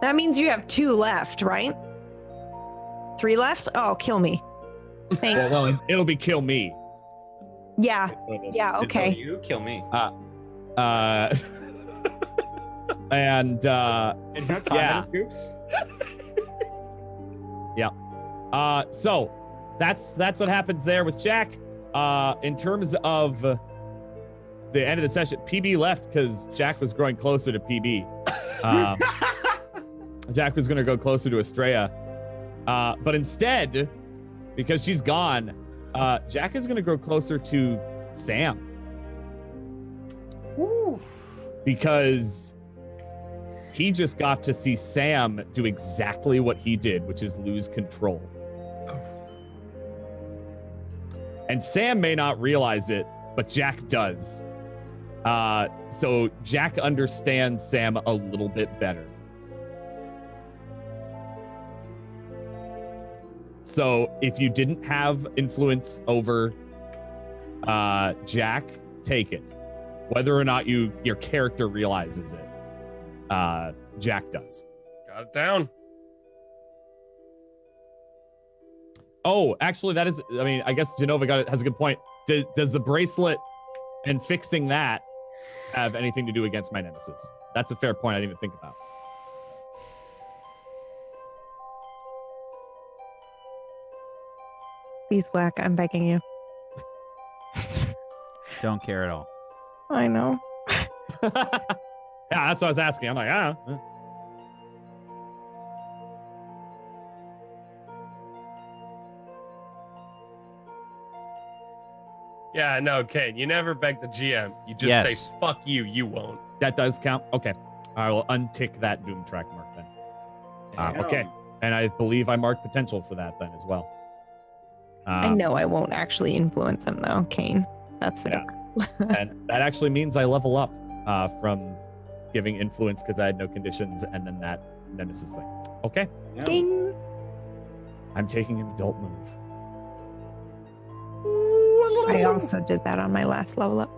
[SPEAKER 4] That means you have 2 left, right? 3 left? Oh, kill me. Thanks.
[SPEAKER 5] Well, it'll be kill me.
[SPEAKER 4] Yeah. Yeah, okay.
[SPEAKER 3] You kill me.
[SPEAKER 5] And
[SPEAKER 3] no time
[SPEAKER 5] yeah.
[SPEAKER 3] scoops.
[SPEAKER 5] Yeah. So that's what happens there with Jack. In terms of the end of the session, PB left because Jack was growing closer to PB. Jack was going to go closer to Estrella. But instead, because she's gone, Jack is going to grow closer to Sam.
[SPEAKER 2] Woo.
[SPEAKER 5] Because he just got to see Sam do exactly what he did, which is lose control. And Sam may not realize it, but Jack does. So Jack understands Sam a little bit better. So if you didn't have influence over Jack, take it. Whether or not your character realizes it, Jack does.
[SPEAKER 2] Got it down.
[SPEAKER 5] Oh, actually, that is. I mean, I guess Genova has a good point. Does the bracelet and fixing that have anything to do against my nemesis? That's a fair point. I didn't even think about.
[SPEAKER 4] Please, Whack, I'm begging you.
[SPEAKER 1] Don't care at all.
[SPEAKER 4] I know.
[SPEAKER 5] Yeah, that's what I was asking. I'm like,
[SPEAKER 2] Yeah, no, Kane, you never beg the GM. You just say, fuck you, you won't.
[SPEAKER 5] That does count? Okay. I will untick that Doom track mark then. Okay. And I believe I marked potential for that then as well.
[SPEAKER 4] I know I won't actually influence him, though, Kane. That's it.
[SPEAKER 5] And that actually means I level up from giving influence because I had no conditions and then that nemesis thing. Okay.
[SPEAKER 3] Yeah.
[SPEAKER 4] Ding.
[SPEAKER 5] I'm taking an adult move.
[SPEAKER 4] I also did that on my last level up.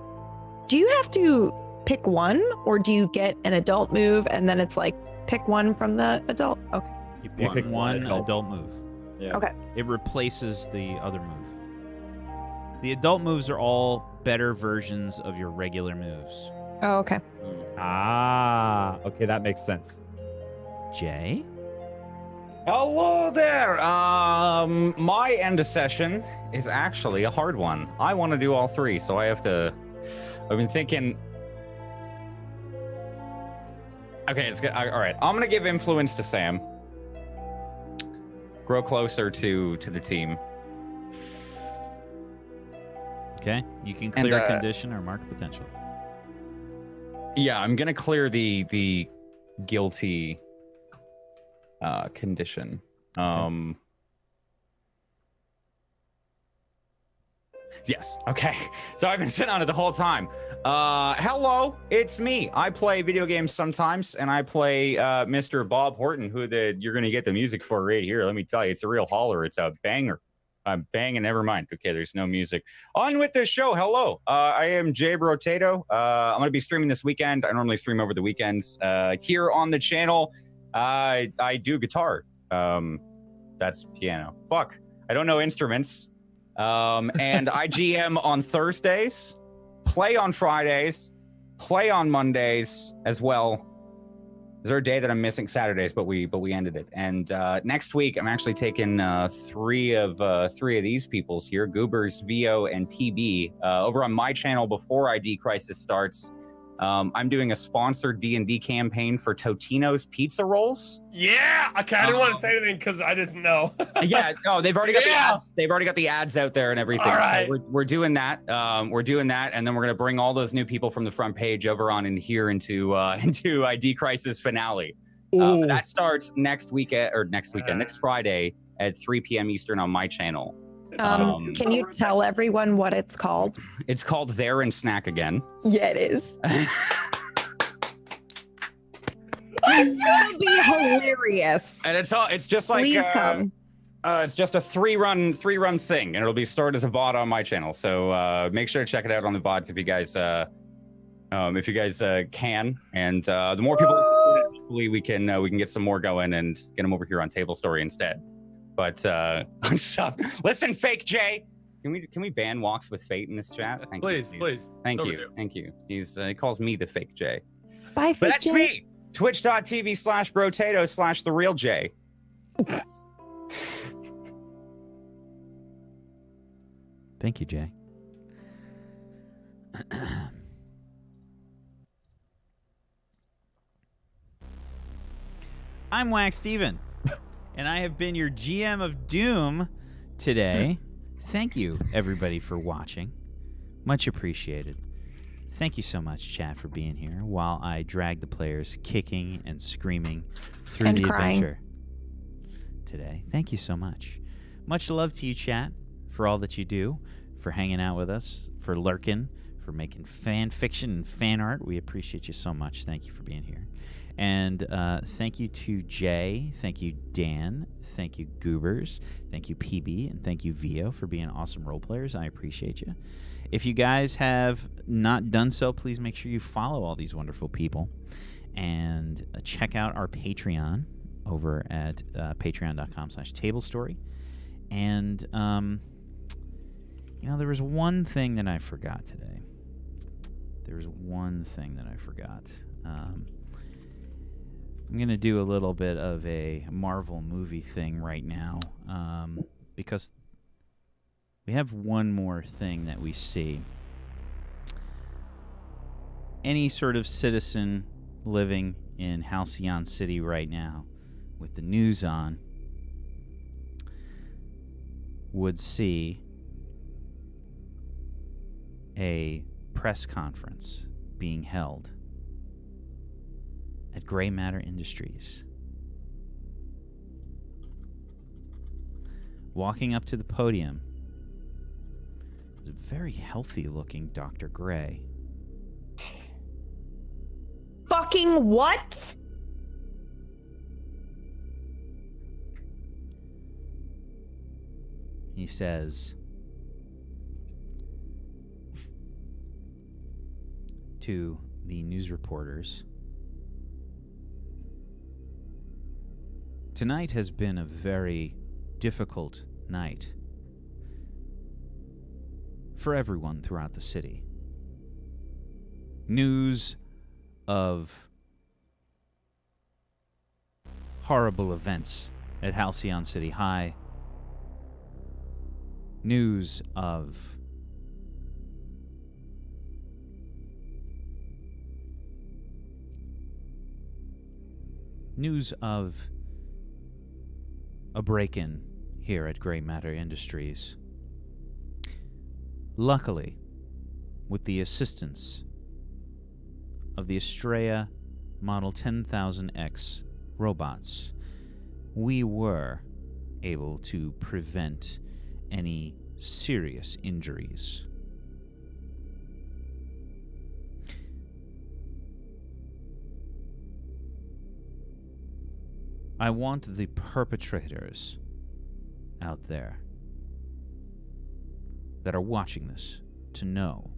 [SPEAKER 4] Do you have to pick one, or do you get an adult move and then it's like pick one from the adult? Okay.
[SPEAKER 1] You pick one adult move.
[SPEAKER 3] Yeah.
[SPEAKER 4] Okay.
[SPEAKER 1] It replaces the other move. The adult moves are all better versions of your regular moves.
[SPEAKER 4] Oh, okay.
[SPEAKER 5] Okay, that makes sense.
[SPEAKER 1] Jay?
[SPEAKER 3] Hello there. My end of session is actually a hard one. I want to do all 3, so I have to. I've been thinking. Okay, it's good. All right, I'm gonna give influence to Sam. Grow closer to the team.
[SPEAKER 1] Okay. You can clear a condition or mark potential.
[SPEAKER 3] Yeah, I'm gonna clear the guilty condition. Yes. Okay. So I've been sitting on it the whole time. Hello, it's me. I play video games sometimes, and I play Mr. Bob Horton, who you're gonna get the music for right here. Let me tell you, it's a real holler. It's a banger. I'm banging. Never mind. Okay, there's no music. On with the show. Hello. I am Jay Brotato. I'm gonna be streaming this weekend. I normally stream over the weekends. Here on the channel, I do guitar. That's piano. Fuck. I don't know instruments. And I GM on Thursdays, play on Fridays, play on Mondays as well. Is there a day that I'm missing? Saturdays, but we ended it. And next week I'm actually taking three of these peoples here, Goobers, VO, and PB, over on my channel before ID Crisis starts. I'm doing a sponsored D&D campaign for Totino's Pizza Rolls.
[SPEAKER 2] Yeah, I kind of want to say anything because I didn't know.
[SPEAKER 3] Yeah, no, they've already got the ads. They've already got the ads out there and everything.
[SPEAKER 2] All right.
[SPEAKER 3] So we're doing that. We're doing that, and then we're gonna bring all those new people from the front page over on in here into ID Crisis finale. That starts next Friday at 3 p.m. Eastern on my channel.
[SPEAKER 4] Can you tell everyone what it's called?
[SPEAKER 3] It's called There and Snack Again.
[SPEAKER 4] Yeah, it is. It's gonna be hilarious.
[SPEAKER 3] And it's just like
[SPEAKER 4] Please come.
[SPEAKER 3] It's just a three-run thing, and it'll be stored as a VOD on my channel. So make sure to check it out on the VODs if you guys can. And the more people that support it, hopefully we can get some more going and get them over here on Tablestory instead. But stop. Listen, Fake Jay. Can we ban Walks with Fate in this chat? Thank
[SPEAKER 7] Please,
[SPEAKER 3] you,
[SPEAKER 7] please.
[SPEAKER 3] Thank
[SPEAKER 7] It's
[SPEAKER 3] you.
[SPEAKER 7] overdue.
[SPEAKER 3] Thank you. He calls me the Fake Jay.
[SPEAKER 4] Bye,
[SPEAKER 3] But
[SPEAKER 4] Fake
[SPEAKER 3] that's
[SPEAKER 4] Jay.
[SPEAKER 3] me. Twitch.tv/brotato/TheRealJ.
[SPEAKER 1] Thank you, Jay. I'm Wacksteven, and I have been your GM of Doom today. Thank you, everybody, for watching. Much appreciated. Thank you so much, chat, for being here while I drag the players kicking and screaming through
[SPEAKER 4] And
[SPEAKER 1] the
[SPEAKER 4] crying.
[SPEAKER 1] adventure today. Thank you so much. Much love to you, chat, for all that you do, for hanging out with us, for lurking, for making fan fiction and fan art. We appreciate you so much. Thank you for being here. And thank you to Jay, thank you Dan, thank you Goobers, thank you PB, and thank you Vio for being awesome role players. I appreciate you. If you guys have not done so, please make sure you follow all these wonderful people and check out our Patreon over at patreon.com/tablestory. And there was one thing that I forgot today. I'm going to do a little bit of a Marvel movie thing right now because we have one more thing that we see. Any sort of citizen living in Halcyon City right now with the news on would see a press conference being held at Gray Matter Industries. Walking up to the podium is a very healthy-looking Dr. Gray.
[SPEAKER 4] Fucking what?
[SPEAKER 1] He says to the news reporters, "Tonight has been a very difficult night for everyone throughout the city. News of horrible events at Halcyon City High. News of a break-in here at Gray Matter Industries. Luckily, with the assistance of the Estrella Model 10,000X robots, we were able to prevent any serious injuries. I want the perpetrators out there that are watching this to know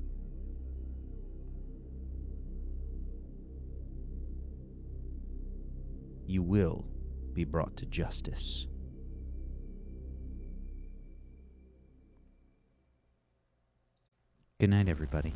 [SPEAKER 1] you will be brought to justice." Good night, everybody.